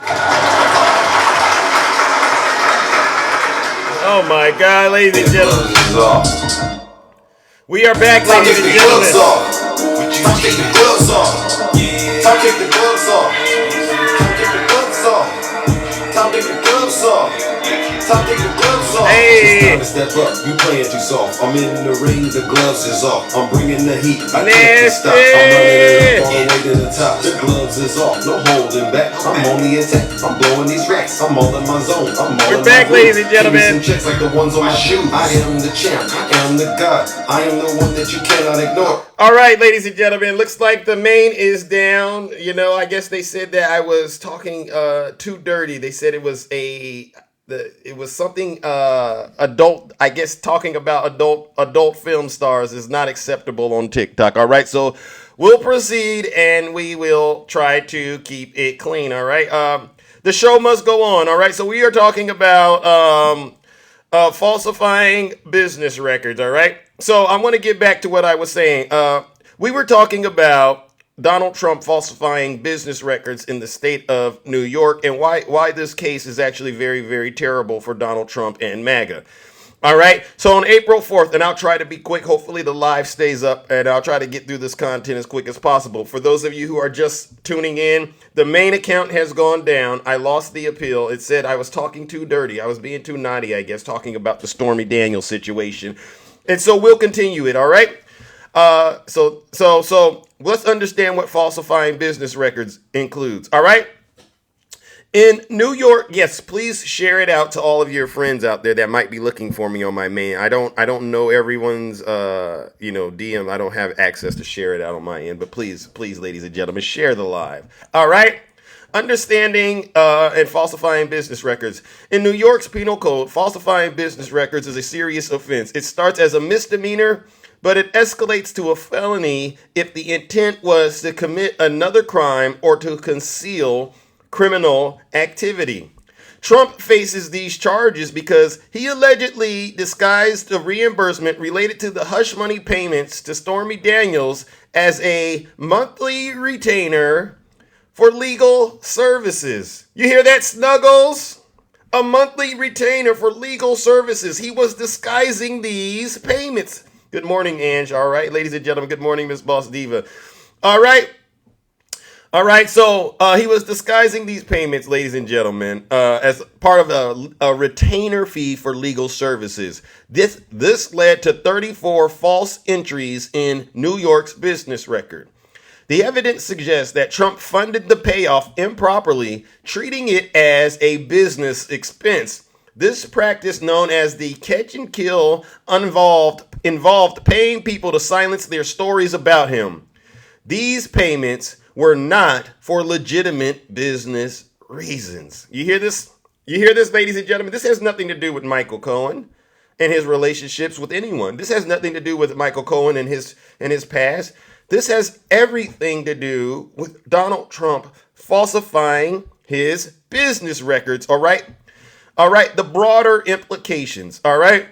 Oh my God, ladies and gentlemen. We are back, ladies and gentlemen. Time take the gloves off. Time take the gloves off. Time take the gloves off. Time take the gloves off. Time take the gloves off. Hey. It's time to step up. You playing too soft. I'm in the ring. The gloves is off. I'm bringing the heat. I can't stop. I'm running all the way to the top. The gloves is off. No holding back. I'm on the attack. I'm blowing these racks. I'm all in my zone. I'm all We're in back, my ladies and gentlemen. Give me some checks like the ones on my shoes. I am the champ. I am the god. I am the one that you cannot ignore. All right, ladies and gentlemen, looks like the main is down. You know, I guess they said that I was talking too dirty. They said it was something adult. I guess talking about adult film stars is not acceptable on TikTok. All right, so we'll proceed and we will try to keep it clean. All right, the show must go on. All right, so we are talking about falsifying business records. All right. So I want to get back to what I was saying. We were talking about Donald Trump falsifying business records in the state of New York and why this case is actually very, very terrible for Donald Trump and MAGA. All right. So on April 4th, and I'll try to be quick. Hopefully the live stays up and I'll try to get through this content as quick as possible. For those of you who are just tuning in, the main account has gone down. I lost the appeal. It said I was talking too dirty. I was being too naughty, I guess, talking about the Stormy Daniels situation. And so we'll continue it, all right? So let's understand what falsifying business records includes, all right? In New York, yes, please share it out to all of your friends out there that might be looking for me on my main. I don't know everyone's DM. I don't have access to share it out on my end, but please, ladies and gentlemen, share the live. All right? Understanding and falsifying business records. In New York's penal code, falsifying business records is a serious offense. It starts as a misdemeanor, but it escalates to a felony if the intent was to commit another crime or to conceal criminal activity. Trump faces these charges because he allegedly disguised a reimbursement related to the hush money payments to Stormy Daniels as a monthly retainer for legal services. You hear that, Snuggles? A monthly retainer for legal services. He was disguising these payments. Good morning, Ange. All right, ladies and gentlemen. Good morning, Miss Boss Diva. All right. So he was disguising these payments, ladies and gentlemen, as part of a retainer fee for legal services. This led to 34 false entries in New York's business record. The evidence suggests that Trump funded the payoff improperly, treating it as a business expense. This practice, known as the catch and kill, involved paying people to silence their stories about him. These payments were not for legitimate business reasons. You hear this? You hear this, ladies and gentlemen? This has nothing to do with Michael Cohen and his relationships with anyone. This has nothing to do with Michael Cohen and his past. This has everything to do with Donald Trump falsifying his business records, all right? All right, the broader implications, all right?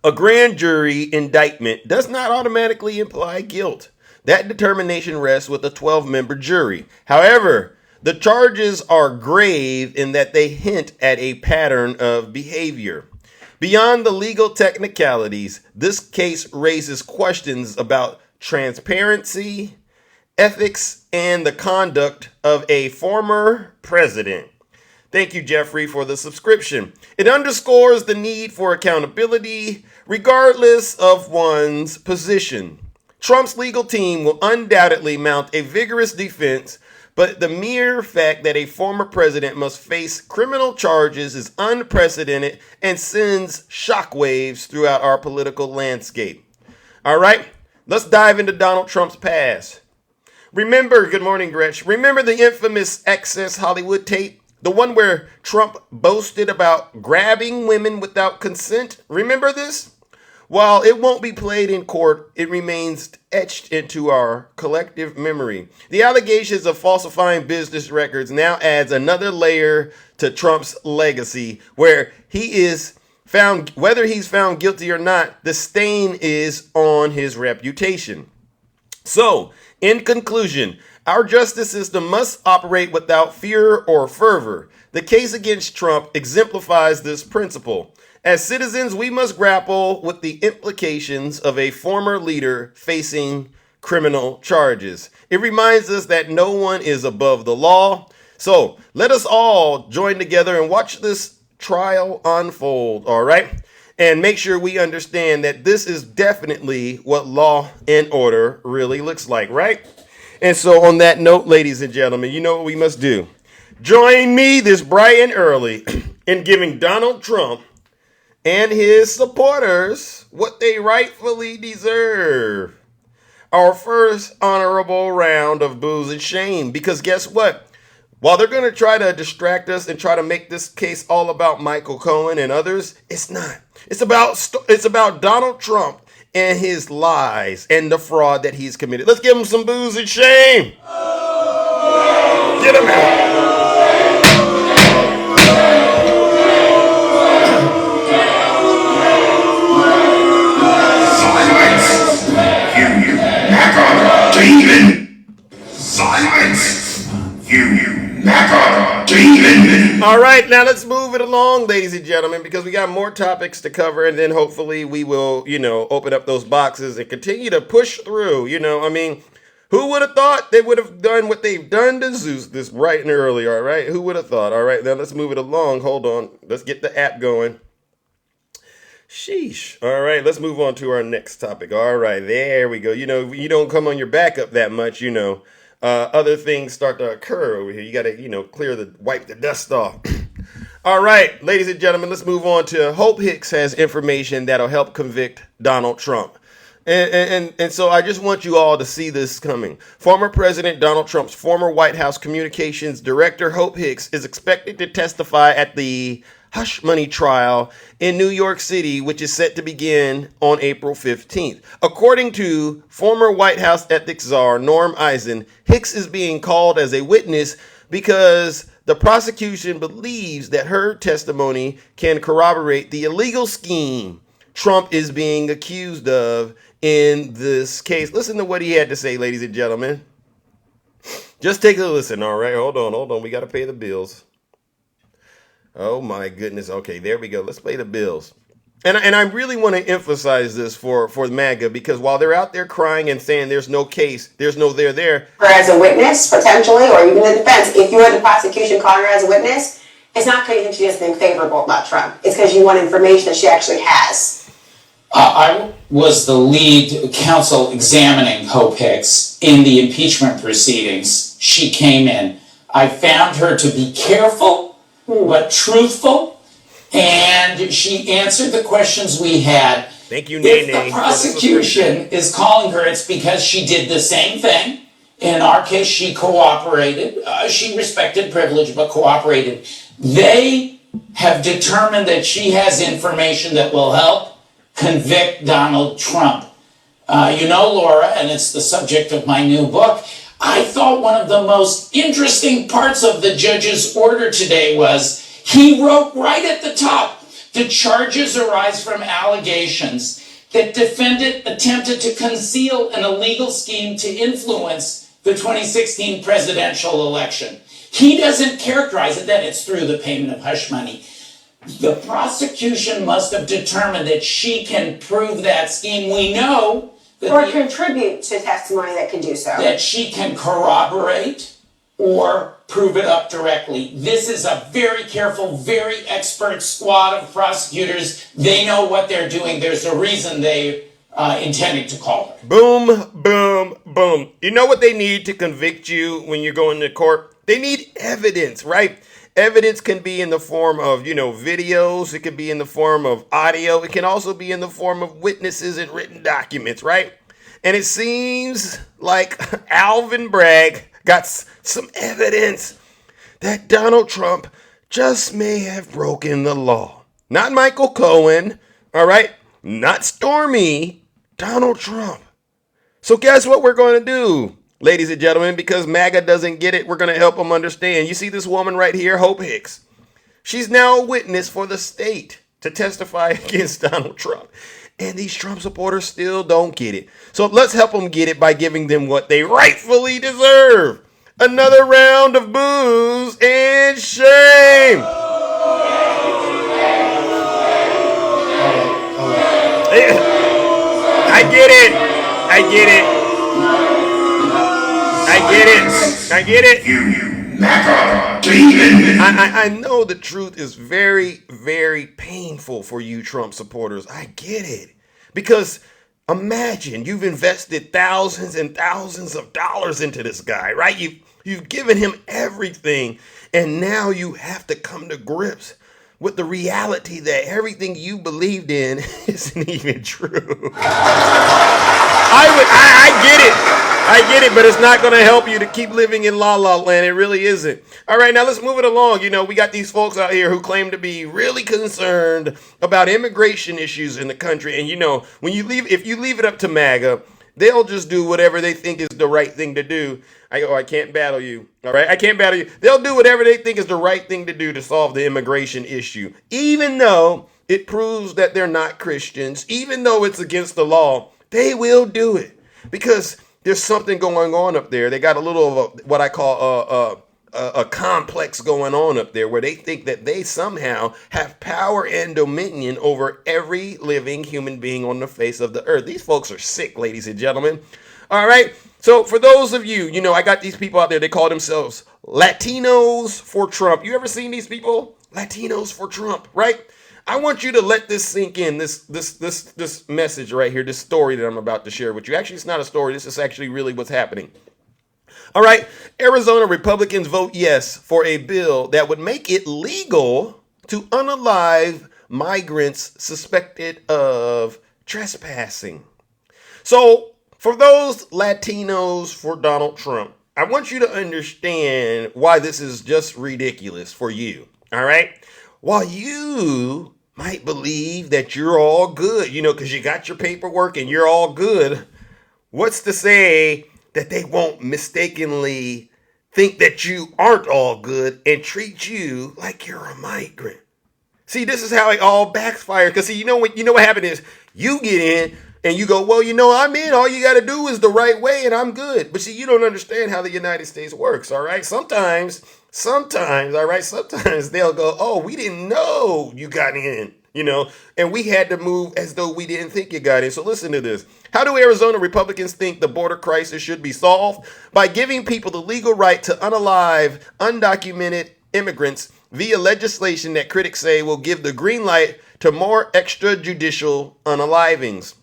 A grand jury indictment does not automatically imply guilt. That determination rests with a 12-member jury. However, the charges are grave in that they hint at a pattern of behavior. Beyond the legal technicalities, this case raises questions about transparency, ethics, and the conduct of a former president. Thank you, Jeffrey, for the subscription. It underscores the need for accountability, regardless of one's position. Trump's legal team will undoubtedly mount a vigorous defense, but the mere fact that a former president must face criminal charges is unprecedented and sends shockwaves throughout our political landscape. All right, let's dive into Donald Trump's past. Remember, good morning, Gretch. Remember the infamous Access Hollywood tape? The one where Trump boasted about grabbing women without consent? Remember this? While it won't be played in court, it remains etched into our collective memory. The allegations of falsifying business records now adds another layer to Trump's legacy, where whether he's found guilty or not, the stain is on his reputation. So, in conclusion, our justice system must operate without fear or fervor. The case against Trump exemplifies this principle. As citizens, we must grapple with the implications of a former leader facing criminal charges. It reminds us that no one is above the law. So let us all join together and watch this trial unfold, all right? And make sure we understand that this is definitely what law and order really looks like, right? And so on that note, ladies and gentlemen, you know what we must do. Join me this bright and early in giving Donald Trump and his supporters what they rightfully deserve. Our first honorable round of booze and shame. Because guess what? While they're going to try to distract us and try to make this case all about Michael Cohen and others, it's not. It's about Donald Trump and his lies and the fraud that he's committed. Let's give him some booze and shame. Get him out. Demon! Silence! You never demon! All right, now let's move it along, ladies and gentlemen, because we got more topics to cover, and then hopefully we will, open up those boxes and continue to push through. Who would have thought they would have done what they've done to Zeus this bright and early, all right? Who would have thought? All right, now let's move it along. Hold on. Let's get the app going. Sheesh. All right, let's move on to our next topic. All right, there we go. You don't come on your backup that much, other things start to occur over here. You got to, wipe the dust off. All right, ladies and gentlemen, let's move on to Hope Hicks has information that'll help convict Donald Trump. And so I just want you all to see this coming. Former President Donald Trump's former White House communications director, Hope Hicks, is expected to testify at the hush money trial in New York City, which is set to begin on April 15th. According to former White House ethics czar Norm Eisen, Hicks is being called as a witness because the prosecution believes that her testimony can corroborate the illegal scheme Trump is being accused of in this case. Listen to what he had to say, ladies and gentlemen. Just take a listen, all right? Hold on. We got to pay the bills. Oh my goodness. Okay, there we go. Let's pay the bills. And I really want to emphasize this for MAGA, because while they're out there crying and saying there's no case, there's no there. As a witness, potentially, or even the defense, if you were the prosecution calling her as a witness, it's not because you think she does something favorable about Trump. It's because you want information that she actually has. I was the lead counsel examining Hope Hicks in the impeachment proceedings. She came in. I found her to be careful, but truthful, and she answered the questions we had. Thank you, Nene. If the prosecution is calling her, it's because she did the same thing. In our case, she cooperated. She respected privilege, but cooperated. They have determined that she has information that will help convict Donald Trump. Laura, and it's the subject of my new book, I thought one of the most interesting parts of the judge's order today was he wrote right at the top, the charges arise from allegations that defendant attempted to conceal an illegal scheme to influence the 2016 presidential election. He doesn't characterize it that it's through the payment of hush money. The prosecution must have determined that she can prove that scheme. We know that Or contribute to testimony that can do so. that she can corroborate or prove it up directly. This is a very careful, very expert squad of prosecutors. They know what they're doing. There's a reason they intended to call her. Boom, boom, boom. You know what they need to convict you when you're going to court? They need evidence, right? Evidence can be in the form of, videos. It can be in the form of audio. It can also be in the form of witnesses and written documents, right? And it seems like Alvin Bragg got some evidence that Donald Trump just may have broken the law. Not Michael Cohen, all right? Not Stormy, Donald Trump. So guess what we're going to do? Ladies and gentlemen, because MAGA doesn't get it, we're going to help them understand. You see this woman right here, Hope Hicks. She's now a witness for the state to testify against Donald Trump. And these Trump supporters still don't get it. So let's help them get it by giving them what they rightfully deserve. Another round of boos and shame. I get it. I get it. I get it. I get it. I know the truth is very, very painful for you Trump supporters. I get it. Because imagine you've invested thousands and thousands of dollars into this guy, right? You've given him everything, and now you have to come to grips with the reality that everything you believed in isn't even true. I get it, but it's not going to help you to keep living in la la land. It really isn't. All right, now let's move it along. You know, we got these folks out here who claim to be really concerned about immigration issues in the country. And you know, if you leave it up to MAGA, they'll just do whatever they think is the right thing to do. I can't battle you. All right, I can't battle you. They'll do whatever they think is the right thing to do to solve the immigration issue, even though it proves that they're not Christians, even though it's against the law. They will do it because there's something going on up there. They got a little of what I call a complex going on up there where they think that they somehow have power and dominion over every living human being on the face of the earth. These folks are sick, ladies and gentlemen. All right. So for those of you, you know, I got these people out there. They call themselves Latinos for Trump. You ever seen these people? Latinos for Trump, right? I want you to let this sink in, this message right here, this story that I'm about to share with you. Actually, it's not a story. This is actually really what's happening. All right. Arizona Republicans vote yes for a bill that would make it legal to unalive migrants suspected of trespassing. So for those Latinos for Donald Trump, I want you to understand why this is just ridiculous for you. All right. While you might believe that you're all good, you know, because you got your paperwork and you're all good, what's to say that they won't mistakenly think that you aren't all good and treat you like you're a migrant? See, this is how it all backfires. Because see, you know what happened is you get in and you go, well, you know, I'm in. All you got to do is the right way and I'm good. But see, you don't understand how the United States works. All right. Sometimes, all right, sometimes they'll go, oh, we didn't know you got in, you know, and we had to move as though we didn't think you got in. So listen to this. How do Arizona Republicans think the border crisis should be solved? By giving people the legal right to unalive undocumented immigrants via legislation that critics say will give the green light to more extrajudicial unalivings.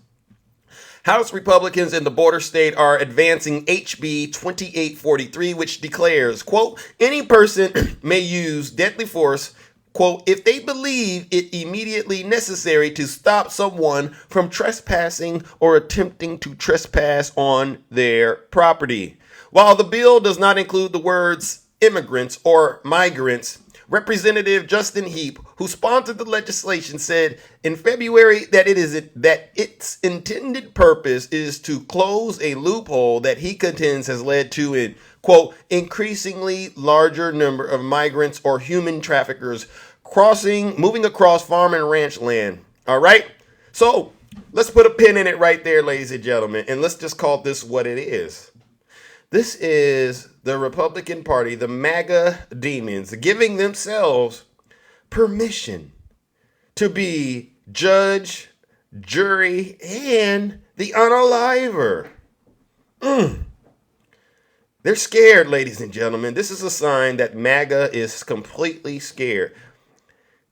House Republicans in the border state are advancing HB 2843, which declares, quote, any person may use deadly force, quote, if they believe it immediately necessary to stop someone from trespassing or attempting to trespass on their property. While the bill does not include the words immigrants or migrants, Representative Justin Heap, who sponsored the legislation, said in February that its intended purpose is to close a loophole that he contends has led to an, quote, increasingly larger number of migrants or human traffickers moving across farm and ranch land. All right. So let's put a pin in it right there, ladies and gentlemen, and let's just call this what it is. This is the Republican Party, the MAGA demons, giving themselves permission to be judge, jury, and the unaliver. They're scared, ladies and gentlemen. This is a sign that MAGA is completely scared.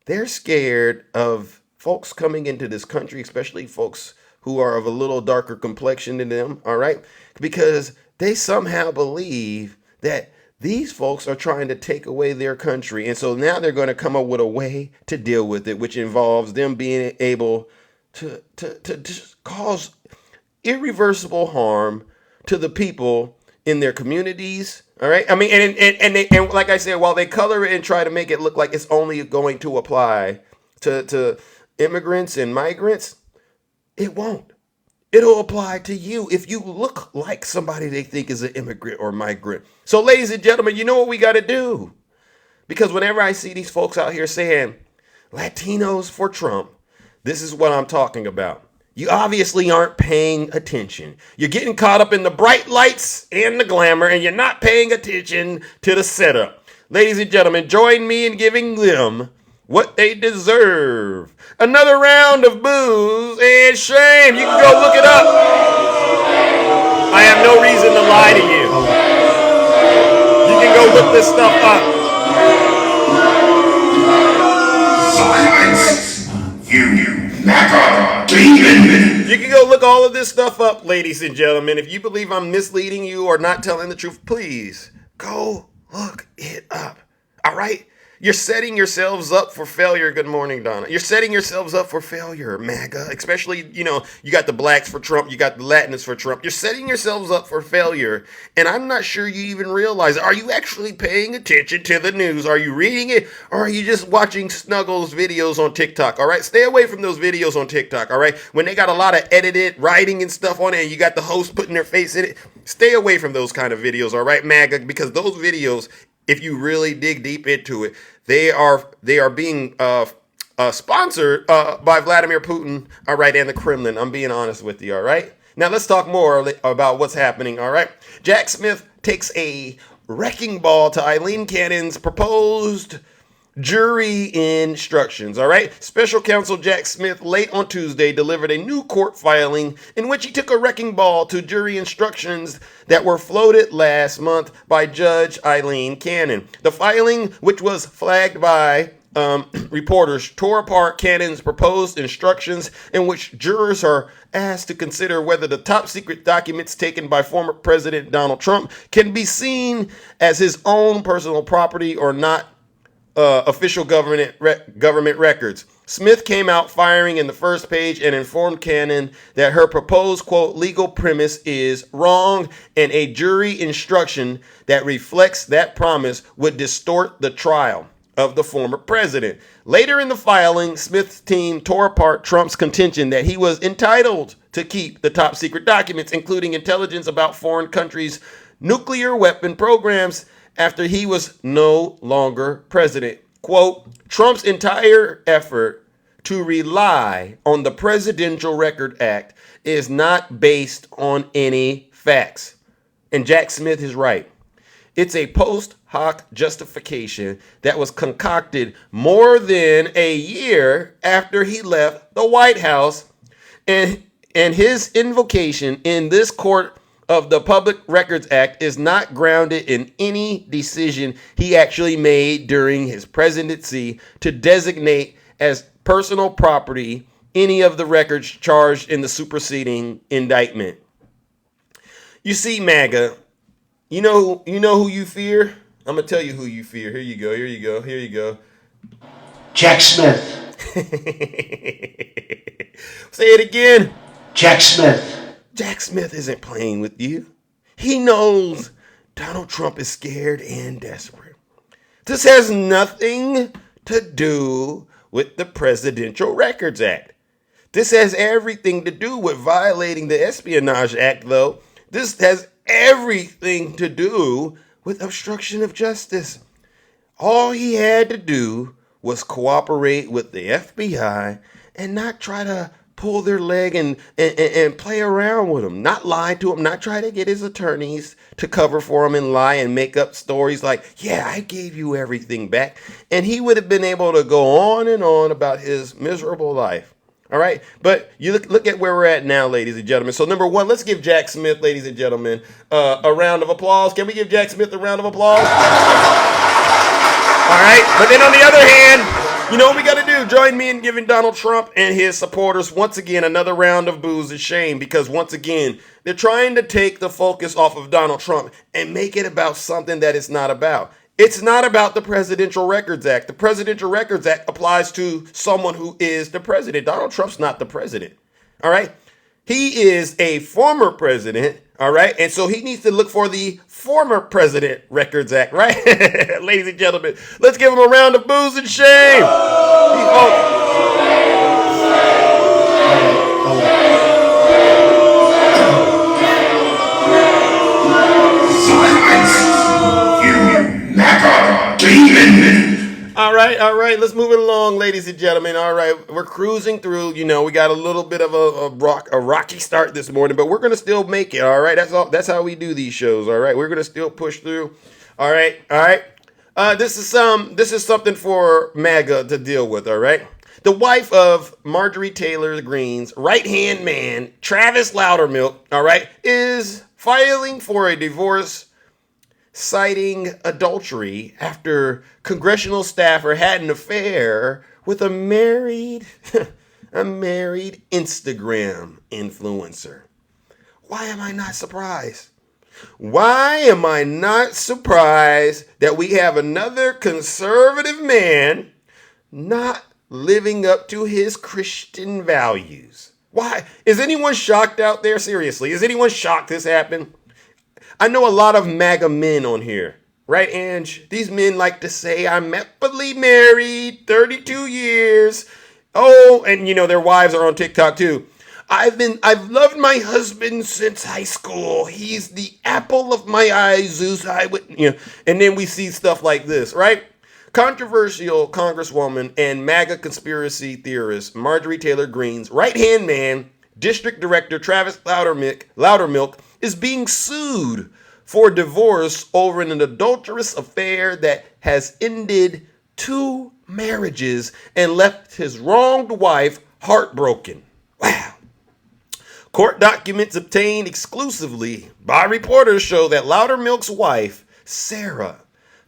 They're scared of folks coming into this country, especially folks who are of a little darker complexion than them, all right? Because they somehow believe that these folks are trying to take away their country. And so now they're going to come up with a way to deal with it, which involves them being able to cause irreversible harm to the people in their communities. All right. I mean, and like I said, while they color it and try to make it look like it's only going to apply to immigrants and migrants, it won't. It'll apply to you if you look like somebody they think is an immigrant or migrant. So, ladies and gentlemen, you know what we got to do? Because whenever I see these folks out here saying Latinos for Trump, this is what I'm talking about. You obviously aren't paying attention. You're getting caught up in the bright lights and the glamour, and you're not paying attention to the setup. Ladies and gentlemen, join me in giving them what they deserve. Another round of booze and shame. You can go look it up. I have no reason to lie to you. You can go look this stuff up. Silence, you MAGA demon. You can go look all of this stuff up, ladies and gentlemen. If you believe I'm misleading you or not telling the truth, please go look it up. All right? You're setting yourselves up for failure. Good morning, Donna. You're setting yourselves up for failure, MAGA. Especially, you got the blacks for Trump. You got the Latinos for Trump. You're setting yourselves up for failure. And I'm not sure you even realize it. Are you actually paying attention to the news? Are you reading it? Or are you just watching Snuggles videos on TikTok? All right? Stay away from those videos on TikTok. All right? When they got a lot of edited writing and stuff on it, and you got the host putting their face in it, stay away from those kind of videos. All right, MAGA? Because those videos, if you really dig deep into it, they are being sponsored by Vladimir Putin, all right, and the Kremlin. I'm being honest with you, all right? Now, let's talk more about what's happening, all right? Jack Smith takes a wrecking ball to Eileen Cannon's proposed jury instructions, all right? Special counsel Jack Smith late on Tuesday delivered a new court filing in which he took a wrecking ball to jury instructions that were floated last month by Judge Eileen Cannon. The filing, which was flagged by reporters, tore apart Cannon's proposed instructions in which jurors are asked to consider whether the top secret documents taken by former President Donald Trump can be seen as his own personal property or not official government records. Smith came out firing in the first page and informed Cannon that her proposed, quote, legal premise is wrong and a jury instruction that reflects that promise would distort the trial of the former president. Later in the filing, Smith's team tore apart Trump's contention that he was entitled to keep the top secret documents, including intelligence about foreign countries' nuclear weapon programs, after he was no longer president. Quote, Trump's entire effort to rely on the Presidential Record Act is not based on any facts. And Jack Smith is right. It's a post hoc justification that was concocted more than a year after he left the White House, and his invocation in this court of the Public Records Act is not grounded in any decision he actually made during his presidency to designate as personal property any of the records charged in the superseding indictment. You see, MAGA, you know who you fear? I'm going to tell you who you fear. Here you go. Jack Smith. Say it again. Jack Smith. Jack Smith isn't playing with you. He knows Donald Trump is scared and desperate. This has nothing to do with the Presidential Records Act. This has everything to do with violating the Espionage Act, though. This has everything to do with obstruction of justice. All he had to do was cooperate with the FBI and not try to pull their leg and play around with him, not lie to him, not try to get his attorneys to cover for him and lie and make up stories like, yeah, I gave you everything back. And he would have been able to go on and on about his miserable life. All right. But you look at where we're at now, ladies and gentlemen. So number one, let's give Jack Smith, ladies and gentlemen, a round of applause. Can we give Jack Smith a round of applause? All right. But then on the other hand, you know what we got to do? Join me in giving Donald Trump and his supporters once again another round of booze and shame, because once again, they're trying to take the focus off of Donald Trump and make it about something that it's not about. It's not about the Presidential Records Act. The Presidential Records Act applies to someone who is the president. Donald Trump's not the president. All right. He is a former president. All right. And so he needs to look for the former President Records Act. Right. Ladies and gentlemen, let's give him a round of booze and shame. Silence, you MAGA demon. All all right. Let's move it along, ladies and gentlemen. All right, we're cruising through. You know, we got a little bit of a rocky start this morning, but we're gonna still make it. All right, that's how we do these shows. All right, we're gonna still push through. All right. This is something for MAGA to deal with. All right. The wife of Marjorie Taylor Greene's right-hand man, Travis Loudermilk, all right, is filing for a divorce, citing adultery after congressional staffer had an affair with a married Instagram influencer. Why am I not surprised? Why am I not surprised that we have another conservative man not living up to his Christian values? Why? Is anyone shocked out there? Seriously, is anyone shocked this happened? I know a lot of MAGA men on here, right, Ange? These men like to say, I'm happily married, 32 years. Oh, and you know, their wives are on TikTok too. I've loved my husband since high school. He's the apple of my eye, Zeus. And then we see stuff like this, right? Controversial Congresswoman and MAGA conspiracy theorist Marjorie Taylor Greene's right-hand man, District Director Travis Loudermilk, is being sued for divorce over an adulterous affair that has ended 2 marriages and left his wronged wife heartbroken. Wow. Court documents obtained exclusively by reporters show that Loudermilk's wife, Sarah,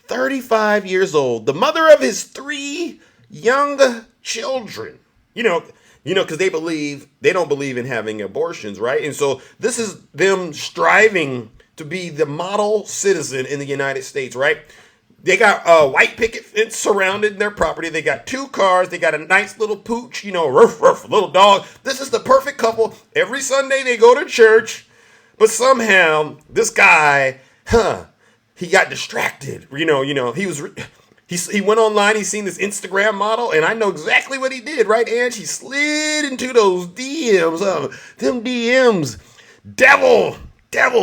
35 years old, the mother of his 3 young children, because they don't believe in having abortions, right? And so this is them striving to be the model citizen in the United States, right? They got a white picket fence surrounding their property. They got 2 cars. They got a nice little pooch, ruff, ruff, little dog. This is the perfect couple. Every Sunday they go to church, but somehow this guy, he got distracted. He went online. He seen this Instagram model, and I know exactly what he did, right, Ange? He slid into those DMs. Them DMs, devil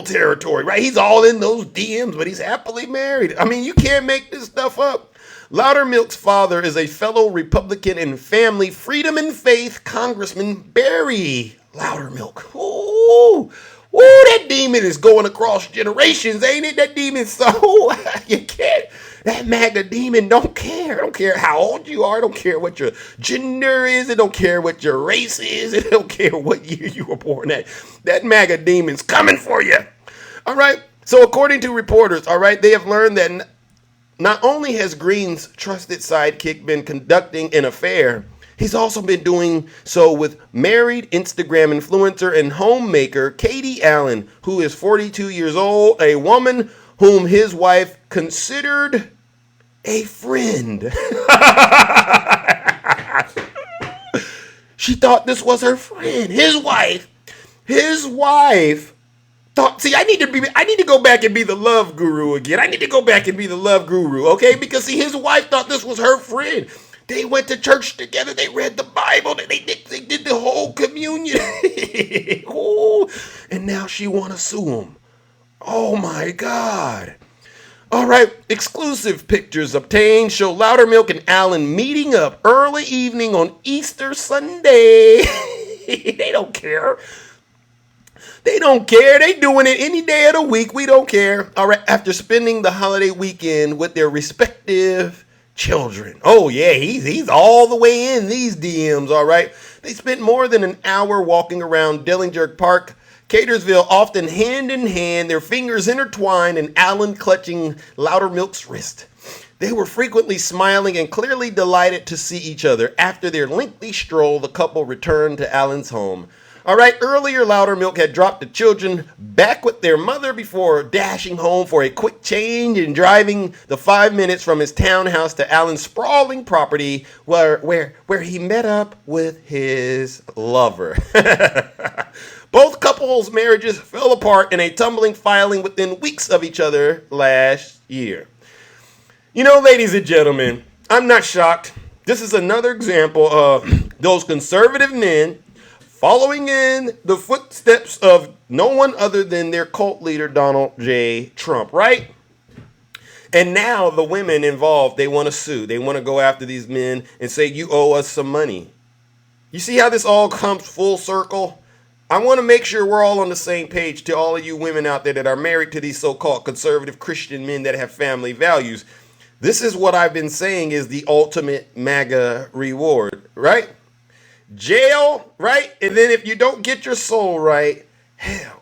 territory, right? He's all in those DMs, but he's happily married. I mean, you can't make this stuff up. Loudermilk's father is a fellow Republican and Family Freedom and Faith Congressman Barry Loudermilk. Ooh, that demon is going across generations, ain't it? That demon, so you can't. That MAGA demon don't care. Don't care how old you are. Don't care what your gender is. It don't care what your race is. It don't care what year you were born at. That MAGA demon's coming for you. All right. So according to reporters, all right, they have learned that not only has Greene's trusted sidekick been conducting an affair, he's also been doing so with married Instagram influencer and homemaker Katie Allen, who is 42 years old, a woman whom his wife considered a friend. She thought this was her friend. His wife thought, see, I need to go back and be the love guru again. I need to go back and be the love guru, okay? Because see, his wife thought this was her friend. They went to church together. They read the Bible. They did the whole communion. Ooh, and now she want to sue him. Oh my God. All right, exclusive pictures obtained show Loudermilk and Allen meeting up early evening on Easter Sunday. They don't care. They don't care. They doing it any day of the week. We don't care. All right, after spending the holiday weekend with their respective children. Oh yeah, he's all the way in these DMs, all right. They spent more than an hour walking around Dillinger Park, Catersville, often hand in hand, their fingers intertwined and Allen clutching Loudermilk's wrist. They were frequently smiling and clearly delighted to see each other. After their lengthy stroll, the couple returned to Allen's home. All right, earlier Loudermilk had dropped the children back with their mother before dashing home for a quick change and driving the 5 minutes from his townhouse to Allen's sprawling property where he met up with his lover. Both couples' marriages fell apart in a tumbling filing within weeks of each other last year. You know, ladies and gentlemen, I'm not shocked. This is another example of those conservative men following in the footsteps of no one other than their cult leader, Donald J. Trump, right? And now the women involved, they want to sue. They want to go after these men and say, you owe us some money. You see how this all comes full circle? I want to make sure we're all on the same page to all of you women out there that are married to these so-called conservative Christian men that have family values. This is what I've been saying is the ultimate MAGA reward, right? Jail, right? And then if you don't get your soul right, hell.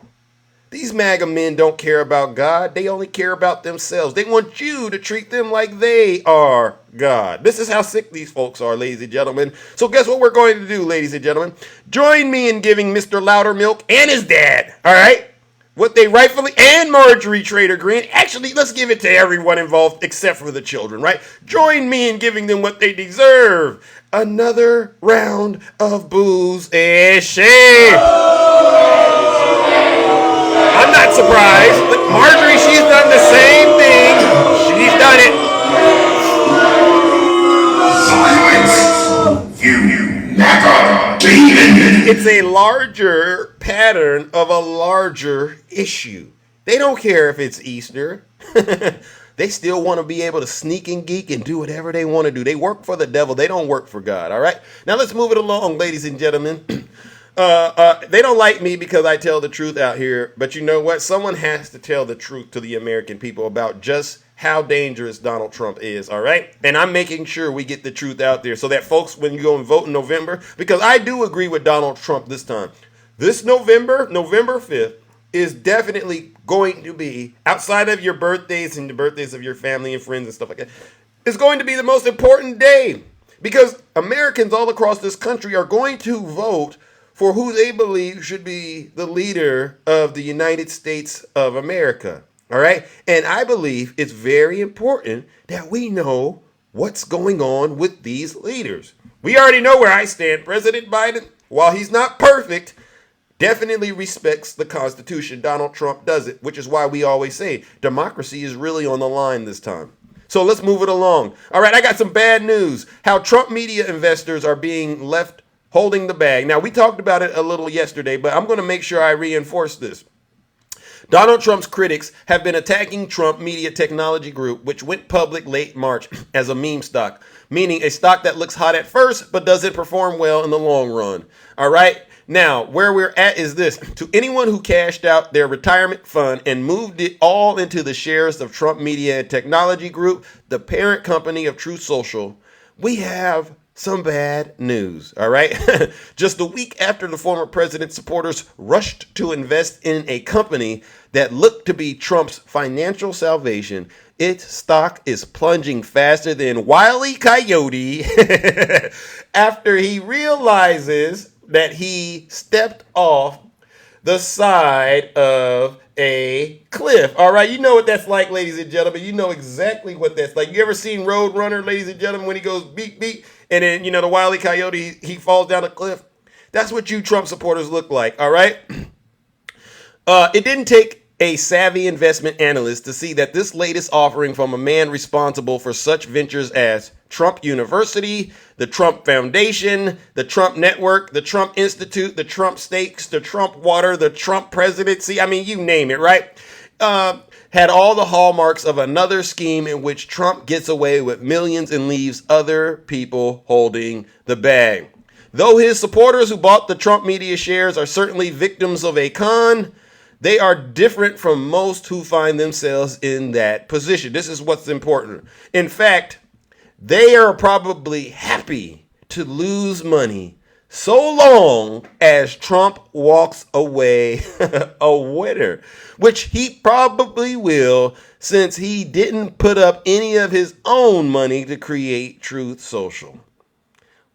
These MAGA men don't care about God. They only care about themselves. They want you to treat them like they are God. This is how sick these folks are, ladies and gentlemen. So guess what we're going to do, ladies and gentlemen? Join me in giving Mr. Loudermilk and his dad, all right, what they rightfully, and Marjorie Trader Green. Actually, let's give it to everyone involved except for the children, right? Join me in giving them what they deserve. Another round of booze and shame. I'm not surprised. Look, Marjorie, she's done the same thing. She's done it. Silence, you MAGA demon. It's a larger pattern of a larger issue. They don't care if it's Easter. They still want to be able to sneak and geek and do whatever they want to do. They work for the devil. They don't work for God. All right. Now let's move it along, ladies and gentlemen. They don't like me because I tell the truth out here, but you know what? Someone has to tell the truth to the American people about just how dangerous Donald Trump is, all right? And I'm making sure we get the truth out there so that folks, when you go and vote in November, because I do agree with Donald Trump this time. This November 5th, is definitely going to be, outside of your birthdays and the birthdays of your family and friends and stuff like that, is going to be the most important day because Americans all across this country are going to vote for who they believe should be the leader of the United States of America. All right. And I believe it's very important that we know what's going on with these leaders. We already know where I stand. President Biden, while he's not perfect, definitely respects the Constitution. Donald Trump does it, which is why we always say democracy is really on the line this time. So let's move it along. All right. I got some bad news. How Trump media investors are being left holding the bag. Now, we talked about it a little yesterday, but I'm going to make sure I reinforce this. Donald Trump's critics have been attacking Trump Media Technology Group, which went public late March as a meme stock, meaning a stock that looks hot at first, but doesn't perform well in the long run. All right. Now, where we're at is this. To anyone who cashed out their retirement fund and moved it all into the shares of Trump Media and Technology Group, the parent company of Truth Social, we have some bad news, all right? Just a week after the former president's supporters rushed to invest in a company that looked to be Trump's financial salvation, its stock is plunging faster than Wile E. Coyote after he realizes that he stepped off the side of a cliff. All right, you know what that's like, ladies and gentlemen. You know exactly what that's like. You ever seen Roadrunner, ladies and gentlemen, when he goes beep, beep, and then, you know, the Wile E. Coyote, he falls down a cliff? That's what you Trump supporters look like, all right? It didn't take a savvy investment analyst to see that this latest offering from a man responsible for such ventures as Trump University, the Trump Foundation, the Trump Network, the Trump Institute, the Trump Stakes, the Trump Water, the Trump Presidency, I mean, you name it, right? Had all the hallmarks of another scheme in which Trump gets away with millions and leaves other people holding the bag. Though his supporters who bought the Trump media shares are certainly victims of a con, they are different from most who find themselves in that position. This is what's important. In fact, they are probably happy to lose money so long as Trump walks away a winner, which he probably will, since he didn't put up any of his own money to create Truth Social.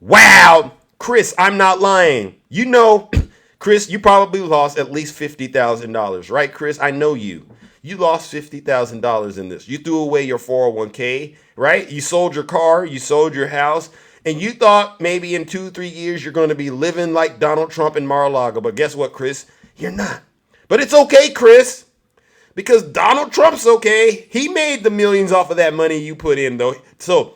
Wow, Chris, I'm not lying. You know, Chris, you probably lost at least $50,000, right, Chris? I know you. You lost $50,000 in this. You threw away your 401k, right? You sold your car, you sold your house, and you thought maybe in 2-3 years you're going to be living like Donald Trump in Mar-a-Lago. But guess what, Chris? You're not. But it's okay, Chris, because Donald Trump's okay. He made the millions off of that money you put in, though. So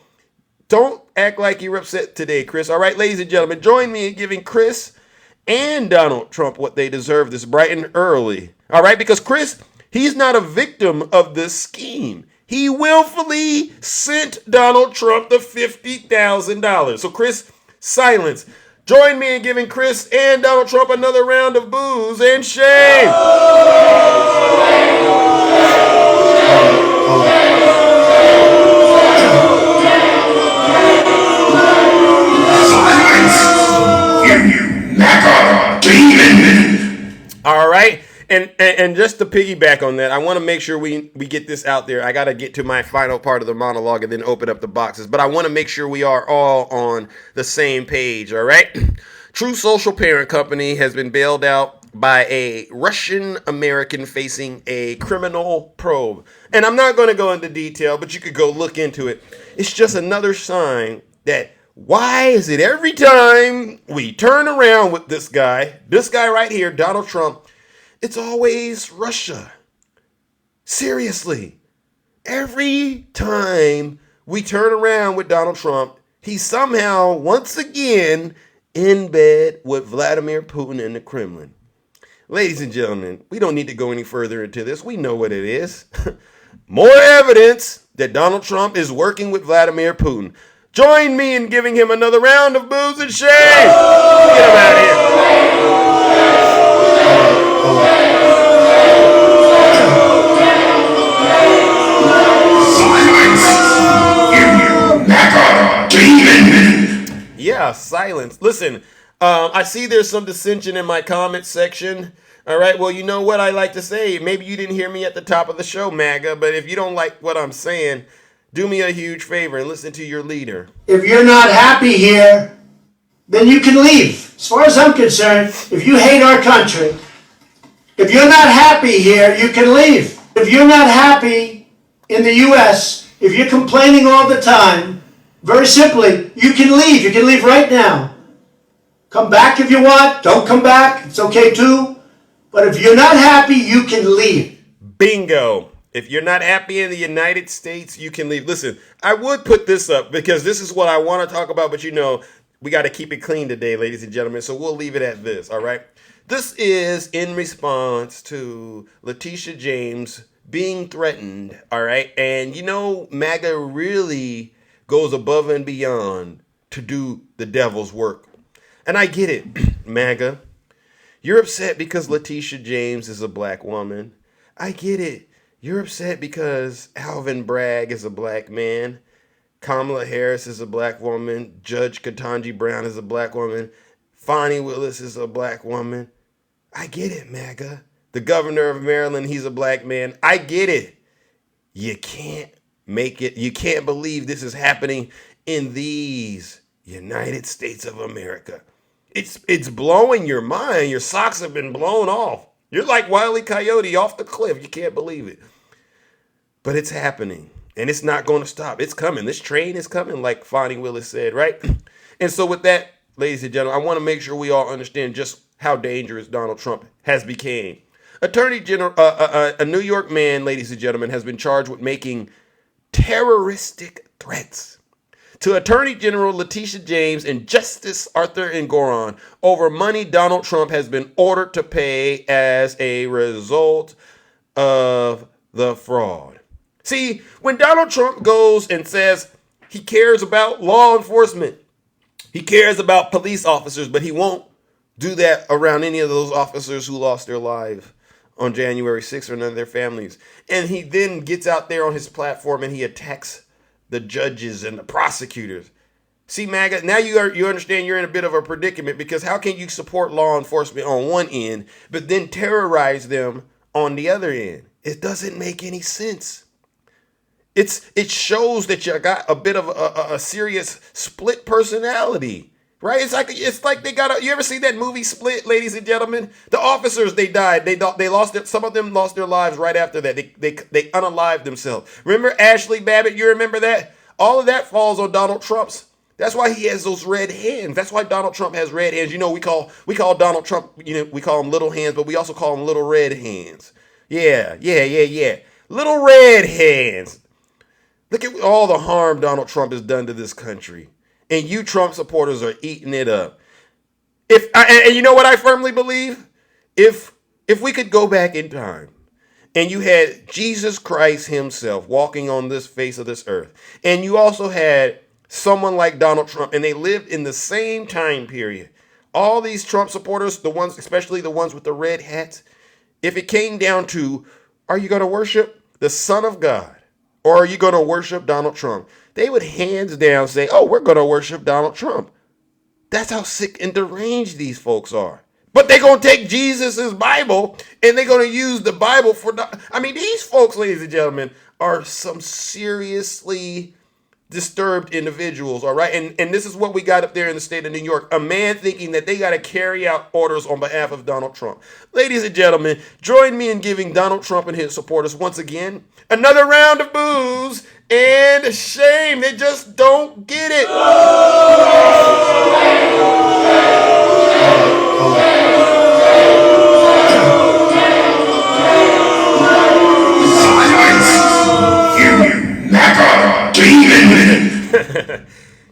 don't act like you're upset today, Chris. All right, ladies and gentlemen, join me in giving Chris and Donald Trump what they deserve this bright and early. All right, because Chris, he's not a victim of this scheme. He willfully sent Donald Trump the $50,000. So Chris, silence. Join me in giving Chris and Donald Trump another round of boos and shame. All right. And just to piggyback on that, I want to make sure we get this out there. I got to get to my final part of the monologue and then open up the boxes. But I want to make sure we are all on the same page, all right? True Social Parent Company has been bailed out by a Russian American facing a criminal probe. And I'm not going to go into detail, but you could go look into it. It's just another sign that why is it every time we turn around with this guy right here, Donald Trump, it's always Russia. Seriously. Every time we turn around with Donald Trump, he's somehow, once again, in bed with Vladimir Putin in the Kremlin. Ladies and gentlemen, we don't need to go any further into this. We know what it is. More evidence that Donald Trump is working with Vladimir Putin. Join me in giving him another round of boos and shame. Get him out of here. Yeah, silence. Listen, I see there's some dissension in my comment section. All right, well, you know what I like to say. Maybe you didn't hear me at the top of the show, MAGA, but if you don't like what I'm saying, do me a huge favor and listen to your leader. If you're not happy here, then you can leave. As far as I'm concerned, if you hate our country, if you're not happy here, you can leave. If you're not happy in the U.S., if you're complaining all the time, very simply, you can leave. You can leave right now. Come back if you want. Don't come back. It's okay too. But if you're not happy, you can leave. Bingo. If you're not happy in the United States, you can leave. Listen, I would put this up because this is what I want to talk about, but you know, we got to keep it clean today, ladies and gentlemen, so we'll leave it at this, all right? This is in response to Letitia James being threatened, all right? And you know, MAGA really goes above and beyond to do the devil's work. And I get it, MAGA. You're upset because Letitia James is a black woman. I get it. You're upset because Alvin Bragg is a black man. Kamala Harris is a black woman. Judge Ketanji Brown is a black woman. Fani Willis is a black woman. I get it, MAGA. The governor of Maryland, he's a black man. I get it. You can't make it. You can't believe this is happening in these United States of America. It's blowing your mind. Your socks have been blown off. You're like Wile E. Coyote off the cliff. You can't believe it. But it's happening. And it's not going to stop. It's coming. This train is coming, like Fani Willis said, right? And so with that, ladies and gentlemen, I want to make sure we all understand just how dangerous Donald Trump has become. Attorney General, a New York man, ladies and gentlemen, has been charged with making terroristic threats to Attorney General Letitia James and Justice Arthur Engoron over money Donald Trump has been ordered to pay as a result of the fraud. See, when Donald Trump goes and says he cares about law enforcement, he cares about police officers, but he won't do that around any of those officers who lost their lives on January 6th or none of their families. And he then gets out there on his platform and he attacks the judges and the prosecutors. See, MAGA, now you understand you're in a bit of a predicament, because how can you support law enforcement on one end, but then terrorize them on the other end? It doesn't make any sense. It shows that you got a bit of a serious split personality, right? It's like they got you ever see that movie Split, ladies and gentlemen? The officers, they died. They lost it. Some of them lost their lives right after that. They unalived themselves. Remember Ashley Babbitt? You remember that? All of that falls on Donald Trump's. That's why he has those red hands. That's why Donald Trump has red hands. You know, we call Donald Trump, you know, we call him little hands, but we also call him little red hands. Yeah. Little red hands. Look at all the harm Donald Trump has done to this country. And you Trump supporters are eating it up. And you know what I firmly believe? If we could go back in time and you had Jesus Christ himself walking on this face of this earth, and you also had someone like Donald Trump, and they lived in the same time period. All these Trump supporters, the ones, especially the ones with the red hats, if it came down to, are you going to worship the Son of God or are you going to worship Donald Trump? They would hands down say, oh, we're going to worship Donald Trump. That's how sick and deranged these folks are. But they're going to take Jesus's Bible and they're going to use the Bible for, I mean, these folks, ladies and gentlemen, are some seriously disturbed individuals, all right? And this is what we got up there in the state of New York. A man thinking that they got to carry out orders on behalf of Donald Trump. Ladies and gentlemen, join me in giving Donald Trump and his supporters once again another round of boos and shame. They just don't get it.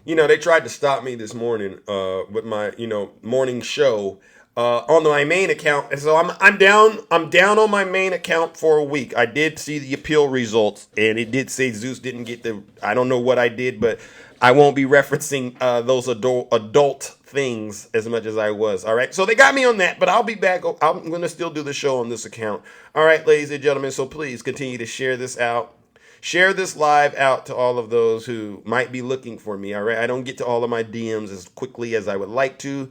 You know, they tried to stop me this morning with my, morning show on my main account. And so I'm down on my main account for a week. I did see the appeal results and it did say Zeus didn't get I don't know what I did, but I won't be referencing those adult things as much as I was. All right. So they got me on that, but I'll be back. I'm going to still do the show on this account. All right, ladies and gentlemen. So please continue to share this out. Share this live out to all of those who might be looking for me, all right? I don't get to all of my DMs as quickly as I would like to,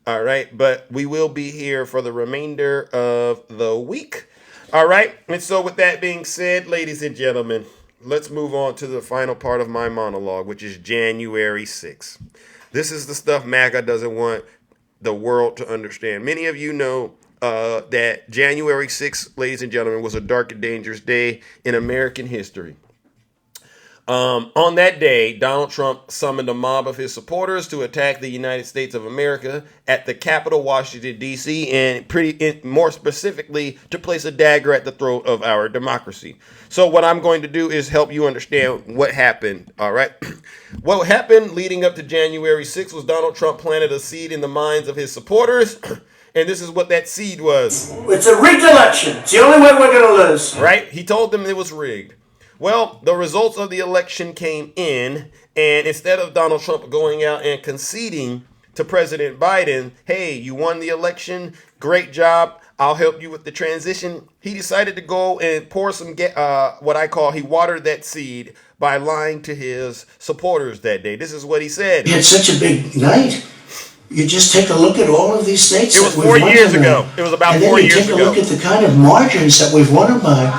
all right? But we will be here for the remainder of the week, all right? And so with that being said, ladies and gentlemen, let's move on to the final part of my monologue, which is January 6th. This is the stuff MAGA doesn't want the world to understand. Many of you know that January 6th, ladies and gentlemen, was a dark and dangerous day in American history. On that day, Donald Trump summoned a mob of his supporters to attack the United States of America at the Capitol, Washington, D.C., and more specifically, to place a dagger at the throat of our democracy. So what I'm going to do is help you understand what happened, all right? What happened leading up to January 6th was Donald Trump planted a seed in the minds of his supporters. And this is what that seed was. It's a rigged election. It's the only way we're going to lose. Right? He told them it was rigged. Well, the results of the election came in, and instead of Donald Trump going out and conceding to President Biden, hey, you won the election, great job, I'll help you with the transition, he decided to go and pour some, he watered that seed by lying to his supporters that day. This is what he said. We had such a big night. You just take a look at all of these states. It was 4 years ago. It was about 4 years ago. And then you take a look at the kind of margins that we've won them by.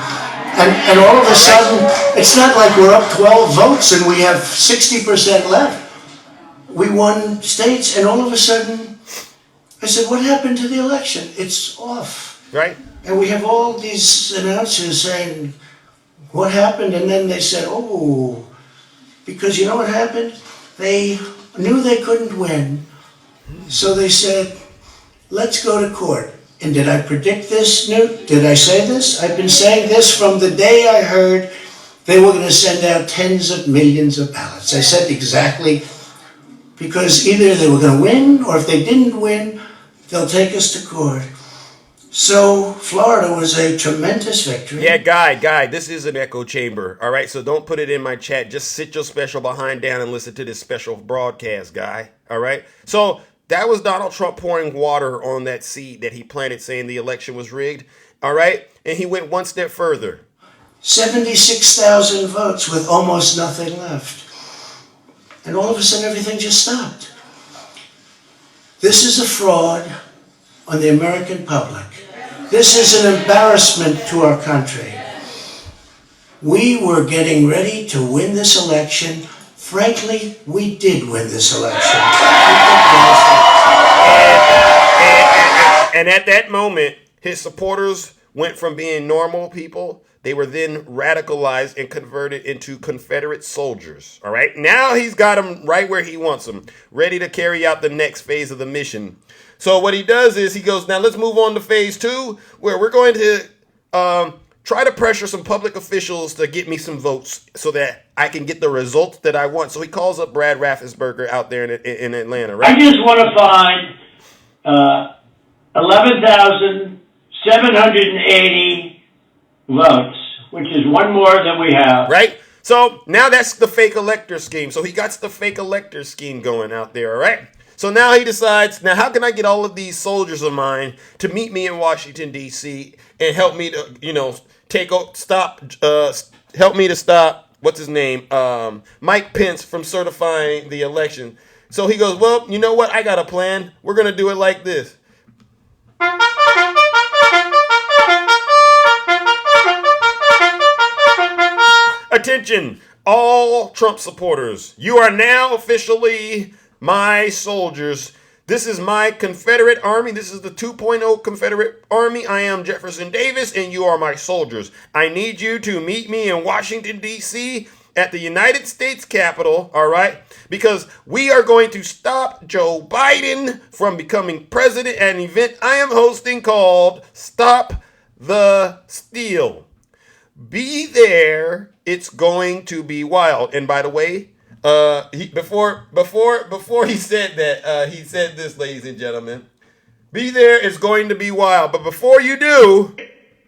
And all of a sudden, it's not like we're up 12 votes and we have 60% left. We won states and all of a sudden, I said, what happened to the election? It's off. Right. And we have all these announcers saying, what happened? And then they said, oh, because you know what happened? They knew they couldn't win. So they said, let's go to court. And did I predict this, Newt? Did I say this? I've been saying this from the day I heard they were going to send out tens of millions of ballots. I said exactly, because either they were going to win, or if they didn't win, they'll take us to court. So Florida was a tremendous victory. Yeah, Guy, this is an echo chamber, all right? So don't put it in my chat. Just sit your special behind down and listen to this special broadcast, Guy, all right? So that was Donald Trump pouring water on that seed that he planted saying the election was rigged, all right? And he went one step further. 76,000 votes with almost nothing left. And all of a sudden everything just stopped. This is a fraud on the American public. This is an embarrassment to our country. We were getting ready to win this election. Frankly, we did win this election. And at that moment, his supporters went from being normal people, they were then radicalized and converted into Confederate soldiers. All right. Now he's got them right where he wants them, ready to carry out the next phase of the mission. So what he does is he goes, now let's move on to phase 2, where we're going to try to pressure some public officials to get me some votes so that I can get the results that I want. So he calls up Brad Raffensperger out there in Atlanta, right? I just want to find 11,780 votes, which is one more than we have. Right? So now that's the fake elector scheme. So he got the fake elector scheme going out there, all right? So now he decides, now how can I get all of these soldiers of mine to meet me in Washington, D.C. and help me to, help me to stop, what's his name, Mike Pence from certifying the election. So he goes, well, you know what? I got a plan. We're going to do it like this. Attention, all Trump supporters. You are now officially my soldiers. This is my Confederate Army. This is the 2.0 Confederate Army. I am Jefferson Davis, and you are my soldiers. I need you to meet me in Washington, D.C. at the United States Capitol, all right? Because we are going to stop Joe Biden from becoming president at an event I am hosting called Stop the Steal. Be there. It's going to be wild. And by the way, before he said that, he said this, ladies and gentlemen. Be there. It's going to be wild. But before you do,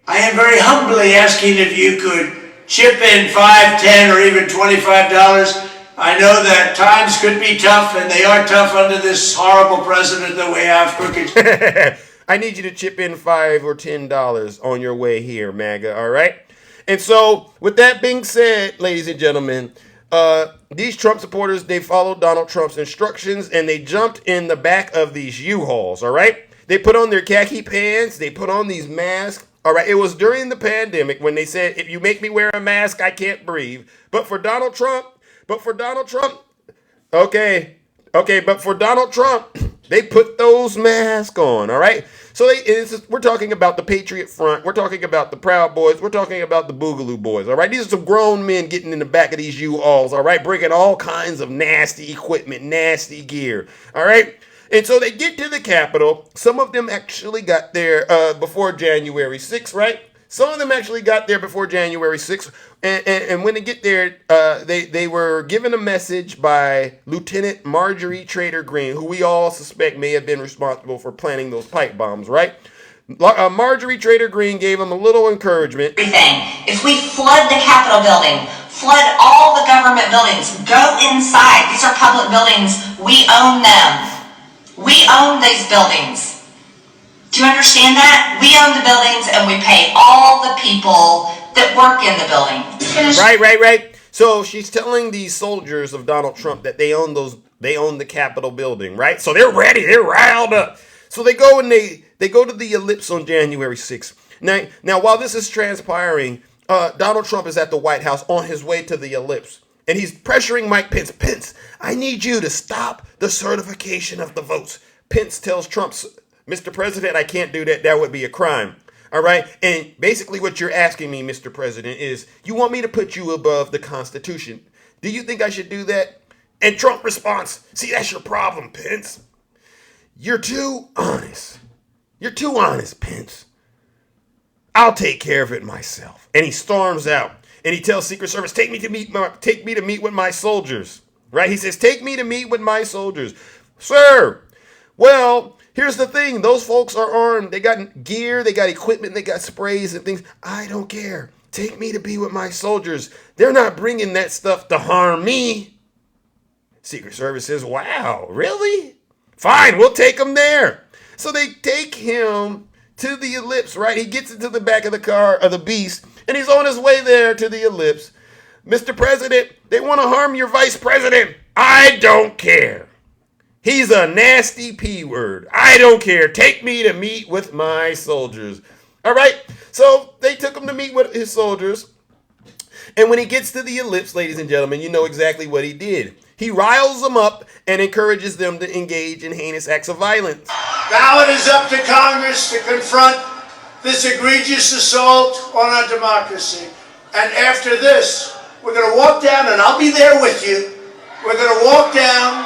I am very humbly asking if you could chip in $5, $10, or even $25. I know that times could be tough, and they are tough under this horrible president that we have, crooked. I need you to chip in $5 or $10 on your way here, MAGA. All right. And so, with that being said, ladies and gentlemen, these Trump supporters, they followed Donald Trump's instructions, and they jumped in the back of these U-Hauls, all right? They put on their khaki pants. They put on these masks, all right? It was during the pandemic when they said, if you make me wear a mask, I can't breathe. But for Donald Trump, they put those masks on, all right? So we're talking about the Patriot Front. We're talking about the Proud Boys. We're talking about the Boogaloo Boys, all right? These are some grown men getting in the back of these U-Hauls, all right? Bringing all kinds of nasty equipment, nasty gear, all right? And so they get to the Capitol. Some of them actually got there before January 6th, right? Some of them actually got there before January 6th. And when they get there, they were given a message by Lieutenant Marjorie Taylor Greene, who we all suspect may have been responsible for planting those pipe bombs, right? Marjorie Taylor Greene gave them a little encouragement. Everything. If we flood the Capitol building, flood all the government buildings, go inside. These are public buildings. We own them. We own these buildings. Do you understand that? We own the buildings and we pay all the people that work in the building. Right. So she's telling these soldiers of Donald Trump that they own the Capitol building, right? So they're ready, they're riled up. So they go and they go to the Ellipse on January 6th. Now while this is transpiring, Donald Trump is at the White House on his way to the Ellipse. And he's pressuring Mike Pence. Pence, I need you to stop the certification of the votes. Pence tells Trump, Mr. President, I can't do that. That would be a crime. All right. And basically what you're asking me, Mr. President, is you want me to put you above the Constitution. Do you think I should do that? And Trump responds, see, that's your problem, Pence. You're too honest. You're too honest, Pence. I'll take care of it myself. And he storms out and he tells Secret Service, take me to meet with my soldiers. Right? He says, take me to meet with my soldiers. Sir, well, here's the thing. Those folks are armed. They got gear. They got equipment. They got sprays and things. I don't care. Take me to be with my soldiers. They're not bringing that stuff to harm me. Secret Service says, wow, really? Fine, we'll take him there. So they take him to the Ellipse, right? He gets into the back of the car of the Beast, and he's on his way there to the Ellipse. Mr. President, they want to harm your vice president. I don't care. He's a nasty P word. I don't care. Take me to meet with my soldiers. All right. So they took him to meet with his soldiers. And when he gets to the Ellipse, ladies and gentlemen, you know exactly what he did. He riles them up and encourages them to engage in heinous acts of violence. Now it is up to Congress to confront this egregious assault on our democracy. And after this, we're going to walk down, and I'll be there with you. We're going to walk down.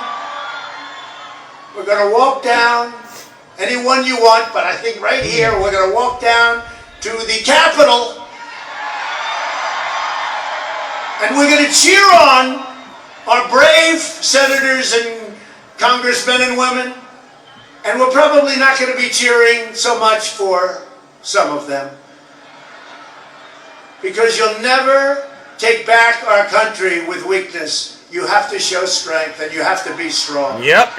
We're going to walk down anyone you want, but I think right here we're going to walk down to the Capitol. And we're going to cheer on our brave senators and congressmen and women. And we're probably not going to be cheering so much for some of them. because you'll never take back our country with weakness. You have to show strength and you have to be strong. Yep.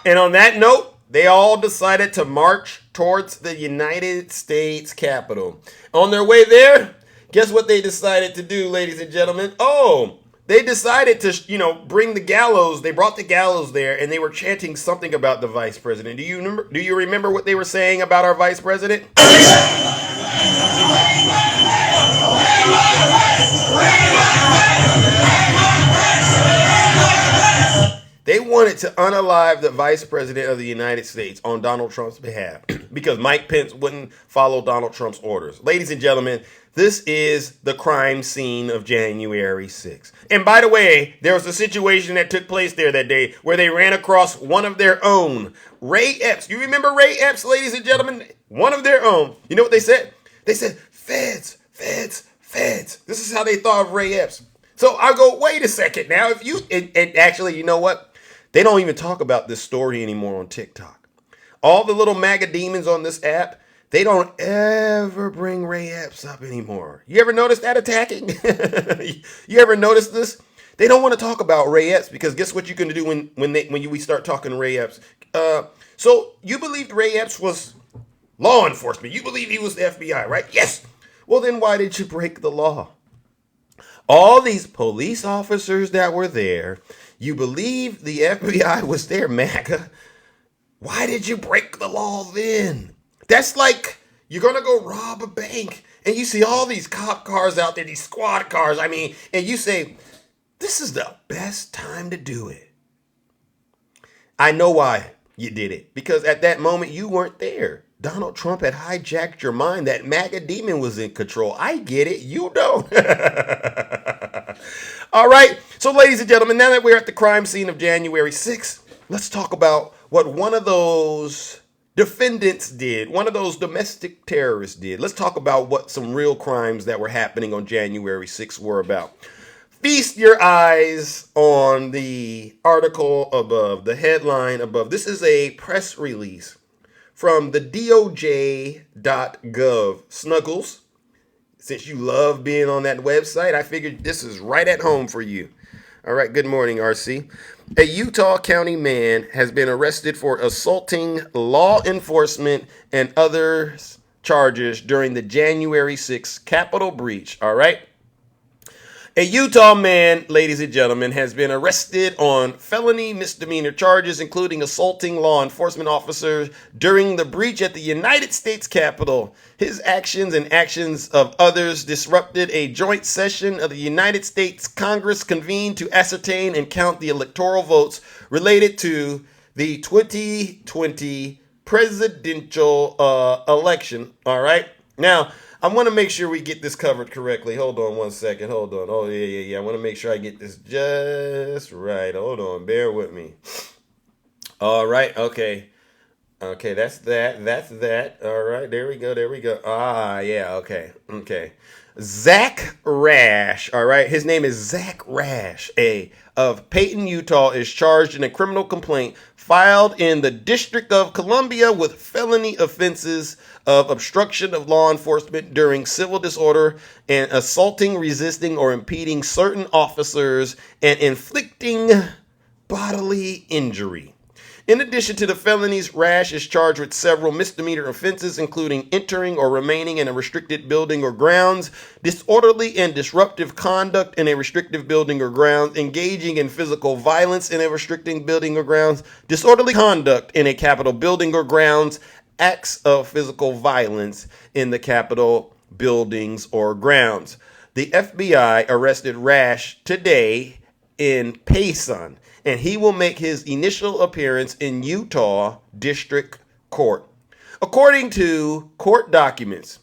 And on that note, they all decided to march towards the United States Capitol. On their way there, guess what they decided to do, ladies and gentlemen? Oh, they decided to, bring the gallows. They brought the gallows there, and they were chanting something about the vice president. Do you remember what they were saying about our vice president? They wanted to unalive the vice president of the United States on Donald Trump's behalf because Mike Pence wouldn't follow Donald Trump's orders. Ladies and gentlemen, this is the crime scene of January 6th. And by the way, there was a situation that took place there that day where they ran across one of their own, Ray Epps. You remember Ray Epps, ladies and gentlemen? One of their own. You know what they said? They said, feds, feds, feds. This is how they thought of Ray Epps. So I'll go, wait a second now. And actually, you know what? They don't even talk about this story anymore on TikTok. All the little MAGA demons on this app, they don't ever bring Ray Epps up anymore. You ever notice that attacking? You ever notice this? They don't want to talk about Ray Epps because guess what you're going to do when we start talking Ray Epps? So you believed Ray Epps was law enforcement. You believe he was the FBI, right? Yes. Well, then why did you break the law? All these police officers that were there, you believe the FBI was there, MAGA. Why did you break the law then? That's like you're going to go rob a bank and you see all these cop cars out there, these squad cars, and you say, this is the best time to do it. I know why you did it. Because at that moment, you weren't there. Donald Trump had hijacked your mind. That MAGA demon was in control. I get it. You don't. All right. So, ladies and gentlemen, now that we're at the crime scene of January 6th, let's talk about what one of those defendants did, one of those domestic terrorists did. Let's talk about what some real crimes that were happening on January 6th were about. Feast your eyes on the article above, the headline above. This is a press release from the DOJ.gov. Snuggles, since you love being on that website, I figured this is right at home for you. All right, good morning, RC. A Utah County man has been arrested for assaulting law enforcement and other charges during the January 6th Capitol breach. All right. A Utah man, ladies and gentlemen, has been arrested on felony misdemeanor charges, including assaulting law enforcement officers during the breach at the United States Capitol. His actions and actions of others disrupted a joint session of the United States Congress convened to ascertain and count the electoral votes related to the 2020 presidential election. All right. Now, I want to make sure we get this covered correctly. Hold on one second. Hold on. Oh, yeah. I want to make sure I get this just right. Hold on. Bear with me. All right. Okay. Okay, that's that. All right. There we go. Ah, yeah. Okay. Zach Rash. All right. His name is Zach Rash, of Payton, Utah, is charged in a criminal complaint filed in the District of Columbia with felony offenses of obstruction of law enforcement during civil disorder and assaulting, resisting, or impeding certain officers and inflicting bodily injury. In addition to the felonies, Rash is charged with several misdemeanor offenses, including entering or remaining in a restricted building or grounds, disorderly and disruptive conduct in a restricted building or grounds, engaging in physical violence in a restricted building or grounds, disorderly conduct in a Capitol building or grounds, acts of physical violence in the Capitol buildings or grounds. The FBI arrested Rash today in Payson, and he will make his initial appearance in Utah District Court. According to court documents,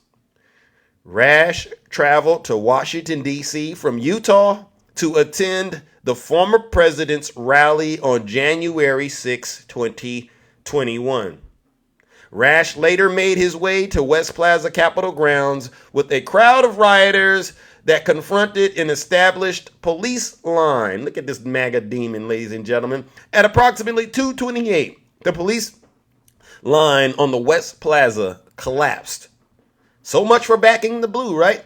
Rash traveled to Washington, D.C. from Utah to attend the former president's rally on January 6, 2021. Rash later made his way to West Plaza Capitol grounds with a crowd of rioters that confronted an established police line. Look at this MAGA demon, ladies and gentlemen. At approximately 2:28, the police line on the West Plaza collapsed. So much for backing the blue, right?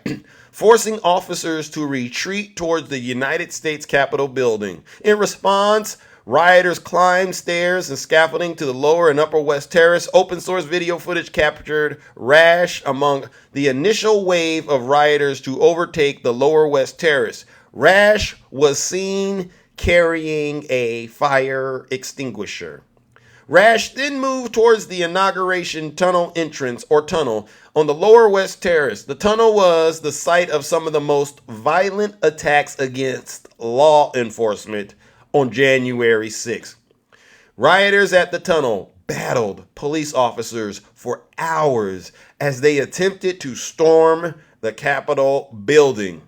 forcing officers to retreat towards the United States Capitol building. In response, rioters climbed stairs and scaffolding to the lower and upper West Terrace. Open source video footage captured Rash among the initial wave of rioters to overtake the lower West Terrace. Rash was seen carrying a fire extinguisher. Rash then moved towards the inauguration tunnel entrance or tunnel on the lower West Terrace. The tunnel was the site of some of the most violent attacks against law enforcement on January 6th. Rioters at the tunnel battled police officers for hours as they attempted to storm the Capitol building.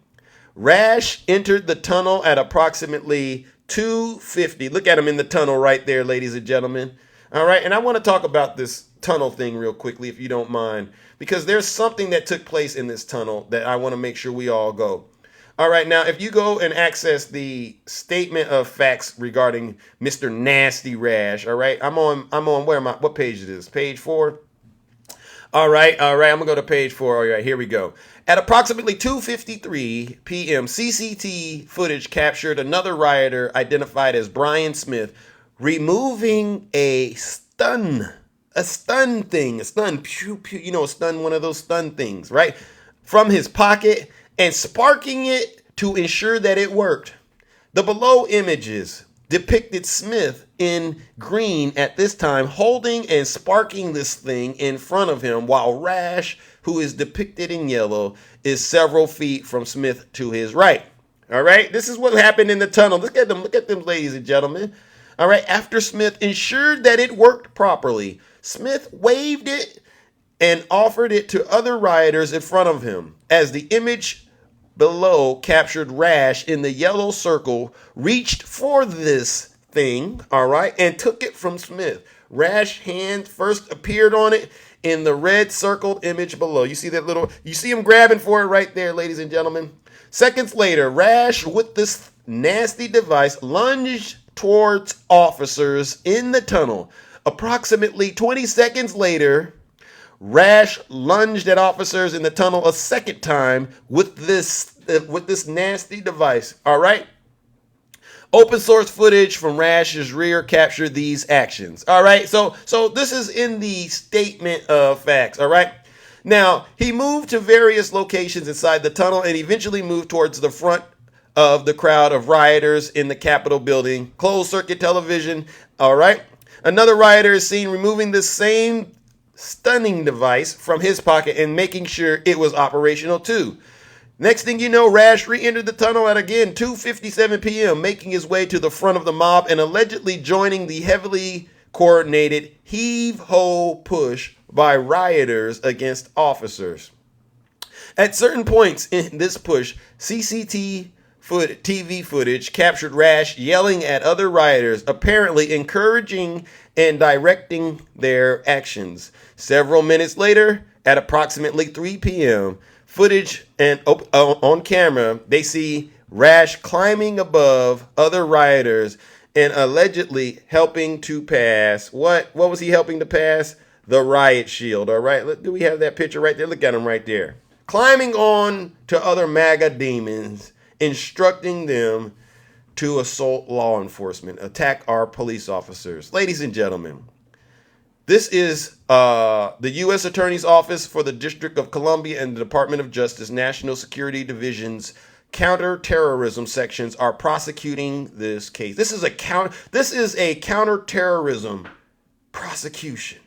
Rash entered the tunnel at approximately 2:50. Look at him in the tunnel right there, ladies and gentlemen. All right, and I want to talk about this tunnel thing real quickly, if you don't mind, because there's something that took place in this tunnel that I want to make sure we all go. All right, now, if you go and access the statement of facts regarding Mr. Nasty Rash, all right, I'm on, where am I? What page is this? Page 4? All right, I'm going to go to page 4. All right, here we go. At approximately 2:53 p.m., CCTV footage captured another rioter identified as Brian Smith removing a stun thing, a stun, one of those stun things, right, from his pocket and sparking it to ensure that it worked. The below images depicted Smith in green at this time holding and sparking this thing in front of him, while Rash, who is depicted in yellow, is several feet from Smith to his right. All right, this is what happened in the tunnel. Look at them, ladies and gentlemen. All right, after Smith ensured that it worked properly, Smith waved it and offered it to other rioters in front of him. As the image below captured Rash in the yellow circle, reached for this thing, all right, and took it from Smith. Rash hand first appeared on it in the red circled image below. You see you see him grabbing for it right there, ladies and gentlemen. Seconds later, Rash, with this nasty device, lunged towards officers in the tunnel. Approximately 20 seconds later, Rash lunged at officers in the tunnel a second time with this nasty device. All right. Open source footage from Rash's rear captured these actions. All right. So this is in the statement of facts. All right. Now, he moved to various locations inside the tunnel and eventually moved towards the front of the crowd of rioters in the Capitol building. Closed circuit television. All right. Another rioter is seen removing the same stunning device from his pocket and making sure it was operational too. Next thing you know, Rash re-entered the tunnel at again 2:57 p.m., making his way to the front of the mob and allegedly joining the heavily coordinated heave-ho push by rioters against officers. At certain points in this push, TV footage captured Rash yelling at other rioters, apparently encouraging and directing their actions. Several minutes later, at approximately 3 p.m., footage and on camera, they see Rash climbing above other rioters and allegedly helping to pass. What was he helping to pass? The riot shield. All right. Do we have that picture right there? Look at him right there. Climbing on to other MAGA demons, instructing them to assault law enforcement, attack our police officers. Ladies and gentlemen, this is the U.S. Attorney's Office for the District of Columbia and the Department of Justice National Security Division's counterterrorism sections are prosecuting this case. This is a counterterrorism prosecution.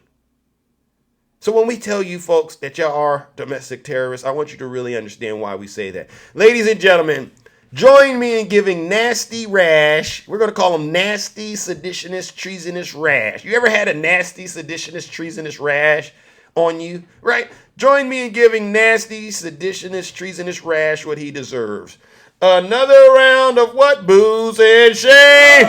So when we tell you folks that y'all are domestic terrorists, I want you to really understand why we say that. Ladies and gentlemen, join me in giving Nasty Rash, we're going to call him Nasty Seditionist Treasonous Rash. You ever had a nasty seditionist treasonous rash on you, right? Join me in giving Nasty Seditionist Treasonous Rash what he deserves. Another round of what? Booze and shame.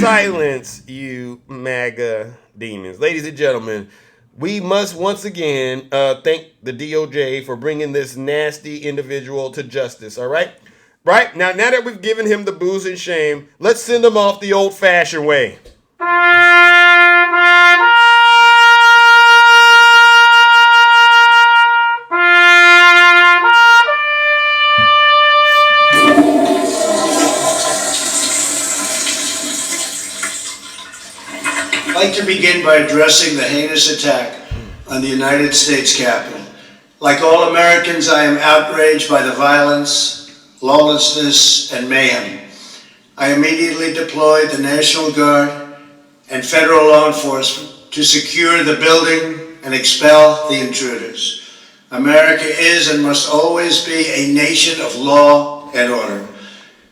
Silence, you MAGA demons. Ladies and gentlemen, we must once again thank the DOJ for bringing this nasty individual to justice, all right? Right? Now that we've given him the booze and shame, let's send him off the old-fashioned way. I'd like to begin by addressing the heinous attack on the United States Capitol. Like all Americans, I am outraged by the violence, lawlessness, and mayhem. I immediately deployed the National Guard and federal law enforcement to secure the building and expel the intruders. America is and must always be a nation of law and order.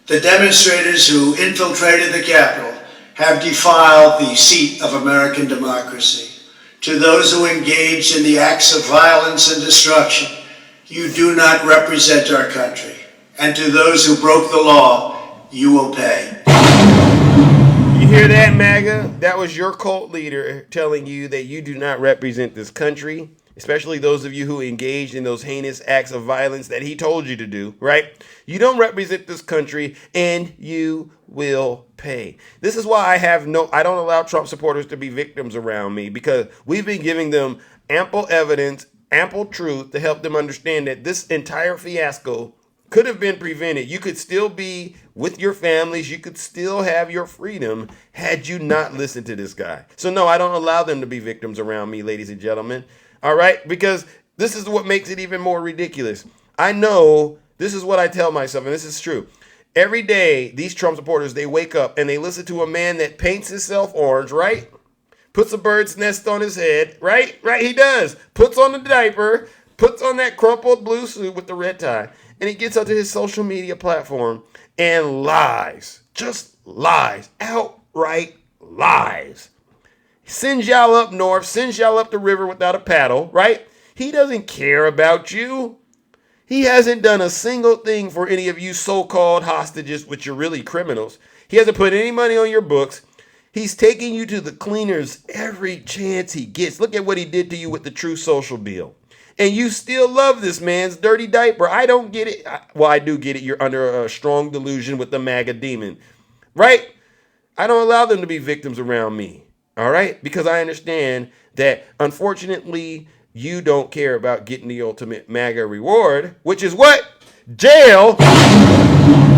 The demonstrators who infiltrated the Capitol have defiled the seat of American democracy. To those who engaged in the acts of violence and destruction, you do not represent our country. And to those who broke the law, you will pay. You hear that, MAGA? That was your cult leader telling you that you do not represent this country, especially those of you who engaged in those heinous acts of violence that he told you to do, right? You don't represent this country, and you will pay. This is why I don't allow Trump supporters to be victims around me, because we've been giving them ample evidence, ample truth to help them understand that this entire fiasco could have been prevented. You could still be with your families. You could still have your freedom had you not listened to this guy. So no, I don't allow them to be victims around me, ladies and gentlemen. All right? Because this is what makes it even more ridiculous. I know this is what I tell myself, and this is true. Every day, these Trump supporters, they wake up and they listen to a man that paints himself orange, right? Puts a bird's nest on his head, right? Right, he does. Puts on the diaper, puts on that crumpled blue suit with the red tie, and he gets onto his social media platform and lies. Just lies. Outright lies. Sends y'all up north, sends y'all up the river without a paddle, right? He doesn't care about you. He hasn't done a single thing for any of you so-called hostages, which are really criminals. He hasn't put any money on your books. He's taking you to the cleaners every chance he gets. Look at what he did to you with the True Social deal. And you still love this man's dirty diaper. I don't get it. Well, I do get it. You're under a strong delusion with the MAGA demon, right? I don't allow them to be victims around me, all right? Because I understand that, unfortunately, you don't care about getting the ultimate MAGA reward, which is what? Jail.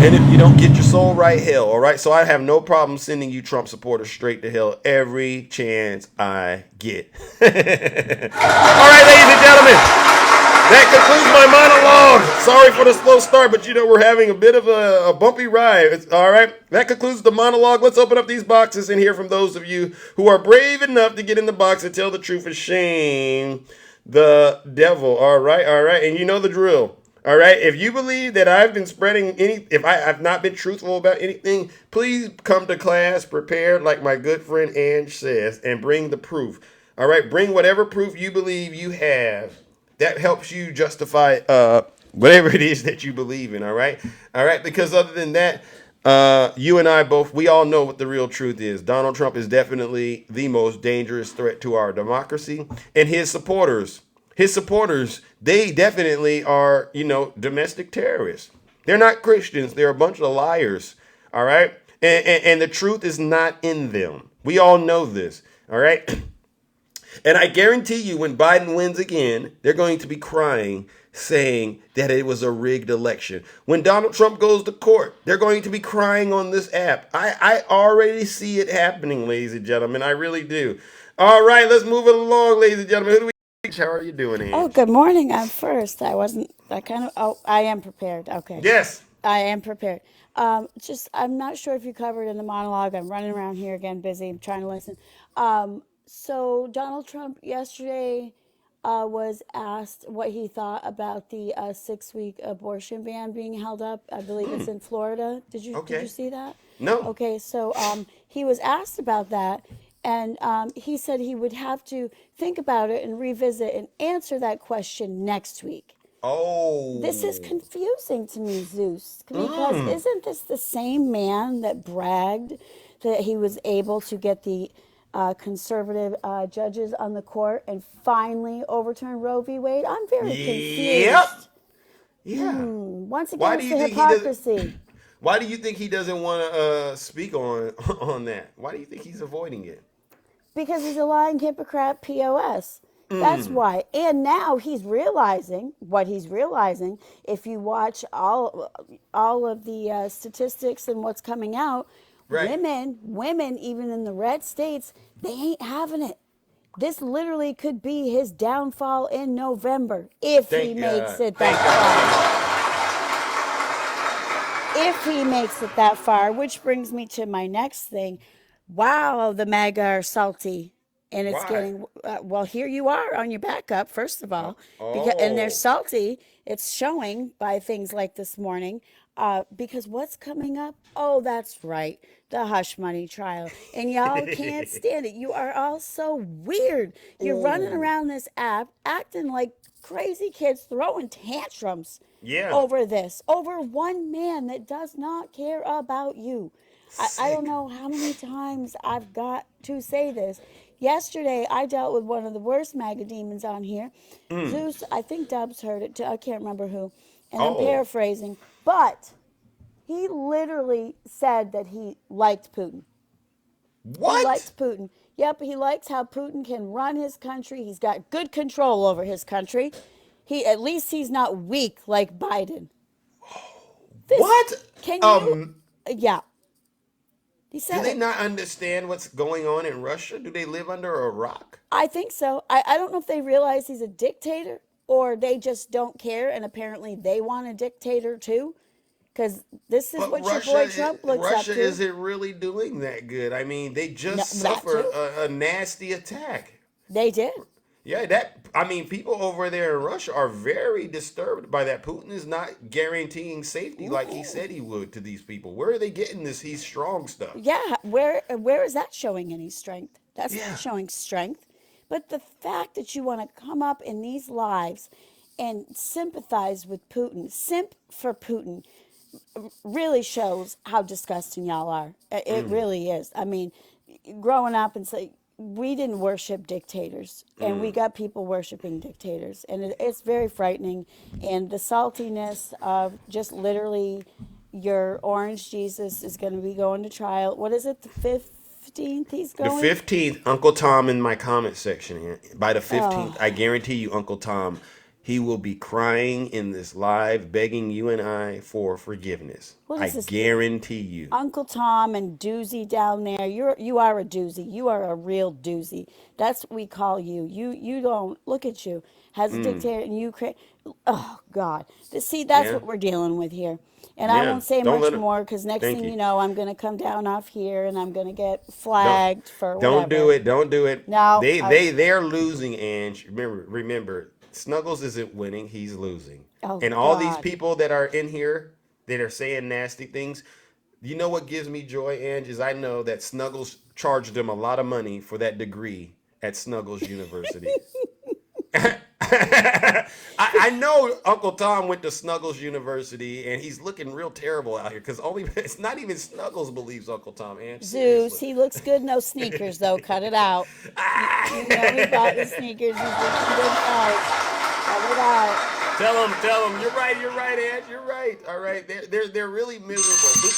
And if you don't get your soul right, hell, all right? So I have no problem sending you Trump supporters straight to hell every chance I get. All right, ladies and gentlemen, that concludes my monologue. Sorry for the slow start, but we're having a bit of a bumpy ride. All right, that concludes the monologue. Let's open up these boxes and hear from those of you who are brave enough to get in the box and tell the truth and shame the devil. All right, and you know the drill. All right, if you believe that I've been spreading if I've not been truthful about anything, please come to class prepared, like my good friend Ange says, and bring the proof. All right, bring whatever proof you believe you have that helps you justify whatever it is that you believe in. All right, because other than that, you and I both, we all know what the real truth is. Donald Trump is definitely the most dangerous threat to our democracy, and his supporters, they definitely are, domestic terrorists. They're not Christians. They're a bunch of liars. All right. And the truth is not in them. We all know this. All right. And I guarantee you, when Biden wins again, they're going to be crying, saying that it was a rigged election. When Donald Trump goes to court, they're going to be crying on this app. I already see it happening, ladies and gentlemen. I really do. All right, let's move it along, ladies and gentlemen. Who do we? How are you doing, Ange? Oh, good morning. I'm first. I am prepared. Okay. Yes. I am prepared. I'm not sure if you covered in the monologue. I'm running around here again, busy. I'm trying to listen. So Donald Trump yesterday was asked what he thought about the 6-week abortion ban being held up. I believe it's in Florida. Did you see that? No. Okay, so he was asked about that, and he said he would have to think about it and revisit and answer that question next week. Oh. This is confusing to me, Zeus, because isn't this the same man that bragged that he was able to get the conservative judges on the court and finally overturn Roe v. Wade? I'm very confused. Yep. Yeah. Once Why again, do it's you the think he doesn't? hypocrisy. Why do you think he doesn't want to speak on that? Why do you think he's avoiding it? Because he's a lying hypocrite POS. That's Mm, why. And now he's realizing what he's realizing. If you watch all of the statistics and what's coming out, right. women, even in the red states, they ain't having it. This literally could be his downfall in November if he Thank makes God. it Thank that far. God. If he makes it that far, which brings me to my next thing. Wow, the MAGA are salty. And it's Why? getting, well, here you are on your backup, first of all, and they're Oh. salty. It's showing by things like this morning, because what's coming up? Oh, that's right, the hush money trial. And y'all can't stand it. You are all so weird. You're running Ooh. around this app acting like crazy kids, throwing tantrums Yeah. over this, over one man that does not care about you. I don't Sick. know how many times I've got to say this. Yesterday, I dealt with one of the worst MAGA demons on here. Mm. Zeus, I think Dubs heard it too. I can't remember who. And I'm Oh. paraphrasing. But he literally said that he liked Putin. He What? likes Putin. Yep, he likes how Putin can run his country. He's got good control over his country. At least he's not weak like Biden. This What? can you yeah. He Do said they it. not understand what's going on in Russia? Do they live under a rock? I think so. I don't know if they realize he's a dictator or they just don't care and apparently they want a dictator too. Because this is But what your boy Trump looks up Russia to. isn't really doing that good. I mean, they No, just that suffered too. a nasty attack. They did. Yeah, I mean, people over there in Russia are very disturbed by that. Putin is not guaranteeing safety like he said he would to these people. Where are they getting this he's strong stuff? Yeah, where is that showing any strength? That's Yeah. not showing strength. But the fact that you want to come up in these lives and sympathize with Putin, simp for Putin, really shows how disgusting y'all are. It really is. I mean, growing up and say we didn't worship dictators, and we got people worshiping dictators, and it's very frightening. And the saltiness of just literally your orange Jesus is going to be going to trial. What is it? The 15th he's The going. 15th, Uncle Tom in my comment section here. By the 15th, I guarantee you, Uncle Tom, he will be crying in this live, begging you and I for forgiveness. What I is this? guarantee you. Uncle Tom and Doozy down there. You are a doozy. You are a real doozy. That's what we call you. You don't look at you. Has a dictator and you create. Oh God. See, that's Yeah. what we're dealing with here. And I Yeah. won't say Don't much let him. more because next Thank thing you. you know, I'm gonna come down off here and I'm gonna get Don't flagged for don't do whatever. it. Don't do it. No, They're losing, and remember, Snuggles isn't winning, he's losing. oh And all these God. people that are in here that are saying nasty things, you know what gives me joy, Ange, is I know that Snuggles charged them a lot of money for that degree at Snuggles University. I know Uncle Tom went to Snuggles University and he's looking real terrible out here because only it's not even Snuggles believes Uncle Tom. And Zeus, he looks good in those sneakers though. Cut it out. You know he bought the sneakers. He's looking good size. Cut it out. Tell him. You're right, Ed. You're right. All right, they're really miserable.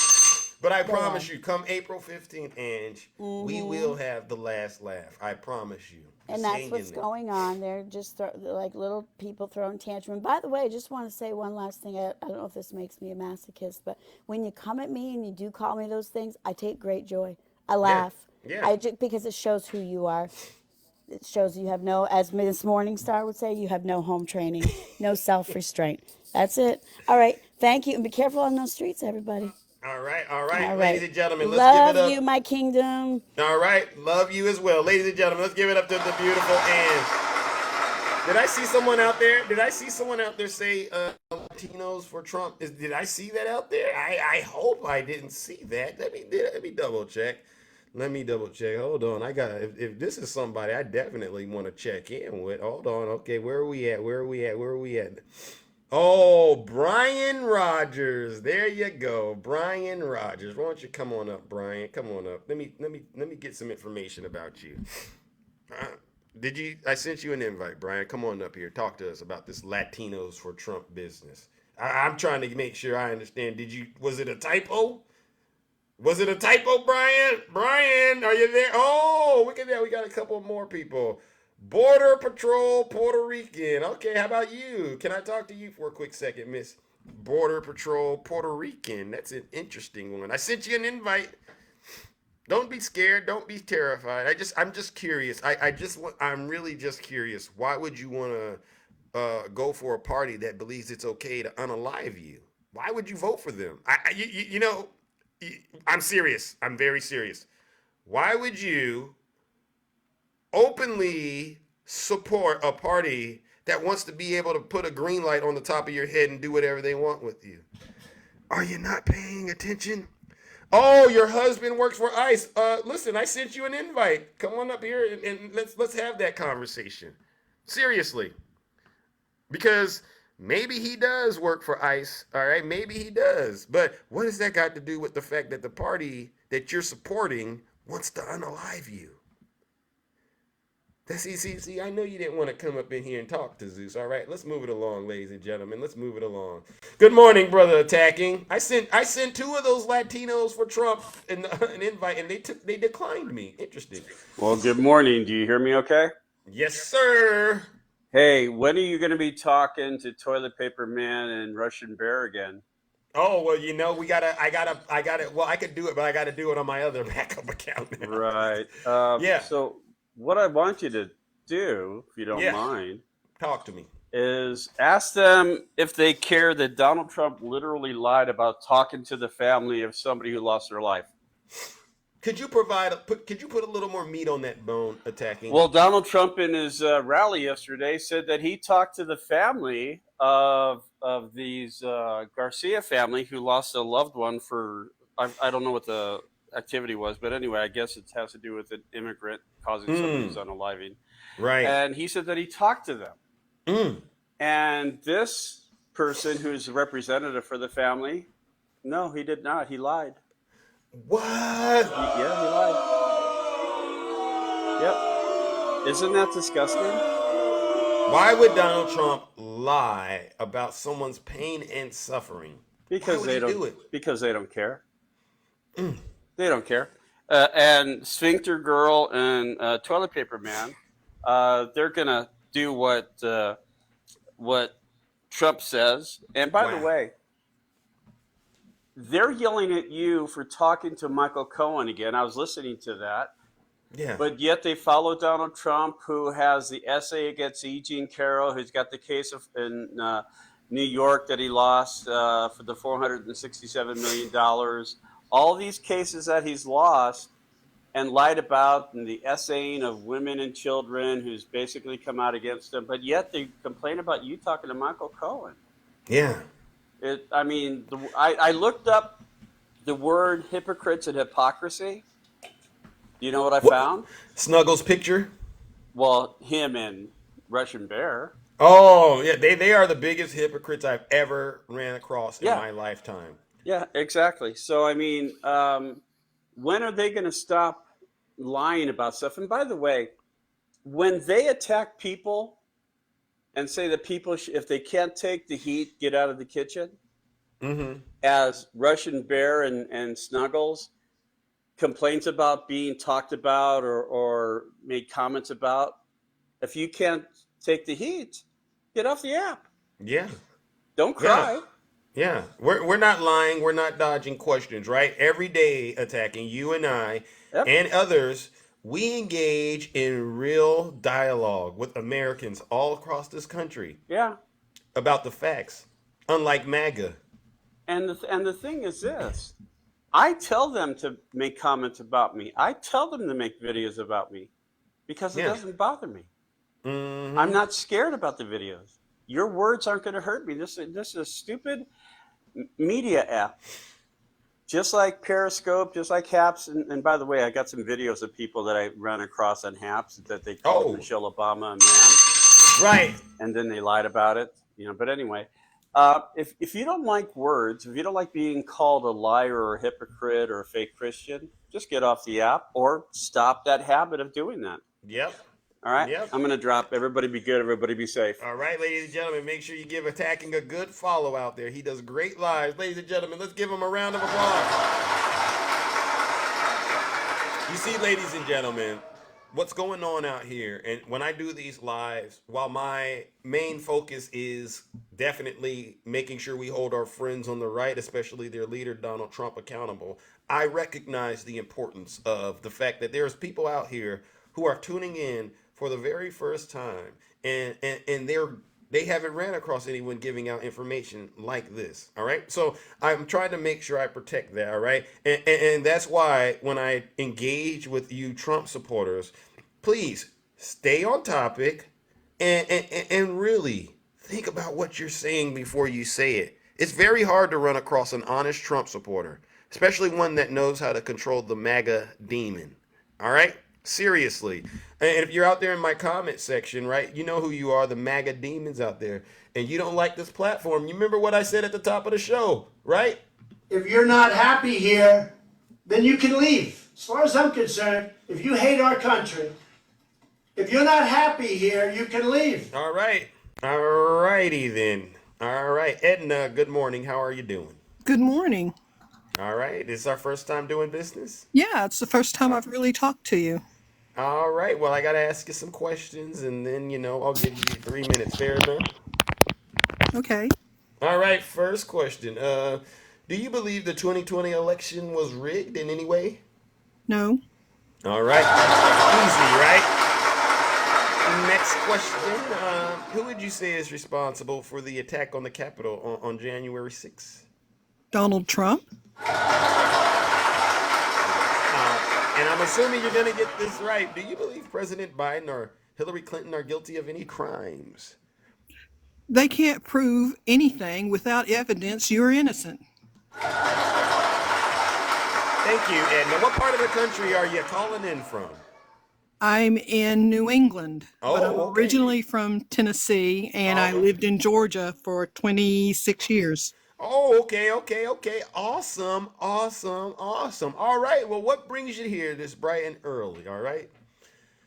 But I promise you, come April 15th, Ange, we will have the last laugh. I promise you. And that's what's going on. They're just they're like little people throwing tantrum. And by the way, I just want to say one last thing. I don't know if this makes me a masochist, but when you come at me and you do call me those things, I take great joy. I laugh. Yeah. Because it shows who you are. It shows you have no, as Miss Morningstar would say, you have no home training, no self-restraint. That's it. All right. Thank you. And be careful on those streets, everybody. All right, All ladies right. and gentlemen, let's Love give it up. you, my kingdom. All right, love you as well, ladies and gentlemen. Let's give it up to the beautiful Ange. Did I see someone out there say Latinos for Trump? Did I see that out there? I hope I didn't see that. Let me double check. Hold on. If this is somebody I definitely want to check in with. Hold on. Okay, where are we at? Oh, Brian Rogers. There you go. Brian Rogers. Why don't you come on up, Brian? Come on up. Let me get some information about you. I sent you an invite, Brian. Come on up here. Talk to us about this Latinos for Trump business. I'm trying to make sure I understand. Was it a typo? Was it a typo, Brian? Brian, are you there? Oh, look at that. We got a couple more people. Border Patrol Puerto Rican. Okay, how about you? Can I talk to you for a quick second, Miss Border Patrol Puerto Rican? That's an interesting one. I sent you an invite. Don't be scared. Don't be terrified. I'm just curious. I'm really just curious. Why would you want to go for a party that believes it's okay to unalive you? Why would you vote for them? You know, I'm serious. I'm very serious. Why would you openly support a party that wants to be able to put a green light on the top of your head and do whatever they want with you? Are you not paying attention? Oh, your husband works for ICE. Listen, I sent you an invite. Come on up here and let's have that conversation. Seriously. Because maybe he does work for ICE, all right? Maybe he does. But what has that got to do with the fact that the party that you're supporting wants to unalive you? See, I know you didn't want to come up in here and talk to Zeus, all right? Let's move it along, ladies and gentlemen. Let's move it along. Good morning, brother attacking. I sent two of those Latinos for Trump an invite, and they declined me. Interesting. Well, good morning. Do you hear me okay? Yes, sir. Hey, when are you going to be talking to Toilet Paper Man and Russian Bear again? Oh, well, you know, well, I could do it, but I got to do it on my other backup account now. Right. Yeah. So what I want you to do, if you don't mind, talk to me, is ask them if they care that Donald Trump literally lied about talking to the family of somebody who lost their life. Could you put a little more meat on that bone, attacking? Well, Donald Trump in his rally yesterday said that he talked to the family of these Garcia family who lost a loved one for, I don't know what the activity was, but anyway, I guess it has to do with an immigrant causing somebody's unaliving. Right. And he said that he talked to them. And this person who's a representative for the family, no, he did not. He lied. What? He lied. Yep. Isn't that disgusting? Why would Donald Trump lie about someone's pain and suffering? Because they don't do it? Because they don't care. They don't care. And Sphincter Girl and Toilet Paper Man, they're gonna do what Trump says. And by the way, they're yelling at you for talking to Michael Cohen again. I was listening to that. Yeah. But yet they follow Donald Trump, who has the essay against E. Jean Carroll, who's got the case in New York that he lost for the $467 million. All these cases that he's lost and lied about, and the essaying of women and children who's basically come out against him. But yet they complain about you talking to Michael Cohen. Yeah. I looked up the word hypocrites and hypocrisy. Do you know what I found? Snuggles' picture? Well, him and Russian Bear. Oh, yeah. They are the biggest hypocrites I've ever ran across in my lifetime. Yeah, exactly. So, I mean, when are they going to stop lying about stuff? And by the way, when they attack people and say that people, if they can't take the heat, get out of the kitchen, as Russian Bear and Snuggles complains about being talked about or made comments about, if you can't take the heat, get off the app. Yeah. Don't cry. Yeah. We're not lying. We're not dodging questions, right? Every day attacking you and I and others, we engage in real dialogue with Americans all across this country. Yeah. About the facts, unlike MAGA. And the thing is this. I tell them to make comments about me. I tell them to make videos about me because it doesn't bother me. I'm not scared about the videos. Your words aren't going to hurt me. This is a stupid media app. Just like Periscope, just like Haps. And by the way, I got some videos of people that I ran across on Haps that they called Michelle Obama a man. Right. And then they lied about it. But anyway. If you don't like words, if you don't like being called a liar or a hypocrite or a fake Christian, just get off the app or stop that habit of doing that. Yep. All right. Yep. I'm gonna drop. Everybody be good. Everybody be safe. All right, ladies and gentlemen, make sure you give Attacking a good follow out there. He does great lives. Ladies and gentlemen, let's give him a round of applause. You see, ladies and gentlemen, what's going on out here, and when I do these lives, while my main focus is definitely making sure we hold our friends on the right, especially their leader Donald Trump, accountable, I recognize the importance of the fact that there's people out here who are tuning in for the very first time, and they haven't ran across anyone giving out information like this. All right. So I'm trying to make sure I protect that. All right. And that's why when I engage with you Trump supporters, please stay on topic and really think about what you're saying before you say it. It's very hard to run across an honest Trump supporter, especially one that knows how to control the MAGA demon. All right. Seriously. And if you're out there in my comment section, right, you know who you are, the MAGA demons out there, and you don't like this platform. You remember what I said at the top of the show, right? If you're not happy here, then you can leave. As far as I'm concerned, if you hate our country, if you're not happy here, you can leave. All right. All righty then. All right. Edna, good morning. How are you doing? Good morning. All right. This is our first time doing business? Yeah, it's the first time I've really talked to you. All right. Well, I got to ask you some questions, and then, I'll give you 3 minutes. Fair enough? Okay. All right. First question. Do you believe the 2020 election was rigged in any way? No. All right. Easy, right? Next question. Who would you say is responsible for the attack on the Capitol on January 6th? Donald Trump? And I'm assuming you're going to get this right. Do you believe President Biden or Hillary Clinton are guilty of any crimes? They can't prove anything without evidence you're innocent. Thank you, Edna. What part of the country are you calling in from? I'm in New England, but I'm okay. originally from Tennessee, and I lived in Georgia for 26 years. Oh, okay. Awesome. All right. Well, what brings you here this bright and early? All right.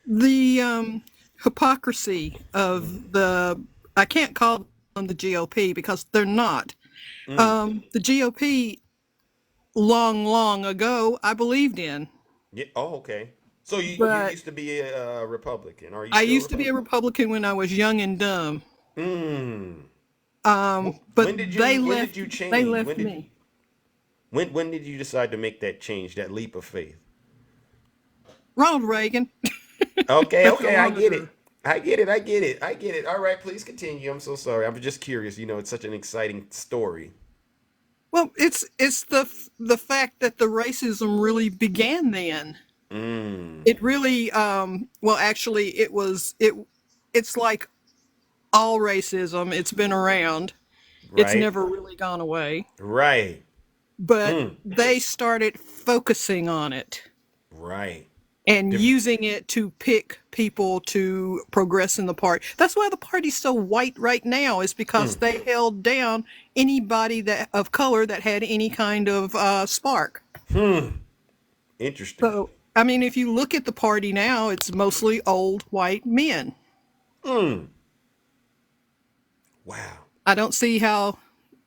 The hypocrisy of I can't call them the GOP because they're not. The GOP, long ago, I believed in. Yeah. Oh, okay. So you used to be a Republican, or I used to be a Republican when I was young and dumb. But when did you change? They left me. When did you decide to make that change, that leap of faith? Ronald Reagan. Okay, I get it. All right, please continue. I'm so sorry. I'm just curious. It's such an exciting story. Well, it's the fact that the racism really began then. It really actually it's like all racism. It's been around. Right. It's never really gone away. Right. But they started focusing on it. Right. And using it to pick people to progress in the party. That's why the party's so white right now, is because they held down anybody of color that had any kind of spark. Interesting. So, I mean, if you look at the party now, it's mostly old white men. Wow. I don't see how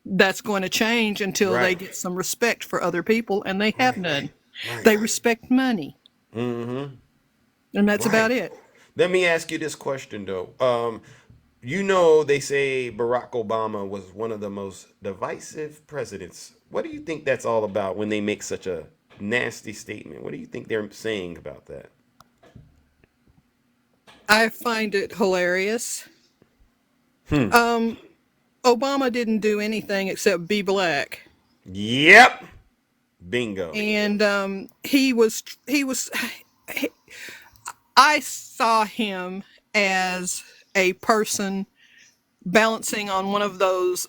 that's going to change until they get some respect for other people, and they have none. Right. They respect money. And that's about it. Let me ask you this question, though. They say Barack Obama was one of the most divisive presidents. What do you think that's all about when they make such a nasty statement? What do you think they're saying about that? I find it hilarious. Obama didn't do anything except be black. Yep. Bingo. And I saw him as a person balancing on one of those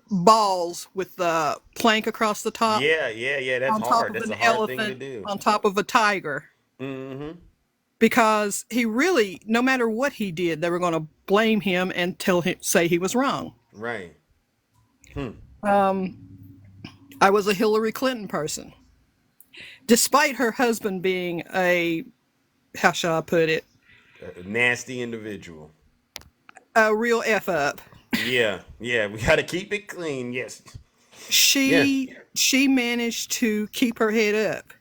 balls with the plank across the top. Yeah. That's on top hard. of That's an a hard elephant, thing to do. on top of a tiger. Because he really, no matter what he did, they were going to blame him and say he was wrong. Right. I was a Hillary Clinton person. Despite her husband being how shall I put it? A nasty individual. A real F up. Yeah, we got to keep it clean. Yes. She managed to keep her head up.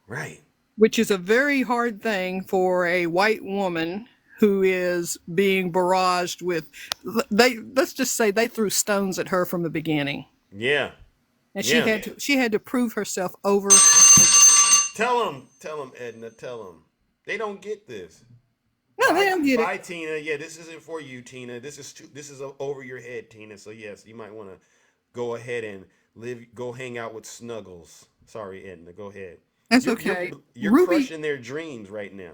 Right. Which is a very hard thing for a white woman who is being barraged with. Let's just say they threw stones at her from the beginning. Yeah. And she had to prove herself over. Tell them, Edna. Tell them. They don't get this. No, they don't get it. Bye, Tina. Yeah, this isn't for you, Tina. This is over your head, Tina. So yes, you might want to go ahead and go hang out with Snuggles. Sorry, Edna. Go ahead. That's okay. You're crushing their dreams right now.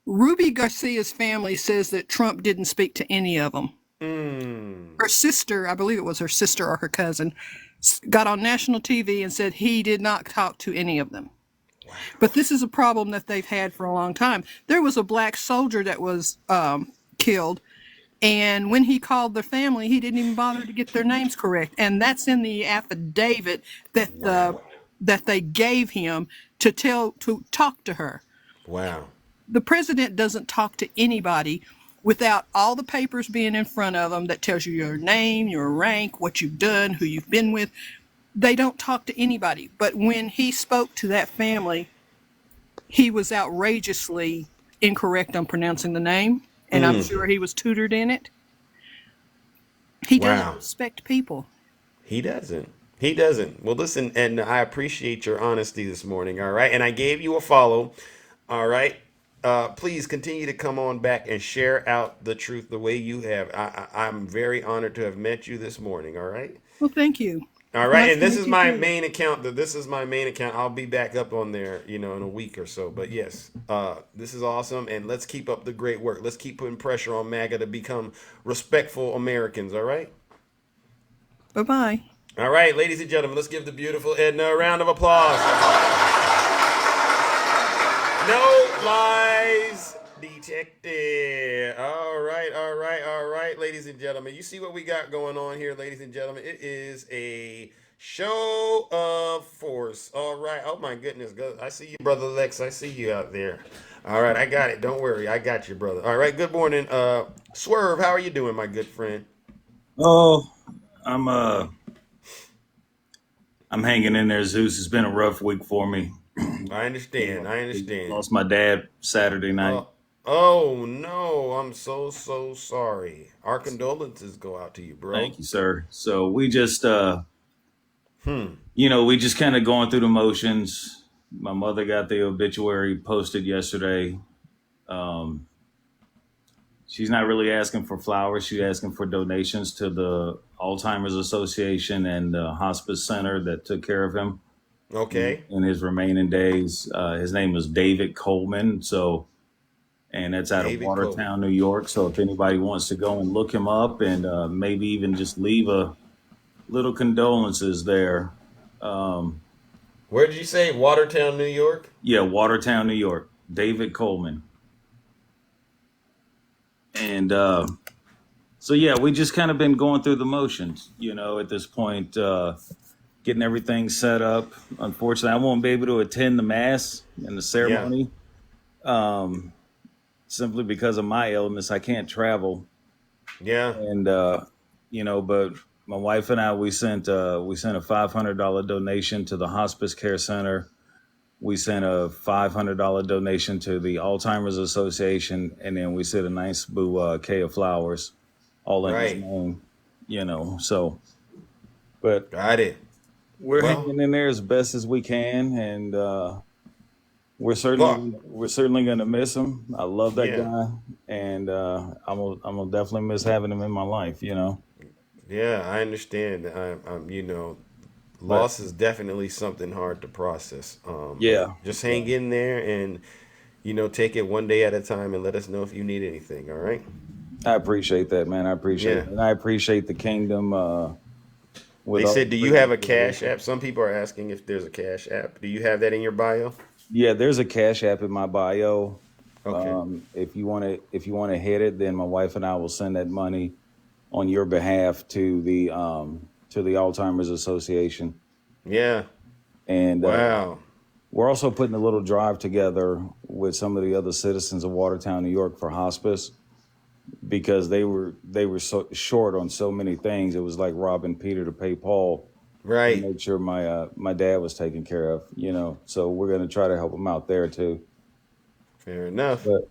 Ruby Garcia's family says that Trump didn't speak to any of them. Her sister, I believe it was her sister or her cousin, got on national TV and said he did not talk to any of them. Wow. But this is a problem that they've had for a long time. There was a black soldier that was killed, and when he called their family, he didn't even bother to get their names correct. And that's in the affidavit that that they gave him to talk to her. Wow. The president doesn't talk to anybody without all the papers being in front of them that tells you your name, your rank, what you've done, who you've been with. They don't talk to anybody. But when he spoke to that family, he was outrageously incorrect on pronouncing the name, and I'm sure he was tutored in it. He doesn't respect people. He doesn't. Well, listen, and I appreciate your honesty this morning, all right? And I gave you a follow, all right? Please continue to come on back and share out the truth the way you have. I'm very honored to have met you this morning, all right? Well, thank you. All right, and this is my main account. I'll be back up on there, in a week or so. But yes, this is awesome, and let's keep up the great work. Let's keep putting pressure on MAGA to become respectful Americans, all right? Bye-bye. All right, ladies and gentlemen, let's give the beautiful Edna a round of applause. No lies detected. All right, ladies and gentlemen. You see what we got going on here, ladies and gentlemen. It is a show of force. All right. Oh, my goodness. I see you, Brother Lex. I see you out there. All right, I got it. Don't worry. I got you, brother. All right, good morning. Swerve, how are you doing, my good friend? Oh, I'm hanging in there, Zeus. It's been a rough week for me. I understand. Lost my dad Saturday night. Oh no, I'm so sorry. Our condolences go out to you, bro. Thank you, sir. So we just we just kind of going through the motions. My mother got the obituary posted yesterday. She's not really asking for flowers. She's asking for donations to the Alzheimer's Association and the hospice center that took care of him. Okay. In his remaining days. His name was David Coleman. And that's out of Watertown, New York. So if anybody wants to go and look him up and maybe even just leave a little condolences there. Where did you say? Watertown, New York? Yeah, Watertown, New York. David Coleman. And so, yeah, we just kind of been going through the motions, at this point, getting everything set up. Unfortunately, I won't be able to attend the mass and the ceremony. Simply because of my illness. I can't travel. Yeah. And, but my wife and I, we sent a $500 donation to the hospice care center. We sent a $500 donation to the Alzheimer's Association. And then we sent a nice bouquet of flowers all in his name, so, but got it. We're hanging in there as best as we can. And, we're certainly going to miss him. I love that guy, and I'm gonna definitely miss having him in my life. Yeah, I understand. Loss is definitely something hard to process. Just hang in there and take it one day at a time, and let us know if you need anything. All right. I appreciate that, man. I appreciate it, and I appreciate the kingdom. They said, "Do you have a Cash App?" Some people are asking if there's a Cash App. Do you have that in your bio? Yeah, there's a Cash App in my bio. Okay. If you want to hit it, then my wife and I will send that money on your behalf to the Alzheimer's Association. Yeah. And wow. We're also putting a little drive together with some of the other citizens of Watertown, New York, for hospice because they were so short on so many things. It was like robbing Peter to pay Paul. Right. To make sure my dad was taken care of. So we're going to try to help him out there too. Fair enough. But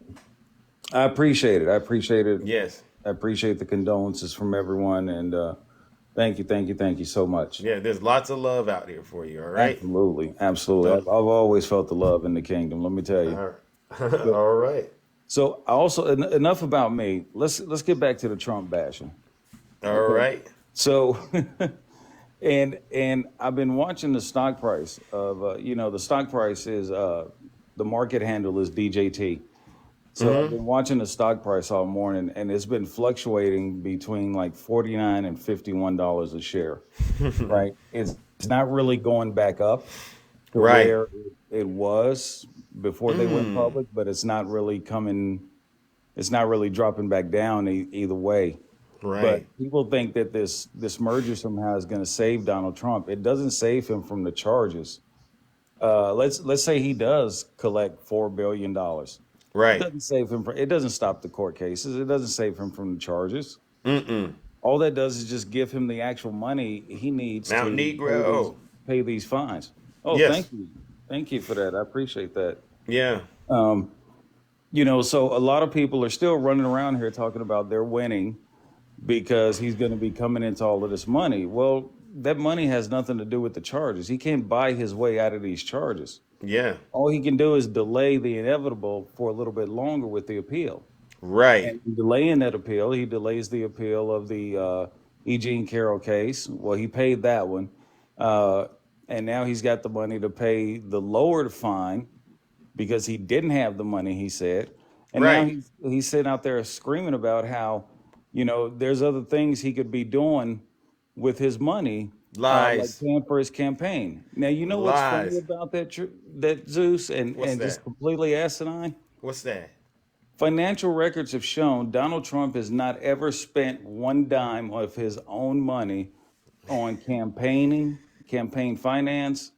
I appreciate it. Yes. I appreciate the condolences from everyone, and thank you so much. Yeah, there's lots of love out here for you. All right. Absolutely. I've always felt the love in the kingdom. Let me tell you. All right. All right. So I also enough about me. Let's get back to the Trump bashing. All right. So, and I've been watching the stock price of the stock price is the market handle is DJT. So I've been watching the stock price all morning, and it's been fluctuating between like $49 and $51 a share. Right? It's not really going back up to where it was before they went public, but it's not really dropping back down either way. Right. But people think that this merger somehow is going to save Donald Trump. It doesn't save him from the charges. Let's say he does collect $4 billion. Right. It doesn't save him it doesn't stop the court cases. It doesn't save him from the charges. All that does is just give him the actual money he needs to pay these fines. Oh, yes. Thank you for that. I appreciate that. Yeah. So a lot of people are still running around here talking about they're winning because he's going to be coming into all of this money. Well, that money has nothing to do with the charges. He can't buy his way out of these charges. Yeah. All he can do is delay the inevitable for a little bit longer with the appeal. Right. And delaying that appeal, he delays the appeal of the E. Jean Carroll case. Well, he paid that one. And now he's got the money to pay the lowered fine because he didn't have the money, he said. And now he's sitting out there screaming about how, there's other things he could be doing with his money. Lies. Like paying for his campaign. Now, you know what's funny about that Zeus and just completely asinine? What's that? Financial records have shown Donald Trump has not ever spent one dime of his own money on campaign finance.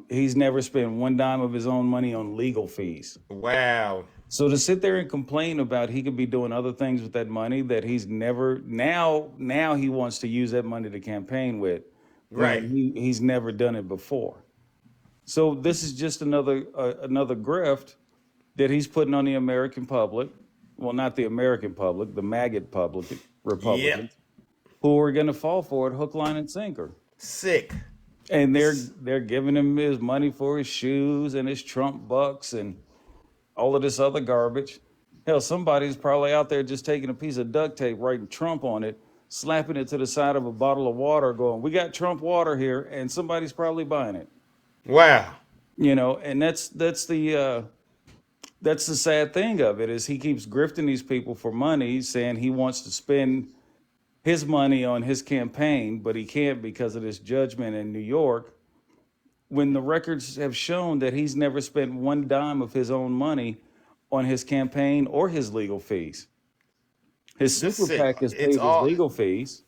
He's never spent one dime of his own money on legal fees. Wow. So to sit there and complain about he could be doing other things with that money that he's never now he wants to use that money to campaign with. Right. He's never done it before. So this is just another grift that he's putting on the American public. Well, not the American public, the maggot public, Republicans, who are going to fall for it hook, line, and sinker. Sick. And they're giving him his money for his shoes and his Trump bucks and all of this other garbage. Hell, somebody's probably out there just taking a piece of duct tape, writing Trump on it, slapping it to the side of a bottle of water, going, "We got Trump water here," and somebody's probably buying it. Wow. And that's the sad thing of it is he keeps grifting these people for money, saying he wants to spend his money on his campaign, but he can't because of this judgment in New York, when the records have shown that he's never spent one dime of his own money on his campaign or his legal fees. His super PAC has paid his legal fees.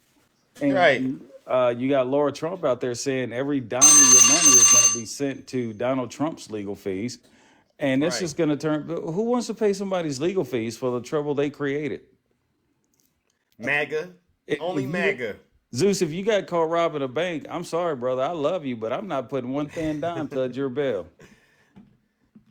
And you got Laura Trump out there saying every dime of your money is going to be sent to Donald Trump's legal fees. And it's just going to turn, who wants to pay somebody's legal fees for the trouble they created? MAGA. Only MAGA. Zeus, if you got caught robbing a bank, I'm sorry, brother. I love you, but I'm not putting one thin dime towards your bill.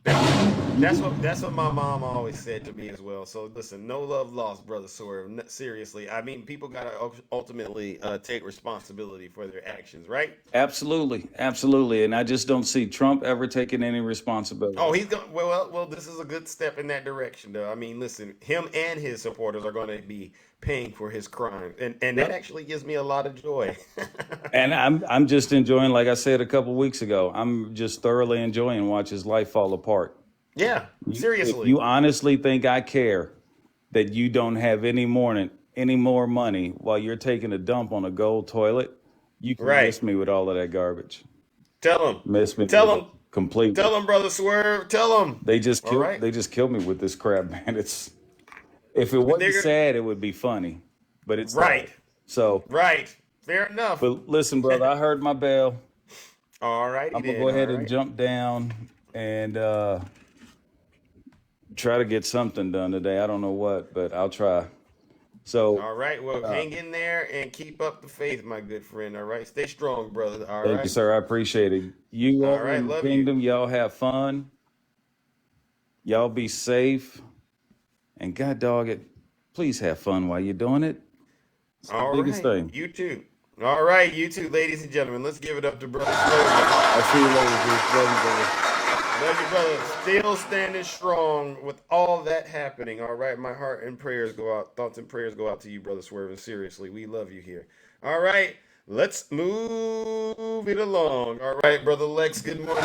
That's what my mom always said to me as well. So listen, no love lost, brother Swerve. Seriously, I mean, people gotta ultimately take responsibility for their actions, right? Absolutely, and I just don't see Trump ever taking any responsibility. Oh, he's going. Well, this is a good step in that direction, though. I mean, listen, him and his supporters are going to be paying for his crime, and that actually gives me a lot of joy. And I'm just enjoying, like I said a couple weeks ago, I'm just thoroughly enjoying watch his life fall apart. Yeah, seriously. If you honestly think I care that you don't have any more money while you're taking a dump on a gold toilet, you can miss me with all of that garbage. Tell him. Miss me. Tell him. Completely. Tell him, brother Swerve. Tell him. They just killed me with this crap, man. If it wasn't sad, it would be funny. But it's right. Sad. So fair enough. But listen, brother, I heard my bell. All right. I'm gonna go ahead and jump down and try to get something done today. I don't know what, but I'll try. So, All right. Well, hang in there and keep up the faith, my good friend. All right. Stay strong, brother. All thank you, right. sir. I appreciate it. You All over right. in the Love you. kingdom, y'all have fun. Y'all be safe. And God dog it, please have fun while you're doing it. It's the All biggest right. thing. You too. All right. You too, ladies and gentlemen. Let's give it up to Brother Swerve. I'll see you later, Bruce. Love you, brother. Love you, brother. Still standing strong with all that happening. All right. My heart and prayers go out. Thoughts and prayers go out to you, Brother Swerve. And seriously, we love you here. All right. Let's move it along. All right, Brother Lex. Good morning.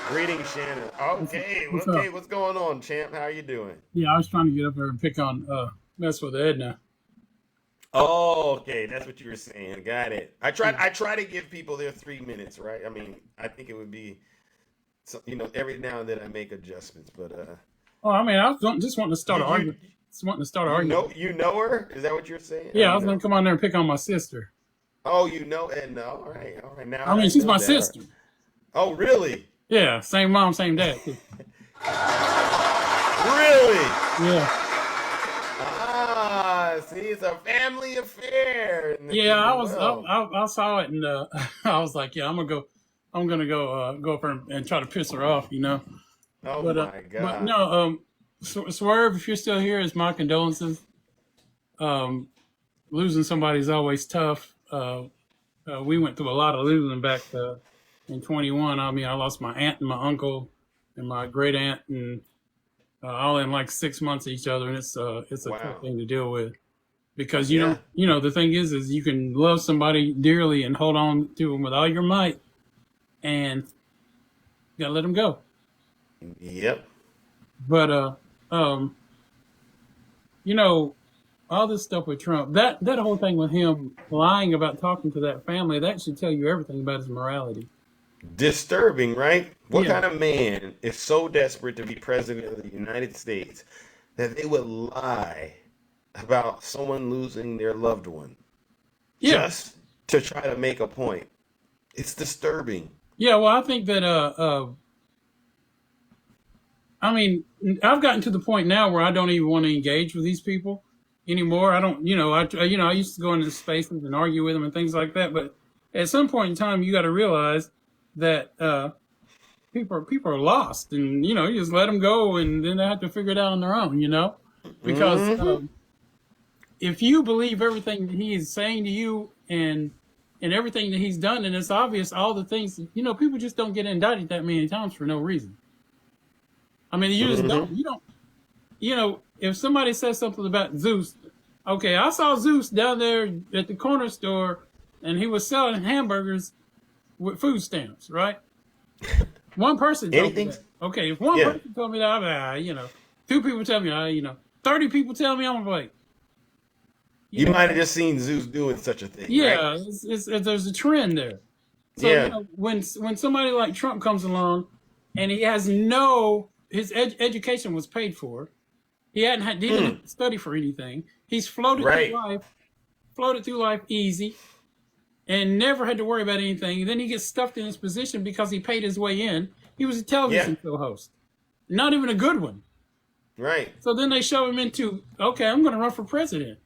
Greetings, Shannon. Okay. What's Okay. up? What's going on, champ? How you doing? Yeah, I was trying to get up there and pick on mess with Edna. Oh, okay, that's what you were saying. Got it. I try to give people their 3 minutes, right? I mean, I think it would be, every now and then I make adjustments, but Oh, I mean, I was just wanting to start an you argument. Just wanting to start an argument. you know her? Is that what you're saying? Yeah, I was gonna come on there and pick on my sister. Oh, you know Edna. All right. Now I mean, she's know my that. sister. Oh, really? Yeah, same mom, same dad. Really? Yeah. See, it's a family affair. Yeah, I saw it and I was like, yeah, I'm gonna go up there and try to piss her off, Oh But my God. but no, Swerve, if you're still here, it's my condolences. Losing somebody is always tough. We went through a lot of losing back in 21. I mean, I lost my aunt and my uncle and my great aunt, and all in like 6 months of each other, and it's a Wow. tough thing to deal with because the thing is you can love somebody dearly and hold on to them with all your might, and you gotta let them go. Yep. But all this stuff with Trump, that whole thing with him lying about talking to that family, that should tell you everything about his morality. Disturbing, right? What Yeah. kind of man is so desperate to be president of the United States that they would lie about someone losing their loved one Yeah. just to try to make a point? It's disturbing. Yeah, well, I think that I mean, I've gotten to the point now where I don't even want to engage with these people anymore. I don't, I used to go into spaces and argue with them and things like that. But at some point in time, you got to realize that people are lost, and you just let them go, and then they have to figure it out on their own. Because if you believe everything that he is saying to you and everything that he's done, and it's obvious all the things, people just don't get indicted that many times for no reason. I mean, you just don't. You don't. If somebody says something about Zeus, okay, I saw Zeus down there at the corner store, and he was selling hamburgers with food stamps, right? One person told me that. Okay, if one person told me that, I'm like, 2 people tell me, 30 people tell me, I'm like, You might have just seen Zeus doing such a thing. yeah, Right? there's a trend there. So Yeah. when somebody like Trump comes along, and he has his education was paid for, he didn't have to study for anything. He's floated through life easy, and never had to worry about anything. And then he gets stuffed in his position because he paid his way in. He was a television show host, not even a good one. Right. So then they shove him into, okay, I'm going to run for president.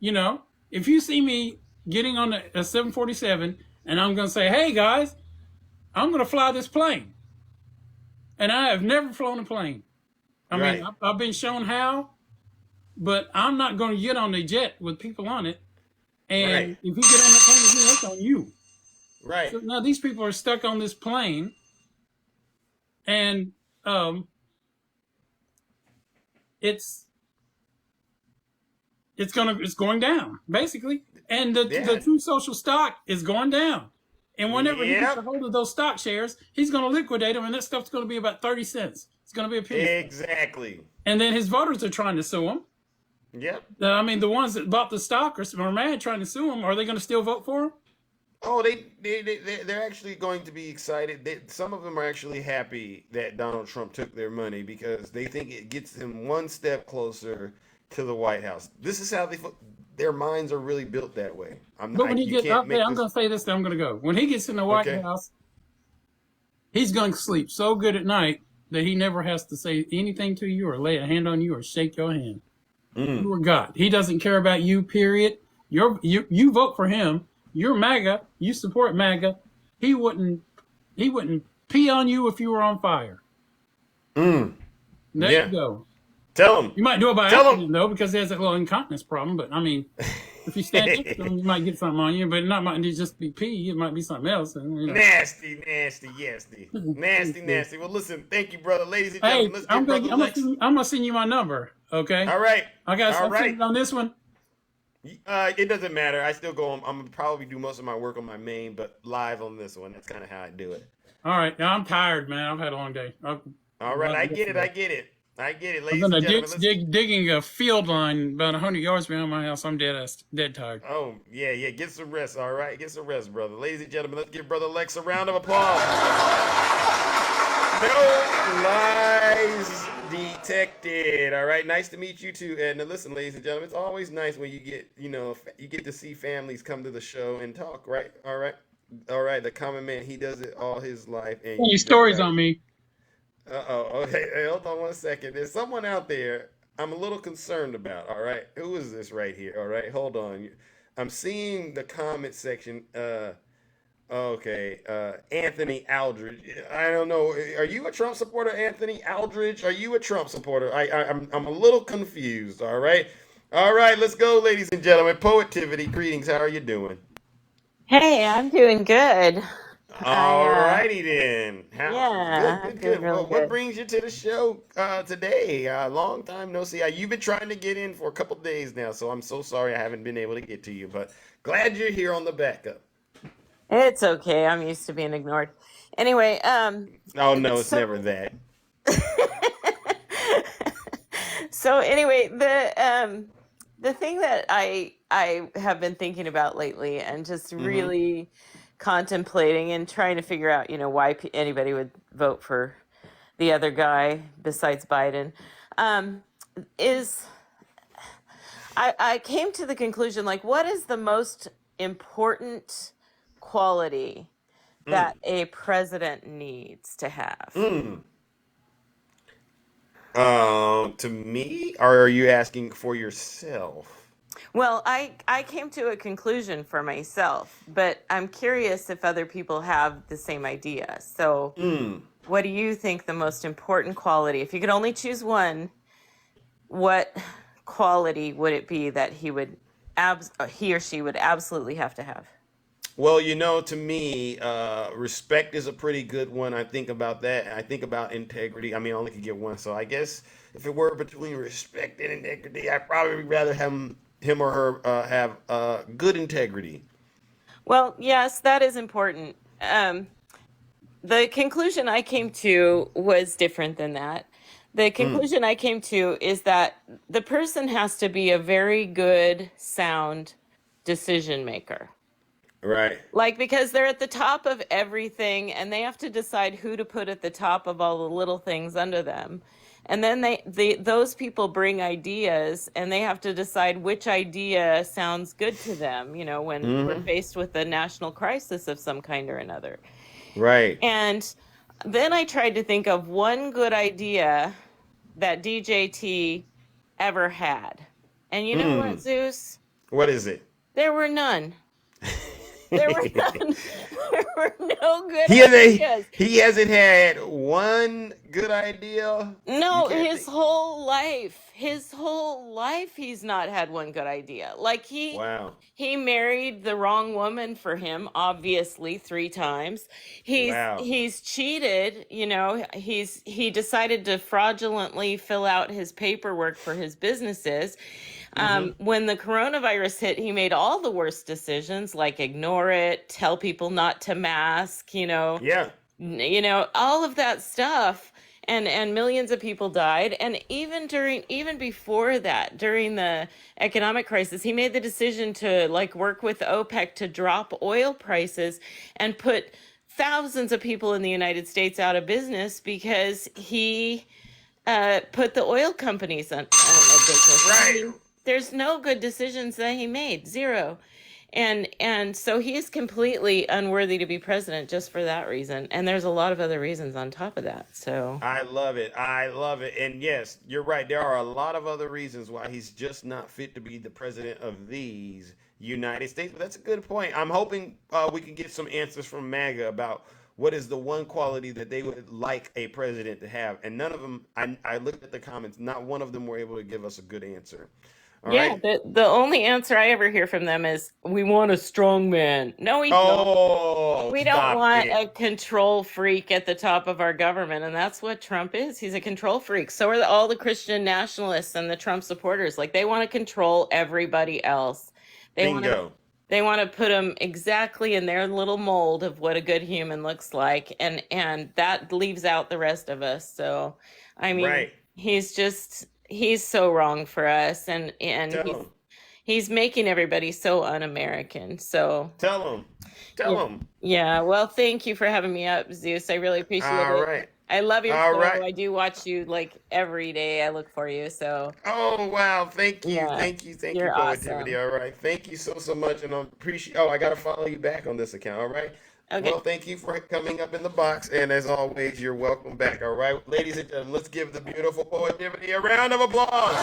If you see me getting on a 747 and I'm going to say, hey guys, I'm going to fly this plane. And I have never flown a plane. I mean, I've been shown how, but I'm not going to get on the jet with people on it. And if you get on that plane with me, that's on you. Right. So now these people are stuck on this plane, and it's going down basically, and the true social stock is going down. And whenever he gets a hold of those stock shares, he's going to liquidate them, and that stuff's going to be about 30 cents. It's going to be a penny. Exactly. And then his voters are trying to sue him. Yep. I mean, the ones that bought the stock are mad trying to sue him. Are they going to still vote for him? Oh, they're actually going to be excited. Some of them are actually happy that Donald Trump took their money because they think it gets them one step closer to the White House. This is how their minds are really built that way. But when he gets up there, I'm going to say this, then I'm going to go. When he gets in the White House, He's going to sleep so good at night that he never has to say anything to you or lay a hand on you or shake your hand. You are God. He doesn't care about you, period. You vote for him. You're MAGA. You support MAGA. He wouldn't pee on you if you were on fire. There you go. Tell him. You might do it by Tell him. accident, though, because he has that little incontinence problem. But, I mean, if you stand next to him, you might get something on you. But it might just be pee. It might be something else. And, you know. Nasty. Nasty. Well, listen. Thank you, brother. Ladies and gentlemen, let's get Brother Lex. I'm going to send you my number, okay? All right. I got something on this one. It doesn't matter. I still go on. I'm going to probably do most of my work on my main, but live on this one. That's kind of how I do it. All right. Now, I'm tired, man. I've had a long day. All right. I get it. Ladies I'm and gentlemen. digging a field line about 100 yards behind my house. I'm dead tired. Oh, yeah. Get some rest, all right? Get some rest, brother. Ladies and gentlemen, let's give Brother Lex a round of applause. No lies detected. All right. Nice to meet you, too. And listen, ladies and gentlemen, it's always nice when you get to see families come to the show and talk, right? All right. The common man, he does it all his life. And Any stories on me? Okay, hold on one second. There's someone out there I'm a little concerned about, all right? Who is this right here, all right? Hold on. I'm seeing the comment section. Anthony Aldridge. I don't know. Are you a Trump supporter, Anthony Aldridge? Are you a Trump supporter? I'm a little confused, all right? All right, let's go, ladies and gentlemen. Poetivity, greetings. How are you doing? Hey, I'm doing good. All righty then. Good. Well, what brings you to the show today? Long time no see. You've been trying to get in for a couple days now, so I'm so sorry I haven't been able to get to you, but glad you're here on the backup. It's okay. I'm used to being ignored. Anyway, Oh no, it's never that. so anyway, the thing that I have been thinking about lately and just really contemplating and trying to figure out, why anybody would vote for the other guy besides Biden, is I came to the conclusion, like, what is the most important quality that a president needs to have? To me, or are you asking for yourself? Well, I came to a conclusion for myself, but I'm curious if other people have the same idea. So what do you think the most important quality, if you could only choose one, what quality would it be that he or she would absolutely have to have? Well, to me, respect is a pretty good one. I think about that. I think about integrity. I mean, I only could get one. So I guess if it were between respect and integrity, I'd probably rather have him or her have good integrity. Well, yes, that is important. The conclusion I came to was different than that. The conclusion I came to is that the person has to be a very good, sound decision maker. Right. Like, because they're at the top of everything and they have to decide who to put at the top of all the little things under them. And then those people bring ideas and they have to decide which idea sounds good to them, when we're faced with a national crisis of some kind or another. Right. And then I tried to think of one good idea that DJT ever had. And you know what, Zeus? What is it? There were none. There were none. There were no good ideas. He hasn't had one good idea? No, his whole life, he's not had one good idea. Like he married the wrong woman for him, obviously 3 times. He's cheated, he decided to fraudulently fill out his paperwork for his businesses. When the coronavirus hit, he made all the worst decisions, like ignore it, tell people not to mask, all of that stuff. And millions of people died. And even before that, during the economic crisis, he made the decision to work with OPEC to drop oil prices and put thousands of people in the United States out of business because he put the oil companies out of business. Right. I mean, there's no good decisions that he made. Zero. And so he is completely unworthy to be president just for that reason. And there's a lot of other reasons on top of that. So I love it. I love it. And yes, you're right. There are a lot of other reasons why he's just not fit to be the president of these United States. But that's a good point. I'm hoping we can get some answers from MAGA about what is the one quality that they would like a president to have. And none of them, I looked at the comments, not one of them were able to give us a good answer. All yeah, right. the only answer I ever hear from them is, we want a strong man. No, we don't. Oh, We don't stop want it. a control freak at the top of our government, and that's what Trump is. He's a control freak. So are all the Christian nationalists and the Trump supporters. Like, they want to control everybody else. They want to Bingo. they want to put them exactly in their little mold of what a good human looks like, and that leaves out the rest of us. So, I mean, Right. he's so wrong for us, and Tell him. he's making everybody so un-American. So Tell him. Tell him. yeah, well, thank you for having me up, Zeus. I really appreciate All it. right. I love your All show. right. I do watch you like every day. I look for you. So Oh wow! Thank you, yeah, thank you, thank you, you're Positivity. awesome. All right, thank you so much, and I appreciate. Oh, I gotta follow you back on this account. All right. Okay. Well, thank you for coming up in the box, and as always, you're welcome back. All right, ladies and gentlemen, let's give the beautiful Positivity a round of applause.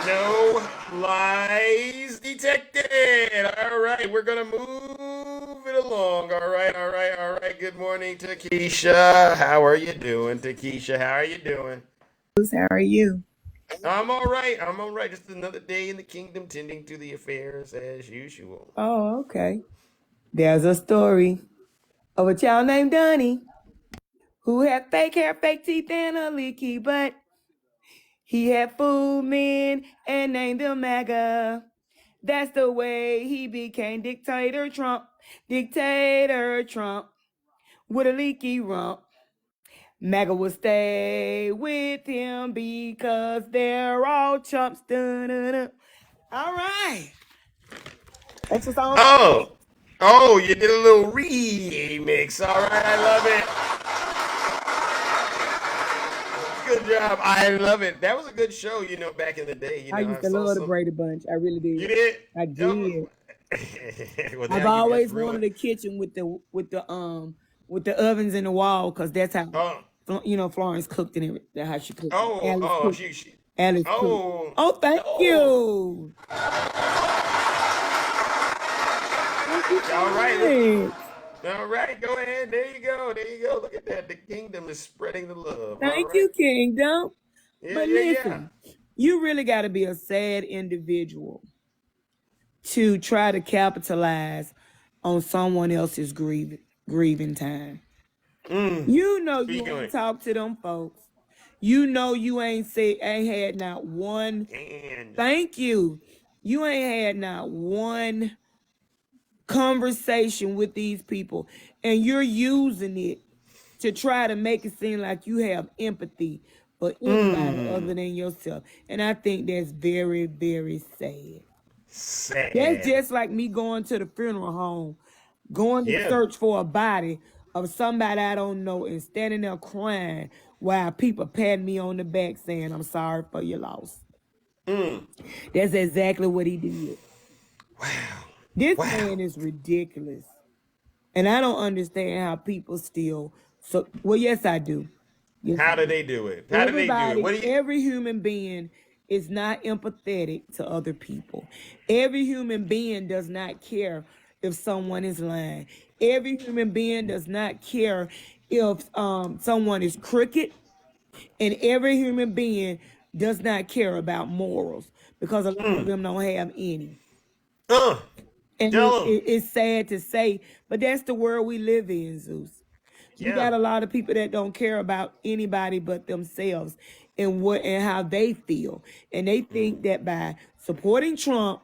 No lies detected. All right, we're gonna move it along. All right, all right, all right. Good morning, Takesha. How are you doing, Takesha? How are you doing? How are you? I'm all right. I'm all right. Just another day in the kingdom, tending to the affairs as usual. Oh, okay. There's a story of a child named Donnie who had fake hair, fake teeth, and a leaky butt. He had fooled men and named him MAGA. That's the way he became Dictator Trump. Dictator Trump with a leaky rump. MAGA will stay with him because they're all chumps. Dun-dun-dun. All right. That's just all. Oh, you did a little remix. All right, I love it. Good job. I love it. That was a good show, back in the day. I used to love the Brady Bunch. I really did. You did? I did. Well, I've always wanted a kitchen with the ovens in the wall, because that's how Florence cooked and everything. How she cooked. Alice cooked. Oh, thank you. All right. All right, go ahead. There you go. There you go. Look at that. The kingdom is spreading the love. Thank you, Kingdom. Yeah, But listen, you really got to be a sad individual to try to capitalize on someone else's grieving time. You know you ain't talk to them folks. You know you ain't had not one. Thank you. You ain't had not one conversation with these people, and you're using it to try to make it seem like you have empathy for anybody other than yourself. And I think that's very, very sad. That's just like me going to the funeral home, going to search for a body of somebody I don't know, and standing there crying while people pat me on the back saying, "I'm sorry for your loss." That's exactly what he did. Wow. This man is ridiculous. And I don't understand how people still... yes, I do. Yes, How do they do it? How do they do it? What do you... Every human being is not empathetic to other people. Every human being does not care if someone is lying. Every human being does not care if someone is crooked. And every human being does not care about morals, because a lot of them don't have any. And it's sad to say, but that's the world we live in, Zeus. You got a lot of people that don't care about anybody but themselves and how they feel. And they think that by supporting Trump,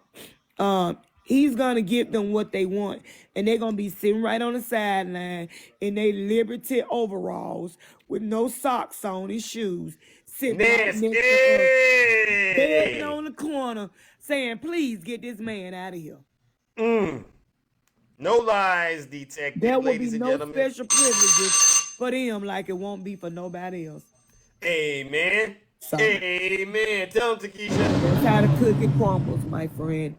he's gonna give them what they want. And they're gonna be sitting right on the sideline in their Liberty overalls with no socks on and shoes, sitting right next to us, begging on the corner, saying, "Please get this man out of here." No lies detected, there will ladies be and no gentlemen. special privileges for them like it won't be for nobody else. Amen. Amen. Tell them, Takesha. That's how the cookie crumbles, man. my friend.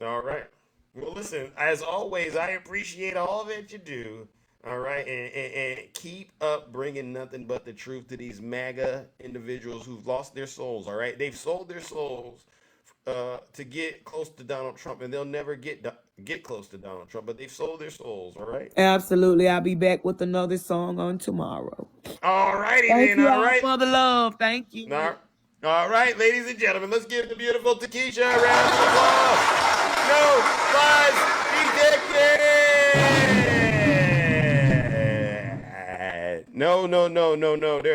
All right. Well, listen, as always, I appreciate all that you do. All right. And keep up bringing nothing but the truth to these MAGA individuals who've lost their souls. All right. They've sold their souls to get close to Donald Trump, and they'll never get close to Donald Trump, but they've sold their souls. All right. Absolutely. I'll be back with another song on tomorrow. All righty Thank then. you All all right. for the love. Thank you. All right, ladies and gentlemen, let's give the beautiful Takesha a round of applause. No lies detected. No.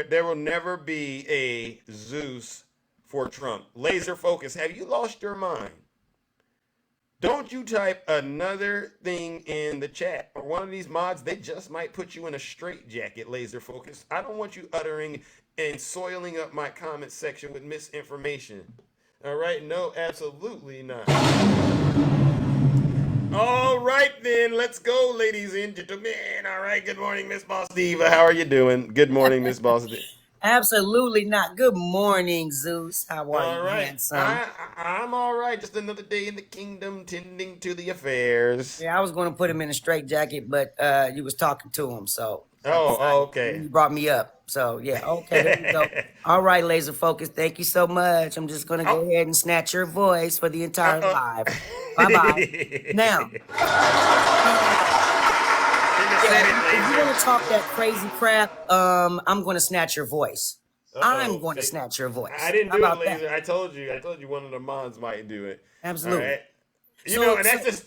There will never be a Zeus for Trump. Laser focus. Have you lost your mind? Don't you type another thing in the chat, or one of these mods, they just might put you in a straitjacket, laser focus. I don't want you uttering and soiling up my comment section with misinformation. All right? No, absolutely not. All right, then. Let's go, ladies and gentlemen. All right. Good morning, Miss Boss Diva. How are you doing? Good morning, Miss Boss Diva. Absolutely not. Good morning, Zeus. How are All you, right. handsome? I'm all right. Just another day in the kingdom, tending to the affairs. Yeah, I was going to put him in a straight jacket, but you was talking to him, so. Okay. You brought me up. So, yeah, okay, there you go. All right, Laser Focus, thank you so much. I'm just going to go ahead and snatch your voice for the entire live. Bye-bye. Now, if you want to talk that crazy crap, I'm going to snatch your voice. I'm going to snatch your voice. I didn't How do it, about Laser. that? I told you one of the mods might do it. Absolutely. All right? And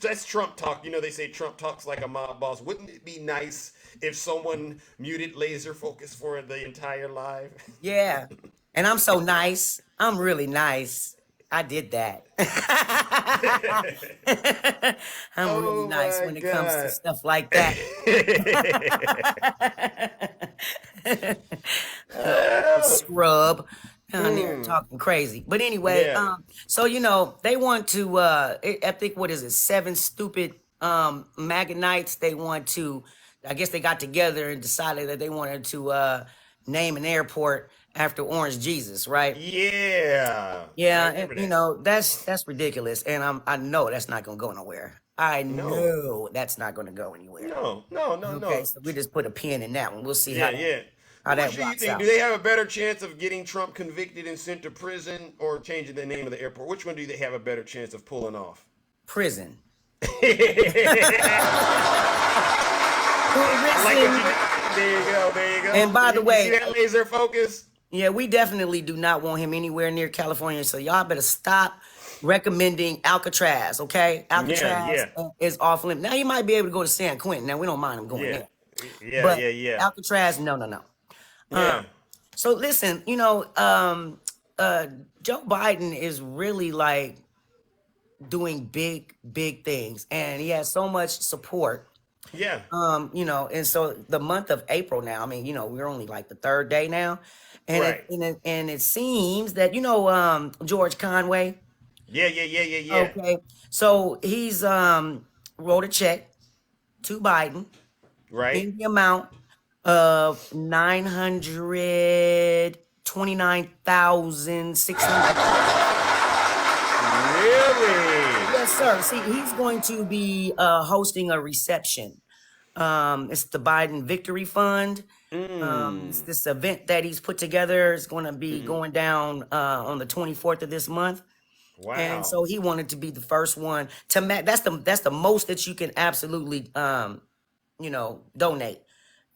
that's Trump talk. You know, they say Trump talks like a mob boss. Wouldn't it be nice if someone muted Laser Focus for the entire live? Yeah. And I'm so nice. I'm really nice. I did that. I'm really nice when it comes to stuff like that. Scrub down there talking crazy. But anyway, so they want to I think what is it, 7 stupid MAGA Knights, they want to, I guess they got together and decided that they wanted to name an airport after Orange Jesus, right? Yeah. Yeah, and that's ridiculous, and I know that's not gonna go nowhere. I know that's not gonna go anywhere. No. Okay, so we just put a pin in that one. We'll see how that What do you rocks think? out. Do they have a better chance of getting Trump convicted and sent to prison, or changing the name of the airport? Which one do they have a better chance of pulling off? Prison. There you go. And by the way, you see that Laser Focus? Yeah, we definitely do not want him anywhere near California. So y'all better stop recommending Alcatraz, okay? Alcatraz is off limits. Now he might be able to go to San Quentin. Now we don't mind him going there. Yeah. Alcatraz, no. So listen, Joe Biden is really like doing big things, and he has so much support. Yeah. And so the month of April now, I mean, we're only like the 3rd day now. And it seems that George Conway. Yeah. Okay. So he's wrote a check to Biden. Right. In the amount of $929,600. Really? Yes, sir. See, he's going to be hosting a reception. It's the Biden Victory Fund. It's this event that he's put together. Is going to be going down on the 24th of this month. Wow. And so he wanted to be the first one to that's the most that you can absolutely donate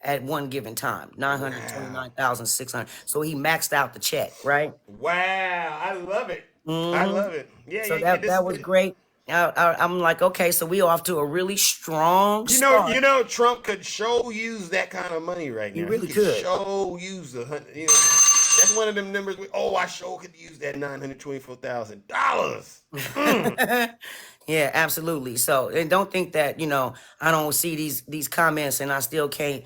at one given time. 929,600. So he maxed out the check, right? Wow, I love it. I love it. Yeah. So that was great. I'm like, okay, so we off to a really strong start. Trump could use that kind of money right now. He really could. Use the that's one of them numbers. I could use that $924,000. Yeah, absolutely. So, and don't think that I don't see these comments and I still can't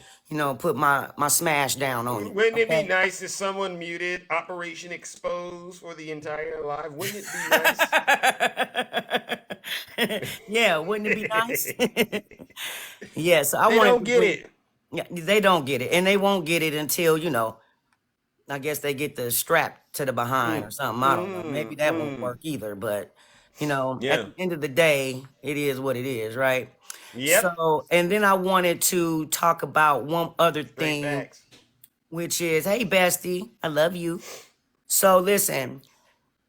put my smash down on you. Wouldn't it be nice if someone muted Operation Expose for the entire live? Wouldn't it be nice? Yeah, wouldn't it be nice? Yes, They don't get it. Yeah, they don't get it, and they won't get it until I guess they get the strap to the behind or something. I don't know. Maybe that won't work either, but You know, Yeah. at the end of the day, it is what it is, right? Yep. So, and then I wanted to talk about one other Straight thing, facts. which is, hey, bestie, I love you. So listen,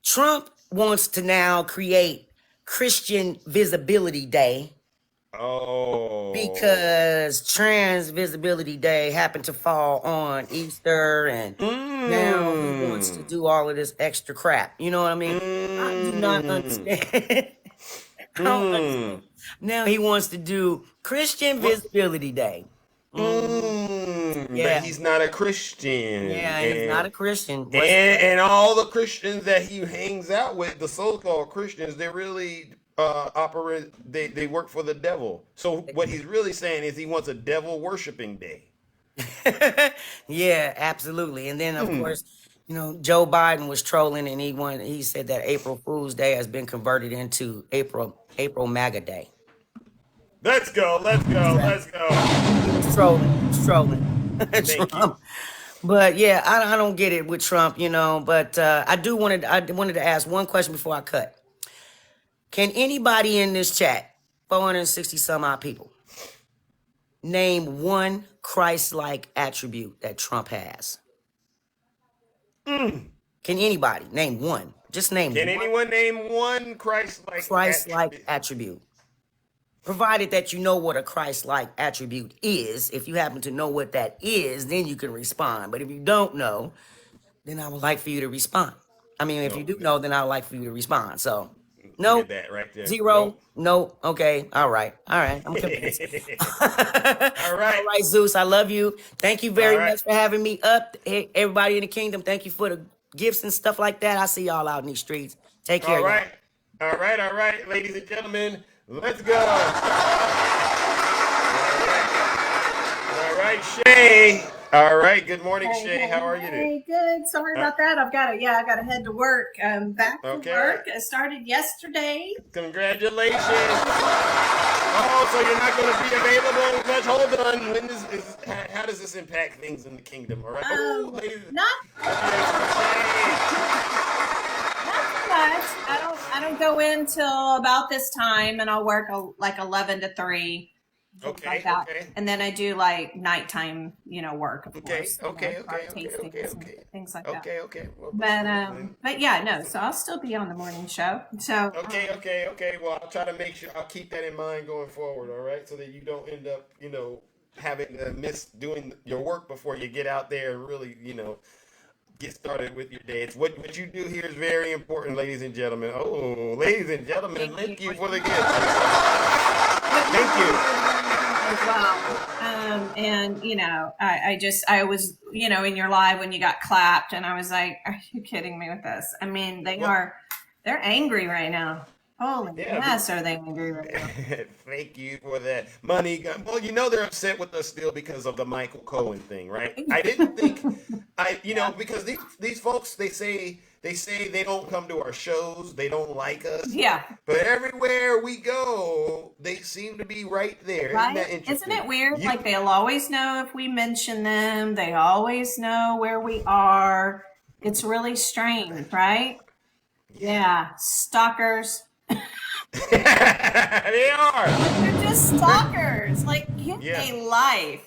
Trump wants to now create Christian Visibility Day Oh. because Trans Visibility Day happened to fall on Easter, and now he wants to do all of this extra crap. You know what I mean? I do not understand. I don't understand. Now he wants to do Christian Visibility Day. But he's not a Christian. Yeah, he's not a Christian. And all the Christians that he hangs out with, the so-called Christians, they really operate. They work for the devil. So what he's really saying is he wants a devil worshiping day. Yeah, absolutely. And then of course, you know, Joe Biden was trolling, and he said that April Fool's Day has been converted into April MAGA Day. Let's go. Trolling. Trump. But yeah, I don't get it with Trump, you know. But I wanted to ask one question before I cut. Can anybody in this chat, 460 some odd people, name one Christ-like attribute that Trump has? Can anybody name one? Just name one. Can anyone name one Christ-like attribute? Provided that you know what a Christ-like attribute is. If you happen to know what that is, then you can respond. But if you don't know, then I would like for you to respond. I mean, if you do know, then I would like for you to respond. So, no, that right there. zero, no, okay, all right, I'm convinced. All right, Zeus, I love you. Thank you very much for having me up. Hey, everybody in the kingdom, thank you for the gifts and stuff like that. I see y'all out in these streets. Take care. All right, ladies and gentlemen. Let's go. All right, Shay. All right. Good morning, Shay. How are you today? Hey, good. Sorry about that. I've got to head to work. Back to work. I started yesterday. Congratulations. Oh, so you're not going to be available? Let's hold on. How does this impact things in the kingdom? All right. I don't go in till about this time, and I'll work like 11 to 3. Okay. And then I do like nighttime, work. Of course, things like that. Okay. But yeah, no. So I'll still be on the morning show. So okay. Well, I'll try to make sure I'll keep that in mind going forward. All right, so that you don't end up, having to miss doing your work before you get out there and really, get started with your day. It's what you do here is very important, ladies and gentlemen. Oh, ladies and gentlemen, thank you for the gift. Thank you. As well. And I was, in your live when you got clapped, and I was like, are you kidding me with this? I mean, they're angry right now. Holy mess, are they angry right now? Thank you for that. Money gun. Well, they're upset with us still because of the Michael Cohen thing, right? I didn't think because these folks, they say they don't come to our shows, they don't like us. Yeah. But everywhere we go, they seem to be right there. Right? Isn't that interesting? Isn't it weird? Like they'll always know if we mention them. They always know where we are. It's really strange, right? Yeah. Stalkers. They are. They're just stalkers. Like, get a life.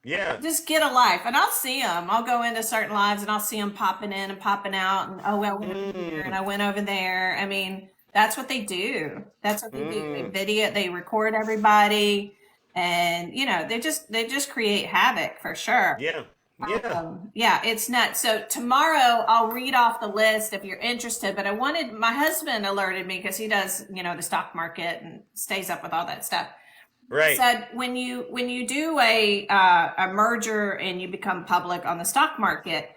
Yeah. Just get a life. And I'll see them. I'll go into certain lives and I'll see them popping in and popping out. And, I went over here and I went over there. I mean, that's what they do. That's what they do. They record everybody. And, they just create havoc for sure. Yeah. It's nuts. So tomorrow I'll read off the list if you're interested, but my husband alerted me because he does, the stock market and stays up with all that stuff. Right. He said when you do a merger and you become public on the stock market,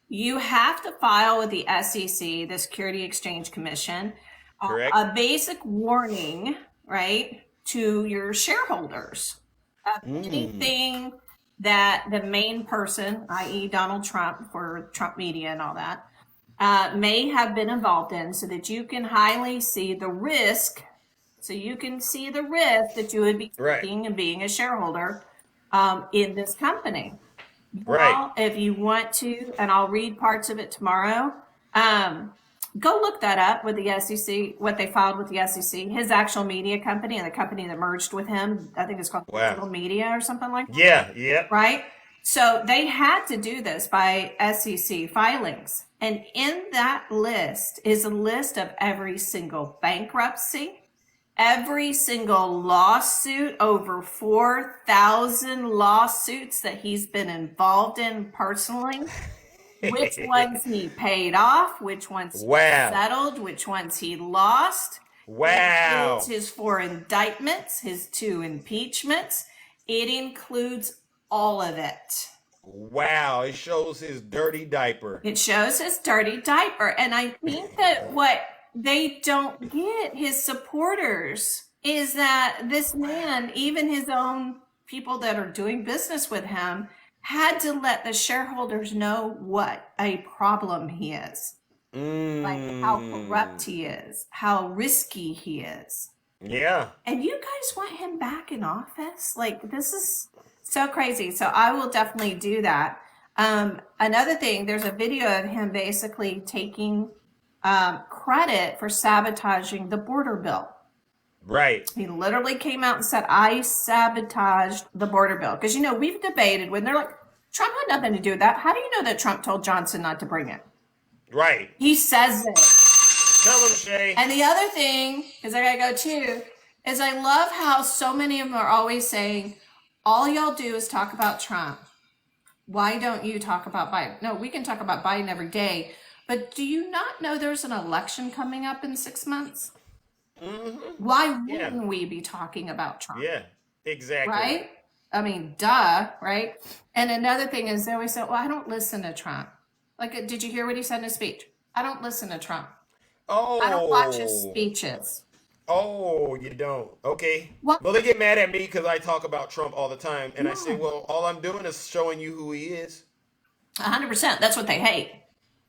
you have to file with the SEC, the Security Exchange Commission, a basic warning, right, to your shareholders of anything that the main person, i.e. Donald Trump for Trump media and all that, may have been involved in, so that you can highly see the risk. So you can see the risk that you would be taking and being a shareholder in this company. Well, if you want to, and I'll read parts of it tomorrow, Go look that up with the SEC, what they filed with the SEC. His actual media company and the company that merged with him, I think it's called Digital Media or something like that. Yeah. Right? So they had to do this by SEC filings. And in that list is a list of every single bankruptcy, every single lawsuit, over 4,000 lawsuits that he's been involved in personally. Which ones he paid off, which ones he settled, which ones he lost. Wow. It includes his 4 indictments, his 2 impeachments. It includes all of it. Wow, it shows his dirty diaper. It shows his dirty diaper. And I think that what they don't get, his supporters, is that this man, even his own people that are doing business with him, had to let the shareholders know what a problem he is. Like how corrupt he is, how risky he is. Yeah. And you guys want him back in office? Like, this is so crazy. So I will definitely do that. Another thing, there's a video of him basically taking credit for sabotaging the border bill. Right. He literally came out and said, I sabotaged the border bill. Because, you know, we've debated when they're like, Trump had nothing to do with that. How do you know that Trump told Johnson not to bring it? Right. He says it. Tell him, Shay. And the other thing, because I gotta go too, is I love how so many of them are always saying, all y'all do is talk about Trump. Why don't you talk about Biden? No, we can talk about Biden every day. But do you not know there's an election coming up in 6 months? Why wouldn't we be talking about Trump? Yeah, exactly. Right? I mean, duh, right? And another thing is they always say, well, I don't listen to Trump. Like, did you hear what he said in his speech? I don't listen to Trump. Oh. I don't watch his speeches. Oh, you don't? Okay. What? Well, they get mad at me because I talk about Trump all the time. And I say, well, all I'm doing is showing you who he is. 100%. That's what they hate.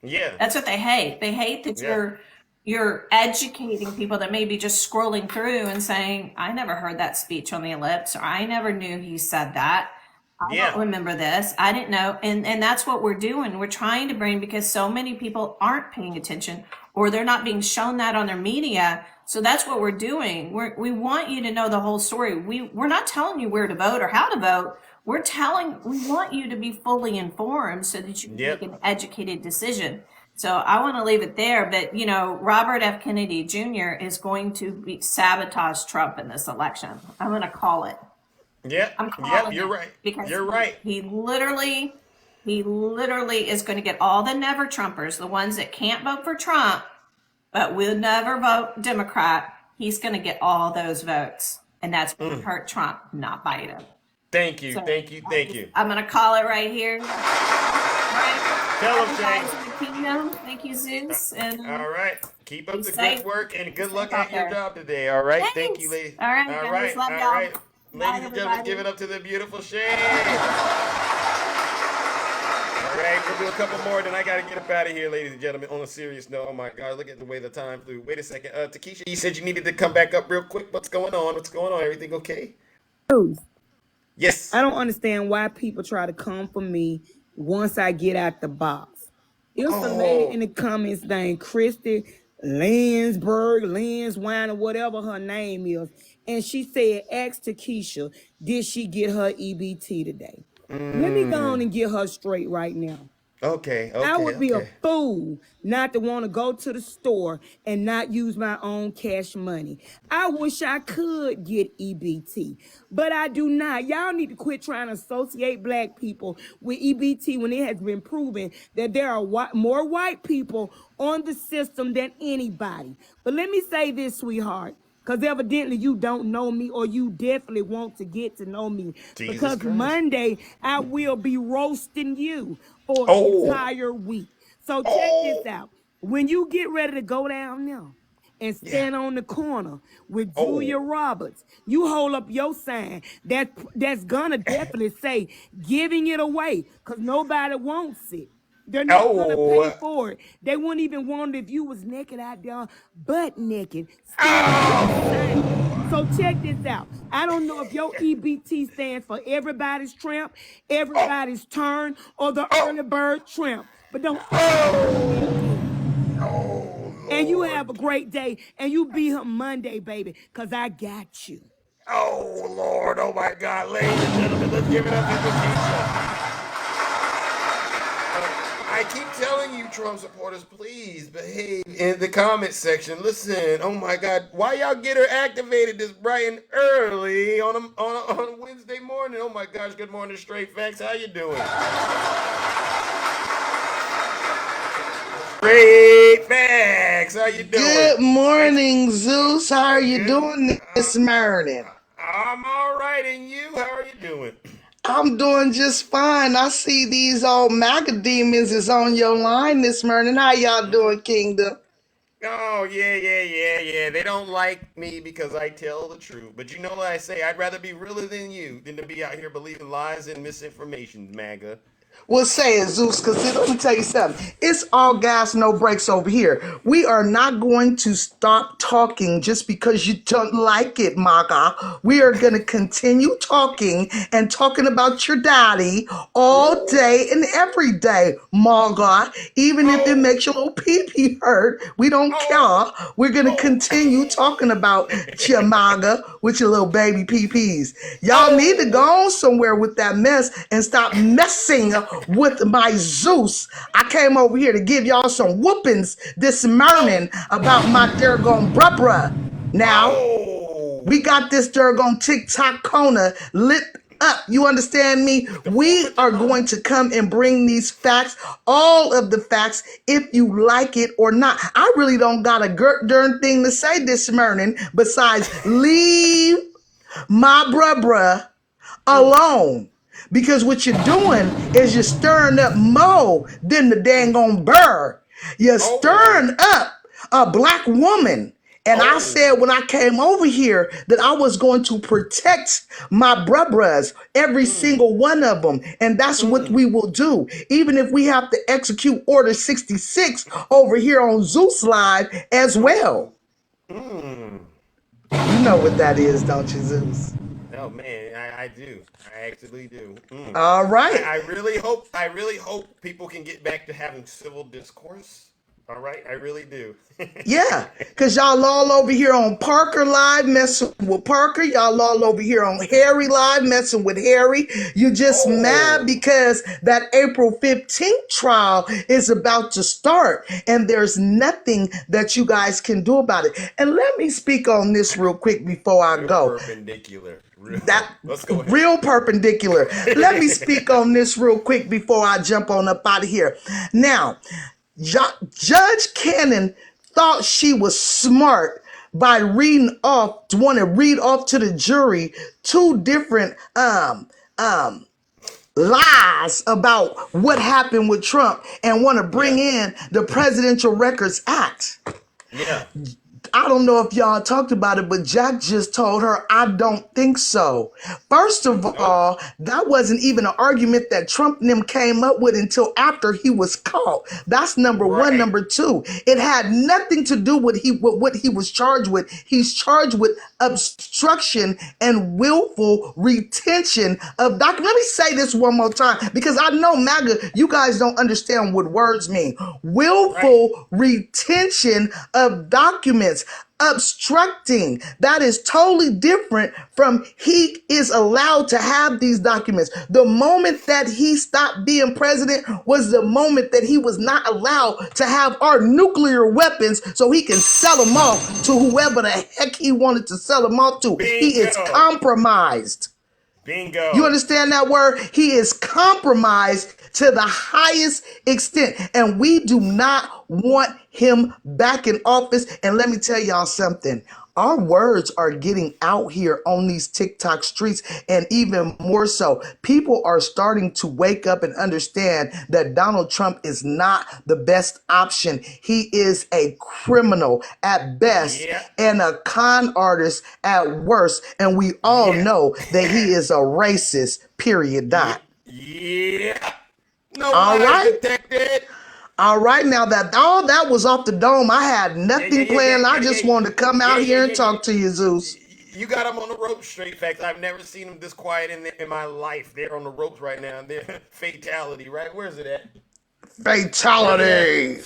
Yeah. That's what they hate. They hate that you're educating people that may be just scrolling through and saying, I never heard that speech on the ellipse, or I never knew he said that. I don't remember this. I didn't know. And that's what we're doing. We're trying to bring, because so many people aren't paying attention, or they're not being shown that on their media. So that's what we're doing. We want you to know the whole story. We're not telling you where to vote or how to vote. We want you to be fully informed so that you can make an educated decision. So I want to leave it there. But, you know, Robert F. Kennedy Jr. is going to sabotage Trump in this election. I'm going to call it. Yeah. I'm calling you're it, right. Because you're right. He literally is going to get all the never Trumpers, the ones that can't vote for Trump, but will never vote Democrat. He's going to get all those votes. And that's going to hurt Trump, not Biden. Thank you. So thank you. I'm going to call it right here. Tell him, Jay. Thank you, Zeus. And all right. Keep up the safe. good work and good luck at your job today. All right. Thanks. Thank you, ladies. All right. All right. Love All y'all. right. Bye, Ladies and gentlemen, everybody. give it up to the beautiful Shay. All right. We'll do a couple more, then I got to get up out of here, ladies and gentlemen. On a serious note, oh my God, look at the way the time flew. Wait a second. Takesha, you said you needed to come back up real quick. What's going on? Everything okay? Yes. I don't understand why people try to come for me once I get out the box. There's a lady in the comments named Christy Lanswine, or whatever her name is, and she said, ask Takesha, did she get her EBT today? Let me go on and get her straight right now. Okay. I would be a fool not to want to go to the store and not use my own cash money. I wish I could get EBT, but I do not. Y'all need to quit trying to associate black people with EBT when it has been proven that there are more white people on the system than anybody. But let me say this, sweetheart, because evidently you don't know me, or you definitely want to get to know me. Jesus because Christ. Monday, I will be roasting you for an entire week. So check this out. When you get ready to go down there and stand on the corner with Julia Roberts, you hold up your sign that's gonna definitely say giving it away, because nobody wants it. They're not gonna pay for it. They wouldn't even want it if you was naked out there, butt naked. So check this out. I don't know if your EBT stands for everybody's tramp, everybody's turn, or the early bird tramp. But don't. And you have a great day. And you be here Monday, baby, because I got you. Oh, Lord. Oh, my God. Ladies and gentlemen, let's give it up for Lakeisha. I keep telling you, Trump supporters, please behave in the comment section. Listen, oh my God, why y'all get her activated this bright and early on a Wednesday morning? Oh my gosh, good morning, Straight Facts. How you doing? Straight Facts. How you doing? Good morning, Zeus. How are you doing this morning? I'm all right, and you? How are you doing? I'm doing just fine. I see these old MAGA demons is on your line this morning. How y'all doing, Kingdom? Oh, yeah. They don't like me because I tell the truth. But you know what I say? I'd rather be realer than you than to be out here believing lies and misinformation, MAGA. Well, say it, Zeus, because let me tell you something. It's all gas, no brakes over here. We are not going to stop talking just because you don't like it, MAGA. We are going to continue talking and talking about your daddy all day and every day, MAGA. Even if it makes your little pee-pee hurt, we don't care. We're going to continue talking about your MAGA with your little baby pee-pees. Y'all need to go on somewhere with that mess and stop messing with my Zeus. I came over here to give y'all some whoopings this morning about my Durgon bruh. Now, we got this Durgon TikTok corner lit up. You understand me? We are going to come and bring these facts, all of the facts, if you like it or not. I really don't got a darn thing to say this morning besides leave my bruh alone. Because what you're doing is you're stirring up more than the dang on burr. You're stirring up a black woman. And I said when I came over here that I was going to protect my bruhs, every single one of them. And that's what we will do. Even if we have to execute Order 66 over here on Zeus Live as well. You know what that is, don't you, Zeus? Oh man, I do. I actually do. All right. I really hope people can get back to having civil discourse. All right, I really do. Yeah, because y'all all over here on Parker Live messing with Parker. Y'all all over here on Harry Live messing with Harry. You just mad because that April 15th trial is about to start and there's nothing that you guys can do about it. And let me speak on this real quick before I go. Perpendicular. Let's go ahead. Real perpendicular. Let me speak on this real quick before I jump on up out of here. Now, Judge Cannon thought she was smart by want to read off to the jury two different lies about what happened with Trump and want to bring in the Presidential Records Act. Yeah. I don't know if y'all talked about it, but Jack just told her, I don't think so. First of all, that wasn't even an argument that Trump and them came up with until after he was caught. That's number one. Number two, it had nothing to do with what he was charged with. He's charged with obstruction and willful retention of documents. Let me say this one more time because I know, MAGA, you guys don't understand what words mean. Willful retention of documents. Obstructing, that is totally different from he is allowed to have these documents. The moment that he stopped being president was the moment that he was not allowed to have our nuclear weapons so he can sell them off to whoever the heck he wanted to sell them off to. Bingo. He is compromised. Bingo. You understand that word? He is compromised to the highest extent. And we do not want him back in office. And let me tell y'all something. Our words are getting out here on these TikTok streets, and even more so, people are starting to wake up and understand that Donald Trump is not the best option. He is a criminal at best and a con artist at worst, and we all know that he is a racist, period, dot. Yeah. No all right. Detected. All right, now that all that was off the dome, I had nothing planned. I just wanted to come out here and talk to you, Zeus. You got them on the ropes, Straight Facts. I've never seen them this quiet in my life. They're on the ropes right now. They're fatality, right? Where's it at? Fatality.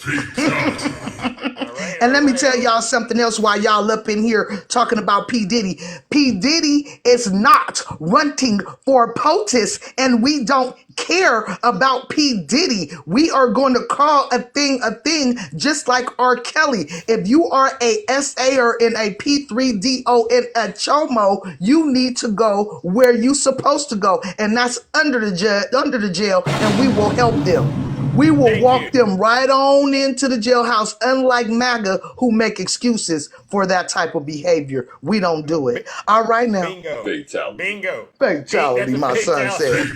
And let me tell y'all something else while y'all up in here talking about P. Diddy. P. Diddy is not running for POTUS, and we don't care about P. Diddy. We are going to call a thing, just like R. Kelly. If you are a SA or in a P3DO in a CHOMO, you need to go where you supposed to go, and that's under the jail, and we will help them. We will walk them right on into the jailhouse, unlike MAGA, who make excuses for that type of behavior. We don't do it. All right now. Bingo. Bingo. Fatality, my son said.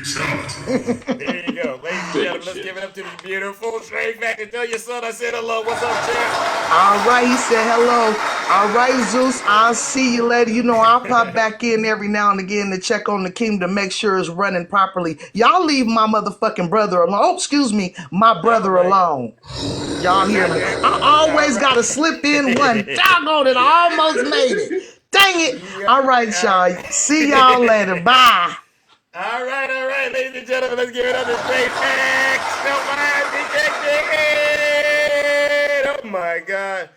There you go. Ladies and gentlemen, let's give it up to the beautiful Straight Back and tell your son I said hello. What's up, champ? All right, he said hello. All right, Zeus, I'll see you later. You know, I'll pop back in every now and again to check on the kingdom to make sure it's running properly. Y'all leave my motherfucking brother alone. Oh, excuse me, my brother alone. Y'all hear me? I always got to slip in one. Doggone it, I almost made it. Dang it. All right, y'all. See y'all later. Bye. All right, ladies and gentlemen, let's give it up to Straight Facts. Oh my God.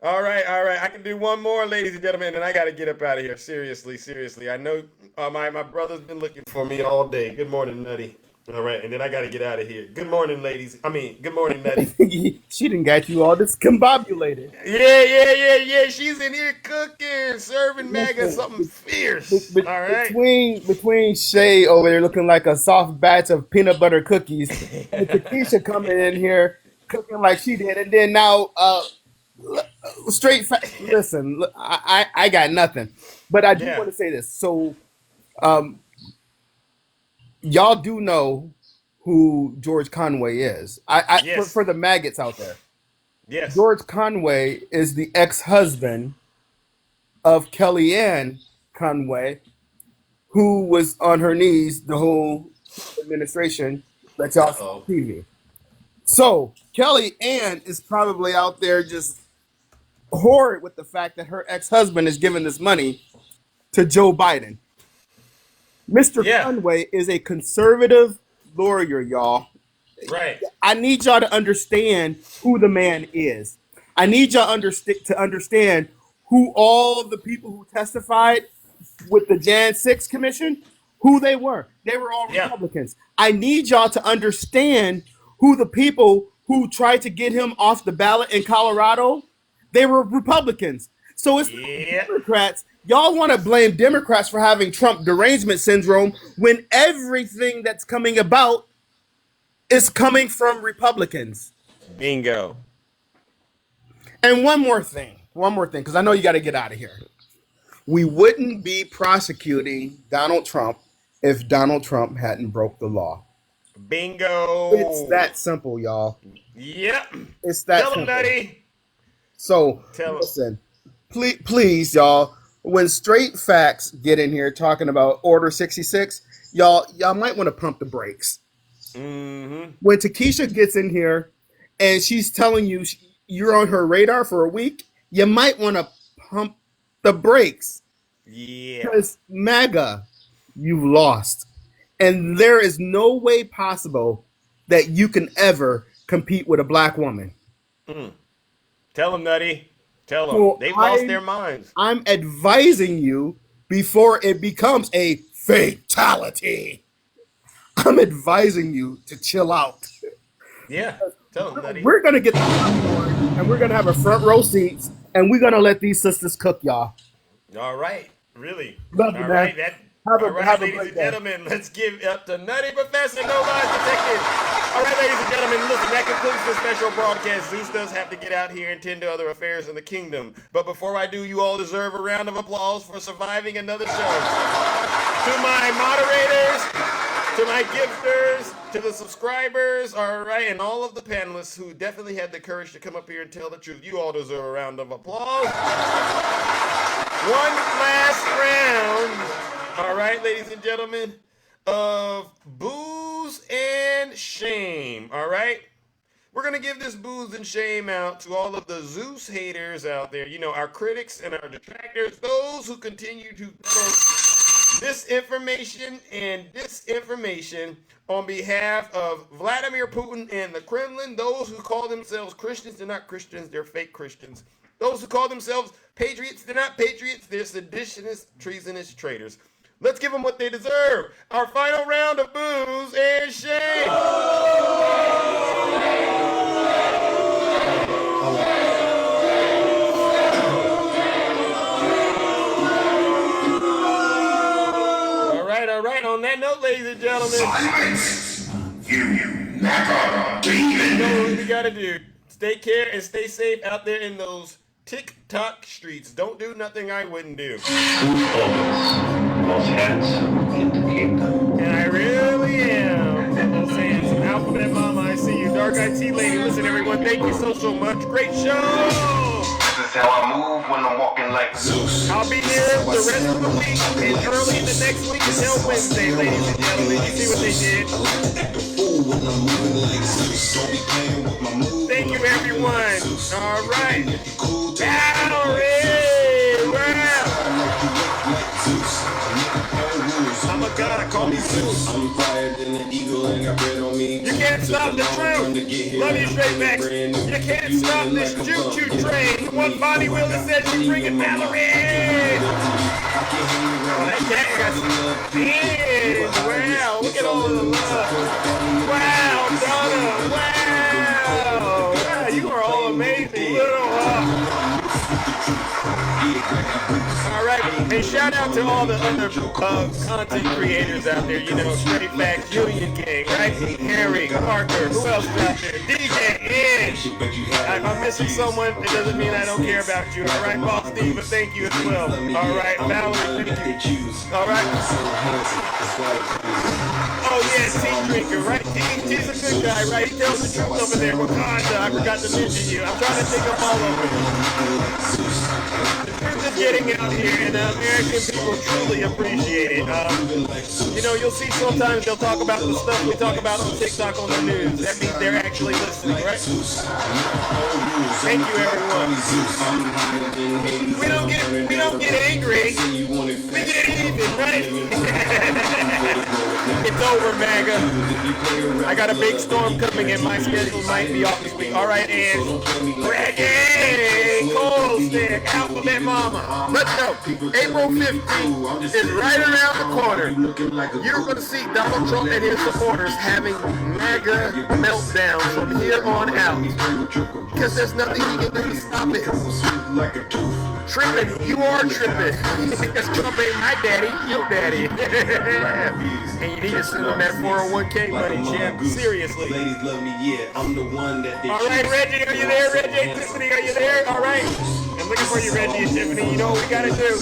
All right. I can do one more, ladies and gentlemen, and I got to get up out of here. Seriously. I know my brother's been looking for me all day. Good morning, Nutty. All right, and then I got to get out of here. Good morning, ladies. Good morning, Nutty. She done got you all discombobulated. Yeah. She's in here cooking, serving MAGA something fierce. All right. Between Shay over there looking like a soft batch of peanut butter cookies, and Takesha coming in here cooking like she did, and then now listen, I got nothing, but I do want to say this. So, y'all do know who George Conway is. Yes. For the maggots out there. Yes. George Conway is the ex-husband of Kellyanne Conway, who was on her knees the whole administration that y'all saw on TV. So Kellyanne is probably out there just horrid with the fact that her ex-husband is giving this money to Joe Biden. Mr. Conway is a conservative lawyer, y'all. Right. I need y'all to understand who the man is. I need y'all to understand who all the people who testified with the Jan 6 Commission, who they were. They were all Republicans. I need y'all to understand who the people who tried to get him off the ballot in Colorado, they were Republicans. So it's Democrats. Y'all want to blame Democrats for having Trump derangement syndrome when everything that's coming about is coming from Republicans. Bingo. And one more thing, because I know you got to get out of here. We wouldn't be prosecuting Donald Trump if Donald Trump hadn't broke the law. Bingo. It's that simple, y'all. Yep. It's that simple. Tell him, Nutty. So, listen, please, y'all, when Straight Facts get in here talking about Order 66, y'all might want to pump the brakes. Mm-hmm. When Takesha gets in here and she's telling you you're on her radar for a week, you might want to pump the brakes. Yeah. Because MAGA, you've lost. And there is no way possible that you can ever compete with a black woman. Tell them, Nutty. Tell them. So They've lost their minds. I'm advising you before it becomes a fatality. I'm advising you to chill out. Yeah. Tell them, Nutty. We're going to get the board and we're going to have a front row seats and we're going to let these sisters cook, y'all. All right. Really. Love you, all man. Right. Ladies and gentlemen, let's give it up to Nutty Professor, no lies detected. All right, ladies and gentlemen, listen, that concludes this special broadcast. Zeus does have to get out here and tend to other affairs in the kingdom. But before I do, you all deserve a round of applause for surviving another show. To my moderators, to my gifters, to the subscribers, all right, and all of the panelists who definitely had the courage to come up here and tell the truth. You all deserve a round of applause. One last round. All right, ladies and gentlemen, of booze and shame, all right? We're going to give this booze and shame out to all of the Zeus haters out there, you know, our critics and our detractors, those who continue to this information and disinformation on behalf of Vladimir Putin and the Kremlin. Those who call themselves Christians, they're not Christians, they're fake Christians. Those who call themselves patriots, they're not patriots, they're seditionists, treasonous traitors. Let's give them what they deserve. Our final round of booze and shame. All right. On that note, ladies and gentlemen. Silence! You never demon! You know what we gotta do. Stay care and stay safe out there in those TikTok streets. Don't do nothing I wouldn't do. Most handsome in the kingdom. And I really am the most handsome. Alphabet Mama, I see you. Dark IT Lady, listen everyone, thank you so much. Great show! This is how I move when I'm walking like Zeus. I'll be here the rest of the week and early in the next week until Wednesday, ladies and gentlemen. You see what they did? Thank you, everyone. All right. Valerie! Wow! I'm a god, call me Zeus. I'm higher than an eagle and got bread on me. You can't stop the truth. Love you straight back. You can't stop this choo-choo train. One body wheel that says you bring it, Valerie. That cat got some big. Wow, look at all of the love. Wow, Donna. Wow, you are all amazing. Little all right, and shout out to all the other content creators out there. You know, Straight Facts, Julian Gang, right? Harry, Parker, who else is out there? DJ Ed. If I'm missing someone, it doesn't mean I don't care about you. All right, Boss Steve, but thank you as well. All right, Valerie, thank you. All right. Oh yeah, tea drinker, right? He's a good guy, right? He tells the truth over there. Wakanda, I forgot to mention you. I'm trying to think of all of it. The truth is getting out here, and the American people truly appreciate it. You know, you'll see sometimes they'll talk about the stuff we talk about on TikTok on the news. That means they're actually listening, right? Thank you, everyone. We don't get angry. We get even, right? It's over, MAGA. I got a big storm coming and my schedule might be off this week. All right, and Reggie, Cold Stick, Alphabet Mama. Let's go. April 15th is right around the corner. You're going to see Donald Trump and his supporters having MAGA meltdowns from here on out. Because there's nothing you can do to stop it. Tripping, you are tripping. Because Trump ain't my daddy, your daddy. And you need to send them that 401k money, champ. Seriously. Ladies love me, yeah. I'm the one that they all right, Reggie, are you there? Reggie, Tiffany, are you there? All right. I'm looking for you, Reggie and Tiffany. You know what we got to do.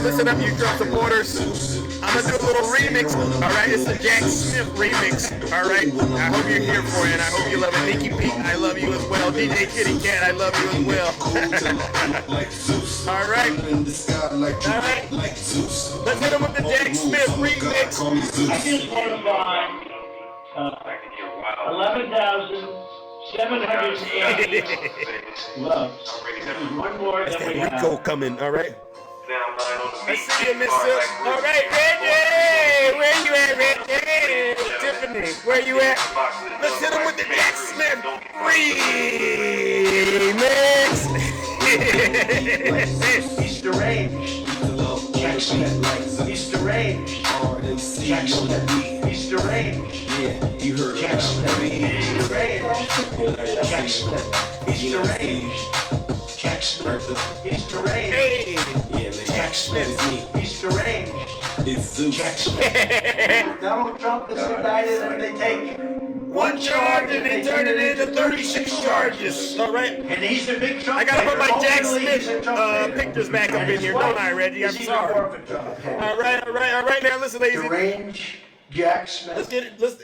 Listen up, you Trump supporters. I'm going to do a little remix. All right, it's the Jack Smith remix. All right. I hope you're here for it, and I hope you love it. Nikki Pete, I love you as well. DJ Kitty Cat, I love you as well. All right. All right. Let's hit him with the Jack Smith remix. I just want to buy 11,780 loves. One more than we have. Rico coming, all right? I see you, Miss Silk. All right, Reggie! Where you at, Reggie? Tiffany, where you at? Let's hit him with the Jack Smith remix! He's deranged. Jack Smith. He's deranged. Jack Smith. He's deranged. Yeah, you heard Jack Smith. He's deranged. Jack Smith. He's deranged. Jack Smith. He's deranged. Hey! Jack Smith. He's deranged. It's Zeus. Jack Smith. Donald Trump is indicted and they take one charge and they turn it into 36 charges. All right. And he's the big Trump. I gotta put my Jack Smith pictures back up in here, don't I, Reggie? I'm sorry. All right. Now listen, ladies. Deranged Jack Smith.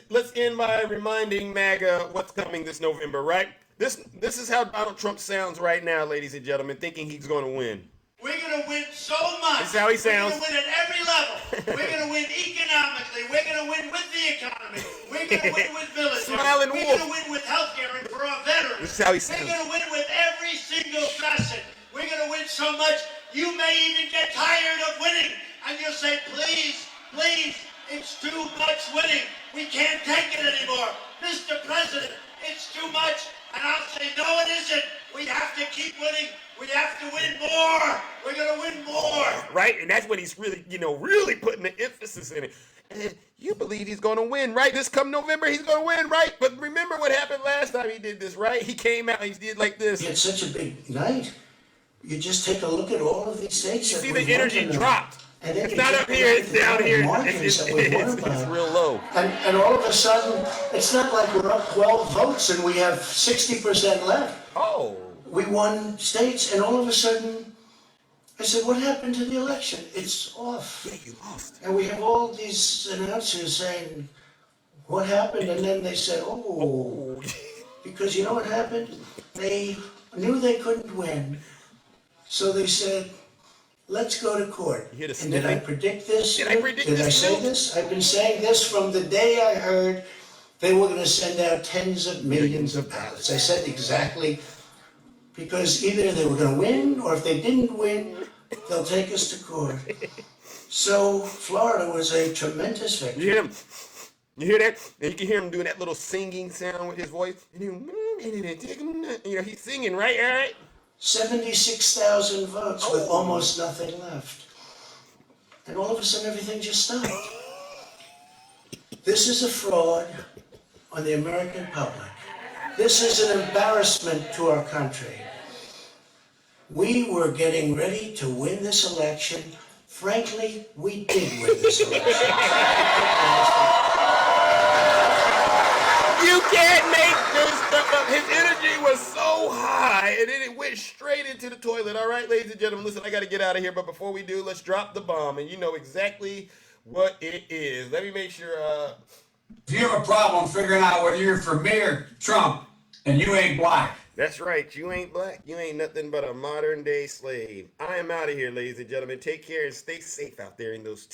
Let's end by reminding MAGA what's coming this November, right? This is how Donald Trump sounds right now, ladies and gentlemen, thinking he's going to win. We're going to win so much. This is how he sounds. We're going to win at every level. We're going to win economically. We're going to win with the economy. We're going to win with military. Smiling We're wolf. going to win with healthcare and for our veterans. This is how he sounds. We're going to win with every single facet. We're going to win so much, you may even get tired of winning. and you say, please, please, it's too much winning. We can't take it anymore. Mr. President, it's too much. And I'll say, no, it isn't. We have to keep winning. We have to win more. We're going to win more. Right? And that's what he's really, really putting the emphasis in it. And you believe he's going to win, right? This come November, he's going to win, right? But remember what happened last time he did this, right? He came out and he did like this. It's such a big night. You just take a look at all of these states. You see the energy dropped. It's not up here, it's down here. It's real low. And all of a sudden, it's not like we're up 12 votes and we have 60% left. Oh. We won states, and all of a sudden, I said, what happened to the election? It's off. Yeah, you lost. And we have all these announcers saying, what happened? And then they said, oh. Because you know what happened? They knew they couldn't win. So they said, let's go to court. And did I predict this? Did I say this? I've been saying this from the day I heard they were going to send out tens of millions of ballots. I said exactly, because either they were going to win, or if they didn't win, they'll take us to court. So Florida was a tremendous victory. You hear him? You hear that? And you can hear him doing that little singing sound with his voice. And he's singing, right? All right. 76,000 votes with almost nothing left. And all of a sudden everything just stopped. This is a fraud on the American public. This is an embarrassment to our country. We were getting ready to win this election. Frankly, we did win this election. You can't make this stuff up. His energy was so high, and then it went straight into the toilet. All right, ladies and gentlemen, listen, I got to get out of here. But before we do, let's drop the bomb, and you know exactly what it is. Let me make sure. If you have a problem figuring out whether you're for me or Trump, and you ain't black. That's right. You ain't black. You ain't nothing but a modern day slave. I am out of here, ladies and gentlemen. Take care and stay safe out there in those